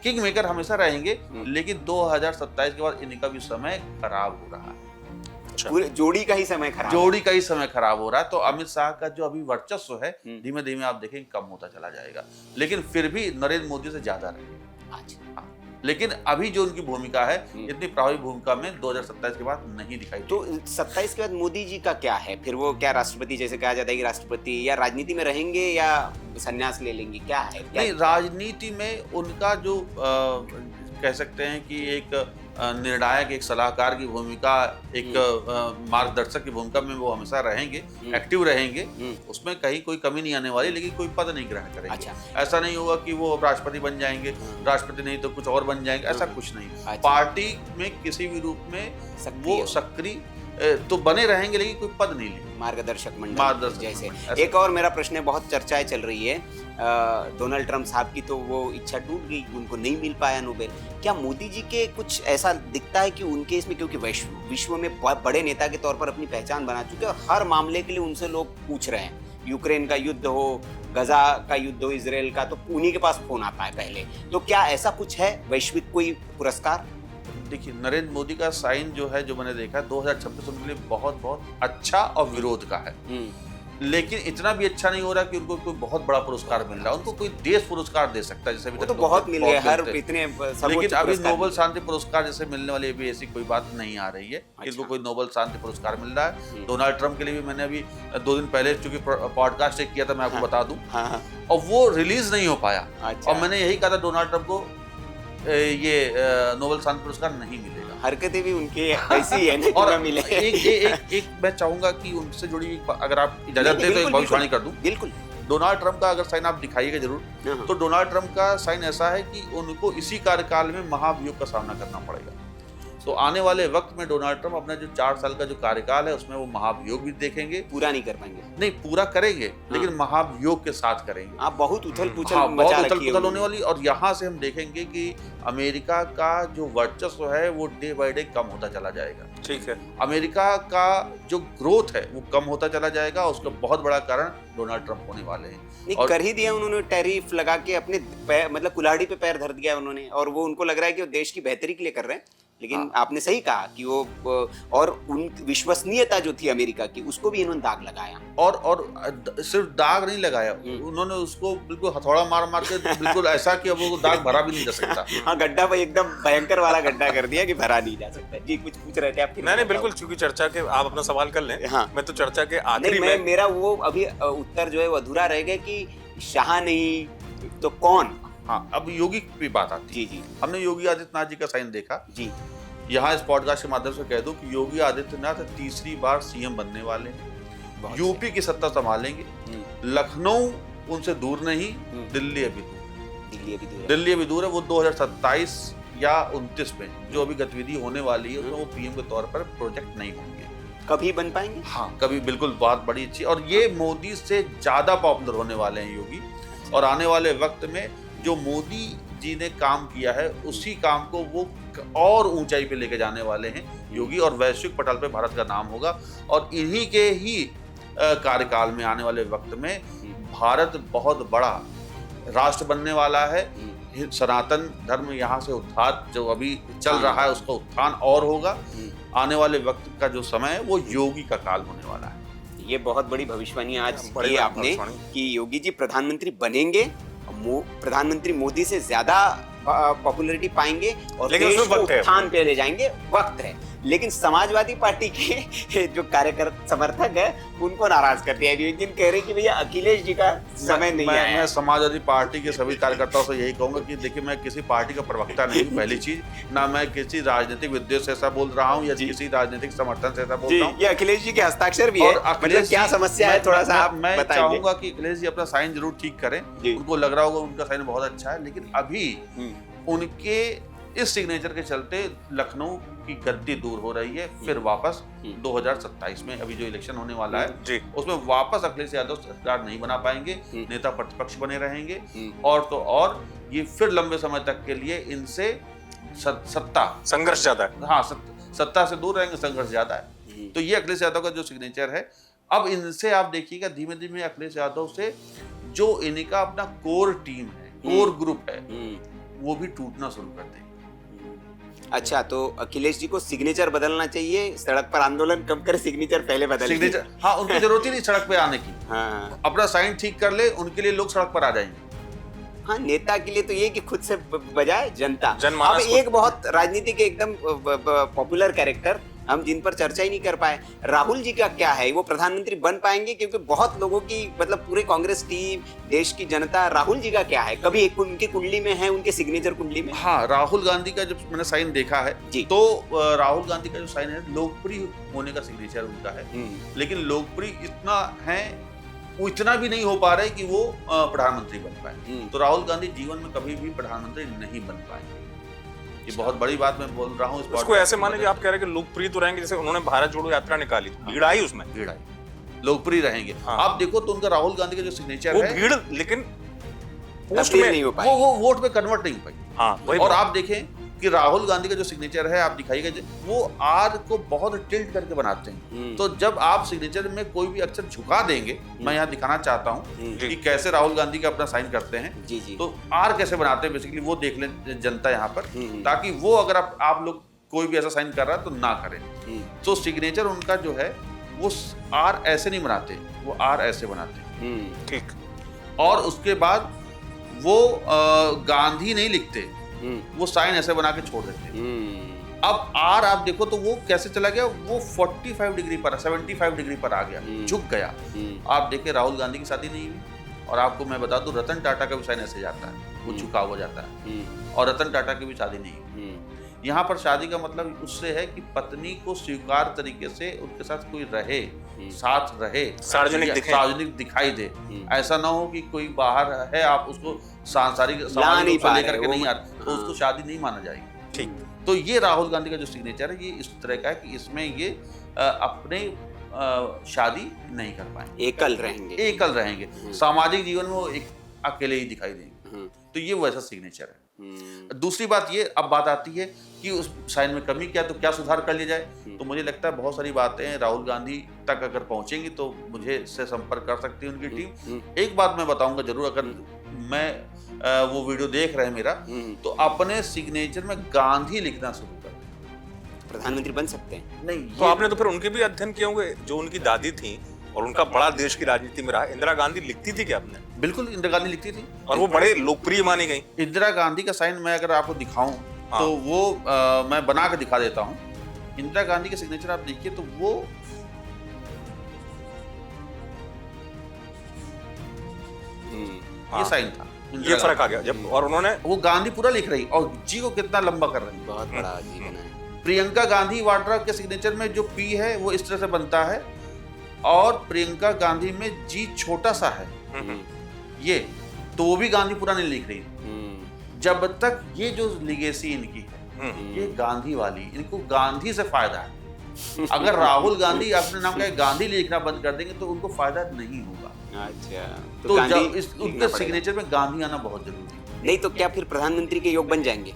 Speaker 2: किंग मेकर हमेशा रहेंगे, लेकिन 2027 के बाद इनका भी समय खराब हो रहा है।
Speaker 1: पूरे जोड़ी का ही समय खराब,
Speaker 2: जोड़ी का ही समय खराब हो रहा है। तो अमित शाह का जो अभी वर्चस्व है, धीमे धीमे आप देखेंगे कम होता चला जाएगा, लेकिन फिर भी नरेंद्र मोदी से ज्यादा रहेगा।
Speaker 1: अच्छा।
Speaker 2: लेकिन अभी जो उनकी भूमिका है, इतनी प्रभावी भूमिका में 2027 के बाद नहीं दिखाई
Speaker 1: तो 27 के बाद मोदी जी का क्या है फिर? वो क्या राष्ट्रपति, जैसे कहा जाता है कि राष्ट्रपति, या राजनीति में रहेंगे या संन्यास ले लेंगे, क्या है?
Speaker 2: नहीं, राजनीति में उनका जो कह सकते हैं कि एक निर्णायक, एक सलाहकार की भूमिका, एक मार्गदर्शक की भूमिका में वो हमेशा रहेंगे, एक्टिव रहेंगे। उसमें कहीं कोई कमी नहीं आने वाली, लेकिन कोई पद नहीं ग्रहण करेंगे।
Speaker 1: अच्छा।
Speaker 2: ऐसा नहीं होगा कि वो राष्ट्रपति बन जाएंगे, राष्ट्रपति नहीं तो कुछ और बन जाएंगे, ऐसा कुछ नहीं।
Speaker 1: अच्छा।
Speaker 2: पार्टी में किसी भी रूप में वो सक्रिय तो बने रहेंगे लेकिन कोई पद नहीं लेंगे।
Speaker 1: मार्गदर्शक मंडल
Speaker 2: मार्गदर्शक
Speaker 1: जैसे।
Speaker 2: मंडल,
Speaker 1: एक और मेरा प्रश्न है, बहुत चर्चाएं चल रही है, डोनाल्ड ट्रंप साहब की तो वो इच्छा टूट गई, उनको नहीं मिल पाया नोबेल। क्या मोदी जी के कुछ ऐसा दिखता है कि उनके इसमें, क्योंकि विश्व में बहुत बड़े नेता के तौर पर अपनी पहचान बना चुके हैं और हर मामले के लिए उनसे लोग पूछ रहे हैं, यूक्रेन का युद्ध हो, गजा का युद्ध हो, इसराइल का, तो उन्हीं के पास फोन आता है पहले। तो क्या ऐसा कुछ है वैश्विक कोई पुरस्कार?
Speaker 2: देखिए, नरेंद्र मोदी का साइन जो है, जो मैंने देखा 2026 उनके लिए बहुत बहुत अच्छा और विरोध का है, लेकिन इतना भी अच्छा नहीं हो रहा कि उनको कोई बहुत बड़ा पुरस्कार मिल रहा है। उनको कोई देश पुरस्कार दे सकता है, जैसे अभी
Speaker 1: वो
Speaker 2: तक
Speaker 1: तो बहुत मिल गए, हर
Speaker 2: मिलते हैं।
Speaker 1: इतने
Speaker 2: लेकिन अभी नोबेल शांति पुरस्कार जैसे मिलने वाली अभी ऐसी कोई बात नहीं आ रही है कि इनको कोई नोबेल शांति पुरस्कार मिल रहा है। डोनाल्ड ट्रंप के लिए भी मैंने अभी 2 दिन पहले चूंकि पॉडकास्ट एक किया था, मैं आपको बता दूं, और वो रिलीज नहीं हो पाया। और मैंने यही कहा था डोनाल्ड ट्रंप को ये नोबेल शांति पुरस्कार नहीं मिलेगा।
Speaker 1: हरकतें भी उनकी ऐसी है ना,
Speaker 2: और
Speaker 1: मिले।
Speaker 2: एक मैं चाहूंगा कि उनसे जुड़ी हुई, अगर आप इजाजत दें तो एक भविष्यवाणी कर दूं।
Speaker 1: बिल्कुल।
Speaker 2: डोनाल्ड ट्रंप का अगर साइन आप दिखाइएगा जरूर, तो डोनाल्ड ट्रंप का साइन ऐसा है कि उनको इसी कार्यकाल में महाभियोग का सामना करना पड़ेगा। तो आने वाले वक्त में डोनाल्ड ट्रंप अपना जो 4 साल का जो कार्यकाल है उसमें वो महाभियोग भी देखेंगे।
Speaker 1: पूरा नहीं कर पाएंगे?
Speaker 2: नहीं, पूरा करेंगे, लेकिन महाभियोग के साथ करेंगे।
Speaker 1: आप बहुत उथल पुथल
Speaker 2: बहुत उथल पुथल होने वाली, और यहाँ से हम देखेंगे कि अमेरिका का जो वर्चस्व है वो डे बाय डे कम होता चला जाएगा।
Speaker 3: ठीक है।
Speaker 2: अमेरिका का जो ग्रोथ है वो कम होता चला जाएगा। उसका बहुत बड़ा कारण डोनाल्ड ट्रंप होने वाले हैं।
Speaker 1: नहीं, कर ही दिया उन्होंने, टैरिफ लगा के अपने मतलब कुल्हाड़ी पे पैर धर दिया उन्होंने, और वो उनको लग रहा है कि वो देश की बेहतरी के लिए कर रहे हैं। लेकिन आपने सही कहा कि वो, और उन विश्वसनीयता जो थी अमेरिका की, उसको भी इन्होंने दाग लगाया।
Speaker 2: और सिर्फ दाग नहीं लगाया, उन्होंने उसको बिल्कुल हथौड़ा मार मार के बिल्कुल ऐसा कि अब वो दाग भरा भी नहीं जा सकता।
Speaker 1: हाँ, गड्ढा पे एकदम भयंकर वाला गड्ढा कर दिया कि भरा नहीं जा सकता। जी, कुछ पूछ रहे थे आप?
Speaker 3: नहीं, बिल्कुल, चूंकि चर्चा के, आप अपना सवाल कर लें।
Speaker 1: हाँ,
Speaker 3: मैं तो चर्चा के आखिरी में,
Speaker 1: मेरा वो अभी उत्तर जो है वो अधूरा रह गया कि शाह नहीं तो कौन?
Speaker 2: हाँ, अब योगी की बात आती है।
Speaker 1: जी।
Speaker 2: हमने योगी आदित्यनाथ जी का साइन देखा
Speaker 1: जी।
Speaker 2: यहाँ इस पॉडकास्ट के माध्यम से कह दूं कि योगी आदित्यनाथ तीसरी बार सीएम बनने वाले हैं। यूपी की सत्ता संभालेंगे। लखनऊ उनसे दूर नहीं, दिल्ली अभी दूर। दिल्ली अभी दूर है। वो 2027 या 29 में जो अभी गतिविधि होने वाली है उसमें वो पीएम के तौर पर प्रोजेक्ट नहीं होंगे।
Speaker 1: कभी बन पाएंगे?
Speaker 2: हाँ, कभी, बिल्कुल, बात बड़ी अच्छी। और ये मोदी से ज्यादा पॉपुलर होने वाले हैं योगी। और आने वाले वक्त में जो मोदी जी ने काम किया है उसी काम को वो और ऊंचाई पे लेके जाने वाले हैं योगी, और वैश्विक पटल पे भारत का नाम होगा। और इन्हीं के ही कार्यकाल में आने वाले वक्त में भारत बहुत बड़ा राष्ट्र बनने वाला है। सनातन धर्म यहाँ से उत्थान जो अभी चल रहा है उसका उत्थान और होगा। आने वाले वक्त का जो समय है वो योगी का काल होने वाला है।
Speaker 1: ये बहुत बड़ी भविष्यवाणी आज की आपने कि योगी जी प्रधानमंत्री बनेंगे, प्रधानमंत्री मोदी से ज्यादा पॉपुलैरिटी पाएंगे और देश को उत्थान पे ले जाएंगे। वक्त है, लेकिन समाजवादी पार्टी के जो कार्यकर्ता समर्थक है उनको नाराज कर दिया। जिन कह रहे कि भैया अखिलेश जी का समय नहीं आया।
Speaker 2: मैं समाजवादी पार्टी के सभी कार्यकर्ताओं से यही कहूंगा कि देखिए, मैं किसी पार्टी का प्रवक्ता नहीं हूँ, पहली चीज, ना मैं किसी राजनीतिक विद्वेष से ऐसा बोल रहा हूँ या किसी राजनीतिक समर्थन से ऐसा बोल रहा हूँ।
Speaker 1: ये अखिलेश जी के हस्ताक्षर भी है, मतलब क्या समस्या है थोड़ा सा आप
Speaker 2: मैं चाहूंगा कि अखिलेश जी अपना साइन जरूर ठीक करें। उनको लग रहा होगा उनका साइन बहुत अच्छा है, लेकिन अभी उनके इस सिग्नेचर के चलते लखनऊ की गद्दी दूर हो रही है। फिर वापस 2027 में अभी जो इलेक्शन होने वाला है उसमें वापस अखिलेश यादव सरकार नहीं बना पाएंगे, नेता प्रतिपक्ष बने रहेंगे। और तो और ये फिर लंबे समय तक के लिए इनसे सत्ता
Speaker 3: संघर्ष ज्यादा है।
Speaker 2: हाँ, सत्ता से दूर रहेंगे, संघर्ष ज्यादा है। तो ये अखिलेश यादव का जो सिग्नेचर है, अब इनसे आप देखिएगा धीमे धीमे अखिलेश यादव से जो इनका अपना कोर टीम है, कोर ग्रुप है, वो भी टूटना शुरू कर देगा।
Speaker 1: अच्छा, तो अखिलेश जी को सिग्नेचर बदलना चाहिए, सड़क पर आंदोलन कम कर सिग्नेचर पहले बदल
Speaker 2: सिग्नेचर। हाँ, उनकी जरूरत ही नहीं सड़क पे आने की।
Speaker 1: हाँ,
Speaker 2: अपना साइन ठीक कर ले, उनके लिए लोग सड़क पर आ जाएंगे।
Speaker 1: हाँ, नेता के लिए तो ये कि खुद से बजाय जनता।
Speaker 3: अब
Speaker 1: एक बहुत राजनीतिक एकदम पॉपुलर कैरेक्टर हम जिन पर चर्चा ही नहीं कर पाए, राहुल जी का क्या है? वो प्रधानमंत्री बन पाएंगे? क्योंकि बहुत लोगों की, मतलब पूरे कांग्रेस टीम, देश की जनता, राहुल जी का क्या है? कभी एक उनकी कुंडली में है, उनके सिग्नेचर कुंडली में?
Speaker 2: हाँ, राहुल गांधी का जब मैंने साइन देखा है तो राहुल गांधी का जो साइन है लोकप्रिय होने का सिग्नेचर उनका है। लेकिन लोकप्रिय इतना है, वो इतना भी नहीं हो पा रहे कि वो प्रधानमंत्री बन पाए। तो राहुल गांधी जीवन में कभी भी प्रधानमंत्री नहीं बन पाए। ये बहुत बड़ी बात मैं बोल रहा हूँ।
Speaker 3: उसको ऐसे माने कि आप कह रहे हैं कि लोकप्रिय तो रहेंगे, जैसे उन्होंने भारत जोड़ो यात्रा निकाली, भीड़ आई उसमें,
Speaker 2: भीड़ आई, लोकप्रिय रहेंगे।
Speaker 3: हाँ।
Speaker 2: आप देखो तो उनका राहुल गांधी का जो सिग्नेचर
Speaker 3: वो
Speaker 2: है,
Speaker 3: भीड़ लेकिन पोस्ट
Speaker 1: तब्दील
Speaker 3: में
Speaker 1: नहीं हो पाई।
Speaker 2: वो वोट में कन्वर्ट नहीं हो पाई।
Speaker 3: हाँ वही
Speaker 2: और
Speaker 3: बात।
Speaker 2: आप देखें कि राहुल गांधी का जो सिग्नेचर है, आप दिखाइएगा, वो आर को बहुत टिल्ट करके बनाते हैं। तो जब आप सिग्नेचर में कोई भी अक्षर झुका देंगे, मैं यहाँ दिखाना चाहता हूँ कि कैसे राहुल गांधी का अपना साइन करते हैं।
Speaker 1: जी जी।
Speaker 2: तो आर कैसे बनाते हैं बेसिकली वो देख लें जनता यहाँ पर, ताकि वो अगर आप लोग कोई भी ऐसा साइन कर रहा है तो ना करें। तो सिग्नेचर उनका जो है वो आर ऐसे नहीं बनाते, वो आर ऐसे बनाते हैं।
Speaker 3: ठीक।
Speaker 2: और उसके बाद वो गांधी नहीं लिखते, वो साइन ऐसे बना के छोड़ देते हैं। अब आर आप देखो तो वो कैसे चला गया, वो 45 डिग्री पर, 75 डिग्री पर आ गया, झुक गया। आप देखें राहुल गांधी की शादी नहीं हुई, और आपको मैं बता दूं रतन टाटा का भी साइन ऐसे जाता है, वो झुका हुआ जाता है, और रतन टाटा की भी शादी नहीं हुई। यहाँ पर शादी का मतलब उससे है कि पत्नी को स्वीकार तरीके से उनके साथ कोई रहे, साथ रहे, सार्वजनिक दिखाई दे। ऐसा ना हो कि कोई बाहर है, आप उसको सांसारिक सामाजिक रूप से लेकर के नहीं आ रहे, तो उसको शादी नहीं माना जाएगी।
Speaker 3: ठीक।
Speaker 2: तो ये राहुल गांधी का जो सिग्नेचर है, ये इस तरह का है कि इसमें ये अपने शादी नहीं कर पाएंगे, एकल रहेंगे, सामाजिक जीवन में वो एक अकेले ही दिखाई देंगे। तो ये वैसा सिग्नेचर है। दूसरी बात ये, अब बात आती है कि उस साइन में कमी क्या, तो क्या सुधार कर लिया जाए। तो मुझे लगता है बहुत सारी बातें राहुल गांधी तक अगर पहुंचेंगी तो मुझे से संपर्क कर सकती है उनकी टीम। एक बात मैं बताऊंगा जरूर, अगर मैं वो वीडियो देख रहे हैं मेरा, तो अपने सिग्नेचर में गांधी लिखना शुरू कर दें।
Speaker 1: प्रधानमंत्री बन सकते हैं।
Speaker 2: नहीं
Speaker 3: तो आपने तो फिर उनके भी अध्ययन किए होंगे, जो उनकी दादी थी और उनका बड़ा देश की राजनीति में रहा। इंदिरा गांधी लिखती थी क्या आपने?
Speaker 2: बिल्कुल, इंदिरा गांधी लिखती थी
Speaker 3: और वो बड़े लोकप्रिय मानी गई।
Speaker 2: इंदिरा गांधी का साइन मैं अगर आपको दिखाऊं तो वो मैं बना के दिखा देता हूं। इंदिरा गांधी के सिग्नेचर आप देखिए तो वो ये साइन था,
Speaker 3: ये फर्क आ गया जब, और उन्होंने
Speaker 2: वो गांधी पूरा लिख रही और जी को कितना लंबा कर रही है,
Speaker 1: बहुत बड़ा जी बना है।
Speaker 2: प्रियंका गांधी वाड्रा के सिग्नेचर में जो पी है वो इस तरह से बनता है, और प्रियंका गांधी में जी छोटा सा है ये, तो वो भी गांधी पूरा नहीं लिख रही। जब तक ये जो लिगेसी इनकी है, ये गांधी वाली, इनको गांधी से फायदा है। अगर राहुल गांधी अपने नाम का गांधी लिखना बंद कर देंगे तो उनको फायदा नहीं होगा।
Speaker 1: अच्छा,
Speaker 2: तो जब उनके सिग्नेचर में गांधी आना बहुत जरूरी है।
Speaker 1: नहीं तो क्या फिर प्रधानमंत्री के योग बन जाएंगे?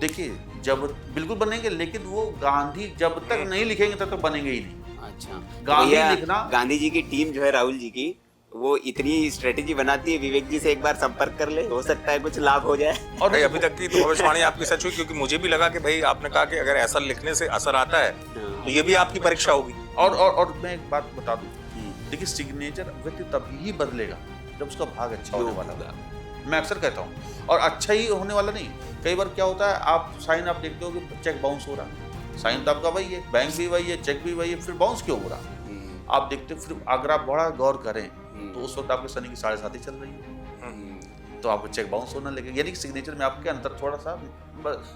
Speaker 2: देखिए, जब बिल्कुल बनेंगे, लेकिन वो गांधी जब तक नहीं लिखेंगे तब तक बनेंगे ही नहीं।
Speaker 1: अच्छा,
Speaker 2: गांधी लिखना,
Speaker 1: गांधी जी की टीम जो है राहुल जी की, वो इतनी स्ट्रेटेजी बनाती है, विवेक जी से एक बार संपर्क कर ले, हो सकता है कुछ लाभ हो जाए।
Speaker 3: और भाई अभी तक की तो भविष्यवाणी आपकी सच हुई, क्योंकि मुझे भी लगा कि भाई आपने कहा कि अगर ऐसा लिखने से असर आता है तो ये भी आपकी परीक्षा होगी।
Speaker 2: और मैं एक बात बता दूं, देखिए सिग्नेचर व्यक्ति तभी ही बदलेगा जब उसका भाग अच्छा होने वाला होगा। मैं अक्सर कहता हूँ, और अच्छा ही होने वाला नहीं। कई बार क्या होता है, आप साइन आप देखते हो कि चेक बाउंस हो रहा, साइन तो आपका वही है, बैंक भी वही है, चेक भी वही है, फिर बाउंस क्यों हो रहा? आप देखते हो, फिर अगर आप बड़ा गौर करें तो उस वक्त आपके शनि की 7.5 ही चल रही है, तो आपको चेक बाउंस होना लगेगा। यानी कि सिग्नेचर में आपके अंतर थोड़ा सा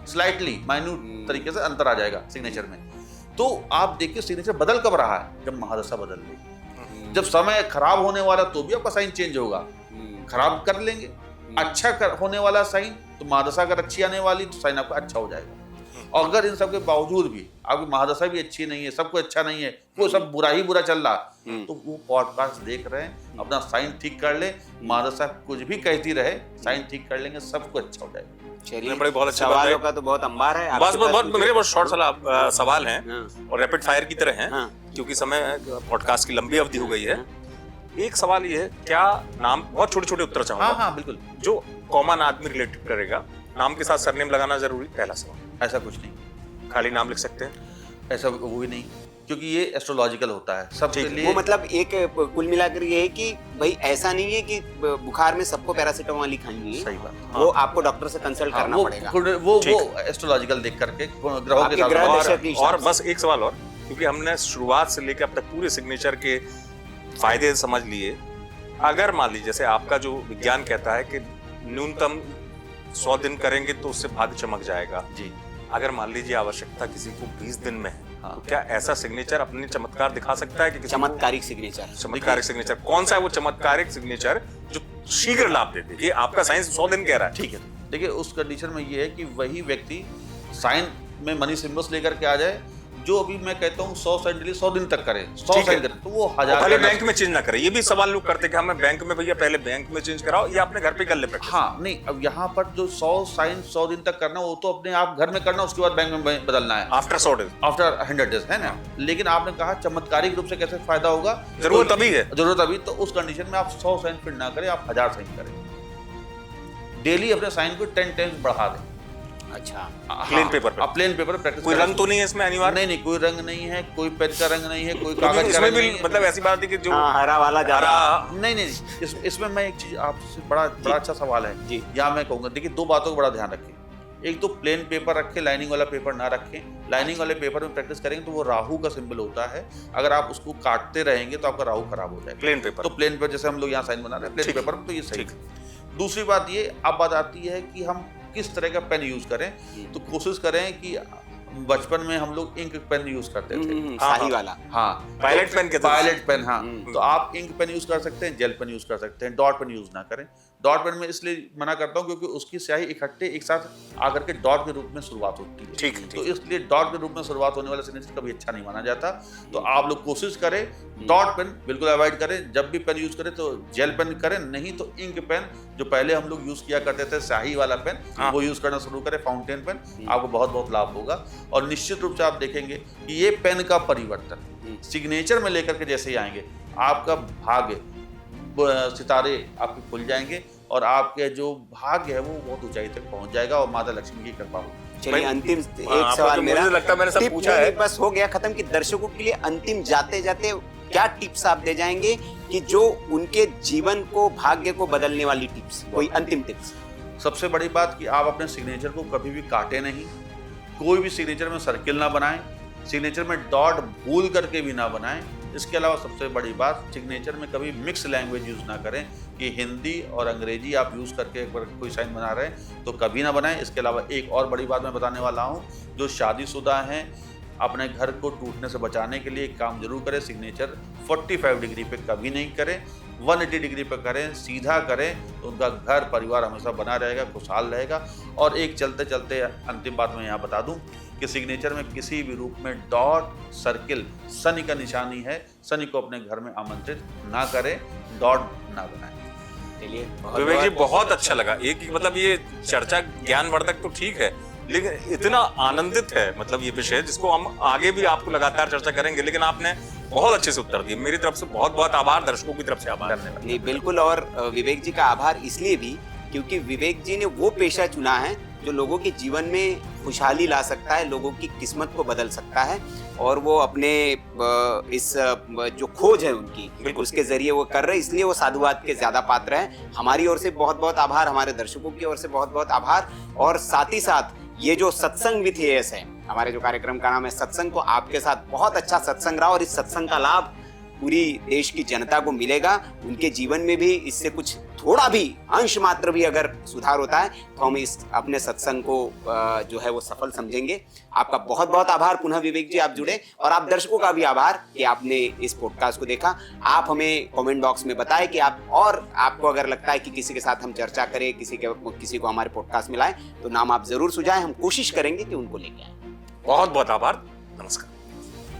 Speaker 2: स्लाइटली माइन्यूट तरीके से अंतर आ जाएगा सिग्नेचर में। तो आप देखिए सिग्नेचर बदल कब रहा है, जब महादशा बदल रही, जब समय खराब होने वाला तो भी आपका साइन चेंज होगा, खराब कर लेंगे। अच्छा होने वाला साइन, तो महादशा अगर अच्छी आने वाली तो साइन आपका अच्छा हो जाएगा। और अगर इन सब के बावजूद भी आपकी महादशा भी अच्छी नहीं है, सब कुछ अच्छा नहीं है, वो सब बुरा ही बुरा चल रहा, तो वो पॉडकास्ट देख रहे हैं, अपना साइन ठीक कर ले, महादशा कुछ भी कहती रहे, साइन ठीक कर लेंगे, सब कुछ अच्छा हो जाएगा।
Speaker 1: चलिए,
Speaker 3: बड़े बहुत अच्छे
Speaker 1: सवालों का तो बहुत अंबार है।
Speaker 3: बस मेरे बहुत शॉर्ट सवाल हैं और रैपिड फायर की तरह हैं, क्योंकि समय पॉडकास्ट की लंबी अवधि हो गई है। एक सवाल ये है, क्या नाम, बहुत छोटे छोटे उत्तर चाहूंगा।
Speaker 2: हाँ बिल्कुल,
Speaker 3: जो कॉमन आदमी रिलेटेड करेगा, नाम के साथ सरनेम लगाना जरूरी? पहला सवाल।
Speaker 2: ऐसा कुछ नहीं,
Speaker 3: खाली नाम लिख सकते हैं?
Speaker 2: ऐसा वो भी नहीं, क्योंकि ये एस्ट्रोलॉजिकल होता है सबके लिए।
Speaker 1: वो मतलब एक कुल मिलाकर ये है कि भाई ऐसा नहीं है कि बुखार में सबको पैरासीटामोल ही खानी है।
Speaker 2: सही बात,
Speaker 1: वो आपको डॉक्टर से कंसल्ट करना पड़ेगा।
Speaker 2: वो एस्ट्रोलॉजिकल देख करके ग्रहों के साथ।
Speaker 3: और बस एक सवाल और, क्योंकि हमने शुरुआत से लेकर अब तक पूरे सिग्नेचर के फायदे समझ लिए। अगर मान लीजिए, जैसे आपका जो विज्ञान कहता है कि न्यूनतम 100 दिन करेंगे तो उससे भाग्य चमक जाएगा
Speaker 2: जी,
Speaker 3: अगर मान लीजिए आवश्यकता किसी को 20 दिन में है, तो क्या ऐसा सिग्नेचर अपने चमत्कार दिखा सकता है? कि
Speaker 1: चमत्कारिक सिग्नेचर,
Speaker 3: चमत्कारिक सिग्नेचर कौन सा है? वो चमत्कारिक सिग्नेचर जो शीघ्र लाभ देते, ये आपका साइंस 100 दिन कह रहा है।
Speaker 2: ठीक है, देखिए उस कंडीशन में ये है कि वही व्यक्ति साइन में मनी सिंबल्स लेकर के आ जाए, जो अभी मैं कहता हूँ 100 साइन डेली 100 दिन तक करे, 100
Speaker 3: ठीक है।
Speaker 2: साइन करे तो वो 1000
Speaker 3: पहले
Speaker 2: करना।
Speaker 3: बैंक में चेंज ना करें, ये भी सवाल लोग करते हैं कि हमें बैंक में, भैया पहले बैंक में चेंज कराओ या अपने घर पे कर ले प्रैक्टिस।
Speaker 2: हाँ नहीं, अब यहाँ पर जो 100 साइन 100 दिन तक करना वो तो अपने आप घर में करना, उसके बाद बैंक में बदलना है
Speaker 3: आफ्टर 100 डेज।
Speaker 2: आफ्टर 100 डेज, है ना। लेकिन आपने कहा चमत्कारिक रूप से कैसे फायदा होगा,
Speaker 3: जरूरत अभी है,
Speaker 2: जरूरत अभी, तो उस कंडीशन में आप 100 साइन फिर ना करें, आप 1000 साइन करें। डेली अपने साइन को 10 टाइम्स बढ़ा दें।
Speaker 1: अच्छा,
Speaker 3: प्लेन पेपर पे।
Speaker 2: Plain paper practice.
Speaker 3: कोई रंग तो नहीं है इसमें अनिवार्य?
Speaker 2: नहीं नहीं, कोई रंग नहीं है, कोई पेन का रंग नहीं है, कोई
Speaker 3: क्योंकि
Speaker 2: कागज का
Speaker 3: इसमें
Speaker 2: रंग
Speaker 3: भी
Speaker 2: नहीं है।
Speaker 3: मतलब ऐसी बात है कि जो
Speaker 1: हाँ, हरा वाला जा रहा।
Speaker 3: हरा,
Speaker 2: नहीं नहीं, इसमें मैं एक चीज आपसे बड़ा अच्छा सवाल है
Speaker 1: जी।
Speaker 2: यहाँ मैं कहूंगा, देखिए 2 बातों का बड़ा ध्यान रखें। एक तो प्लेन पेपर रखें, लाइनिंग वाला पेपर ना रखें। लाइनिंग वाले पेपर में प्रैक्टिस करेंगे तो वो राहु का सिंबल होता है, अगर आप उसको काटते रहेंगे तो आपका राहु खराब हो जाएगा।
Speaker 3: Plain paper.
Speaker 2: तो प्लेन पेपर जैसे हम लोग यहाँ साइन बना रहे हैं प्लेन
Speaker 3: ठीक है।
Speaker 2: पेपर में, तो ये सही
Speaker 3: ठीक
Speaker 2: है। दूसरी बात ये अब बात आती है कि हम किस तरह का पेन यूज करें, तो कोशिश करें कि बचपन में हम लोग इंक पेन यूज करते थे।
Speaker 1: शाही वाला।
Speaker 2: हाँ,
Speaker 3: पायलट पेन के तरह।
Speaker 2: पायलट पेन, हाँ। तो आप इंक पेन यूज कर सकते हैं, जेल पेन यूज कर सकते हैं, डॉट पेन यूज ना करें। डॉट पेन में इसलिए मना करता हूँ क्योंकि उसकी स्याही इकट्ठे एक साथ आकर के डॉट के रूप में शुरुआत होती है।
Speaker 3: ठीक है,
Speaker 2: तो इसलिए डॉट के रूप में शुरुआत होने वाला सिग्नेचर कभी अच्छा नहीं माना जाता। तो आप लोग कोशिश करें, डॉट पेन बिल्कुल अवॉइड करें। जब भी पेन यूज करें तो जेल पेन करें, नहीं तो इंक पेन जो पहले हम लोग यूज किया करते थे, स्याही वाला पेन,
Speaker 3: हाँ।
Speaker 2: वो यूज करना शुरू करें, फाउंटेन पेन। आपको बहुत बहुत लाभ होगा। और निश्चित रूप से आप देखेंगे कि ये पेन का परिवर्तन सिग्नेचर में लेकर के जैसे ही आएंगे, आपका भाग्य, सितारे आपके खुल जाएंगे और आपके जो भाग्य है वो बहुत ऊंचाई तक पहुंच जाएगा और माता लक्ष्मी की कृपा होगी।
Speaker 1: चलिए, अंतिम
Speaker 3: हाँ,
Speaker 1: एक सवाल
Speaker 3: तो
Speaker 1: मेरा,
Speaker 3: मुझे लगता है मैंने सब
Speaker 1: टिप
Speaker 3: पूछा है।
Speaker 1: नहीं, बस हो गया खत्म, कि दर्शकों के लिए अंतिम जाते जाते क्या टिप्स आप दे जाएंगे कि जो उनके जीवन को, भाग्य को बदलने वाली टिप्स, कोई अंतिम टिप्स?
Speaker 2: सबसे बड़ी बात कि आप अपने सिग्नेचर को कभी भी काटे नहीं, कोई भी सिग्नेचर में सर्किल ना बनाएं, सिग्नेचर में डॉट भूल करके भी ना बनाएं। इसके अलावा सबसे बड़ी बात, सिग्नेचर में कभी मिक्स लैंग्वेज यूज़ ना करें कि हिंदी और अंग्रेजी आप यूज़ करके एक बार कोई साइन बना रहे हैं तो कभी ना बनाएं। इसके अलावा एक और बड़ी बात मैं बताने वाला हूं, जो शादीशुदा हैं अपने घर को टूटने से बचाने के लिए एक काम जरूर करें, सिग्नेचर 45 डिग्री पे कभी नहीं करें, 180 डिग्री पे करें, सीधा करें, तो उनका घर परिवार हमेशा बना रहेगा, खुशहाल रहेगा। और एक चलते चलते अंतिम बात मैं यहाँ बता दूं कि सिग्नेचर में किसी भी रूप में डॉट, सर्किल, शनि का निशानी है, शनि को अपने घर में आमंत्रित ना करें, डॉट ना बनाएं।
Speaker 1: चलिए,
Speaker 3: विवेक जी बहुत अच्छा लगा। एक मतलब ये चर्चा ज्ञानवर्धक तो ठीक है, लेकिन इतना आनंदित है मतलब ये विषय, जिसको हम आगे भी आपको लगातार चर्चा करेंगे, लेकिन आपने बहुत अच्छे से उत्तर दिए। मेरी तरफ से बहुत बहुत आभार, दर्शकों की तरफ से आभार।
Speaker 1: नहीं, बिल्कुल। और विवेक जी का आभार इसलिए भी क्योंकि विवेक जी ने वो पेशा चुना है जो लोगों के जीवन में खुशहाली ला सकता है, लोगों की किस्मत को बदल सकता है, और वो अपने इस जो खोज है उनकी, उसके जरिए वो कर रहे हैं, इसलिए वो साधुवाद के ज्यादा पात्र हैं। हमारी ओर से बहुत बहुत आभार, हमारे दर्शकों की ओर से बहुत बहुत आभार। और साथ ही साथ ये जो सत्संग विथ एएस है, हमारे जो कार्यक्रम का नाम है सत्संग, तो आपके साथ बहुत अच्छा सत्संग रहा और इस सत्संग का लाभ पूरी देश की जनता को मिलेगा। उनके जीवन में भी इससे कुछ थोड़ा भी अंश मात्र भी अगर सुधार होता है तो हम इस अपने सत्संग को जो है वो सफल समझेंगे। आपका बहुत बहुत आभार पुनः विवेक जी, आप जुड़े, और आप दर्शकों का भी आभार कि आपने इस पॉडकास्ट को देखा। आप हमें कमेंट बॉक्स में बताएं कि आप, और आपको अगर लगता है कि किसी के साथ हम चर्चा करें, किसी को हमारे पॉडकास्ट में लाएं, तो नाम आप जरूर सुझाएं, हम कोशिश करेंगे कि उनको लेके आए।
Speaker 3: बहुत बहुत आभार, नमस्कार।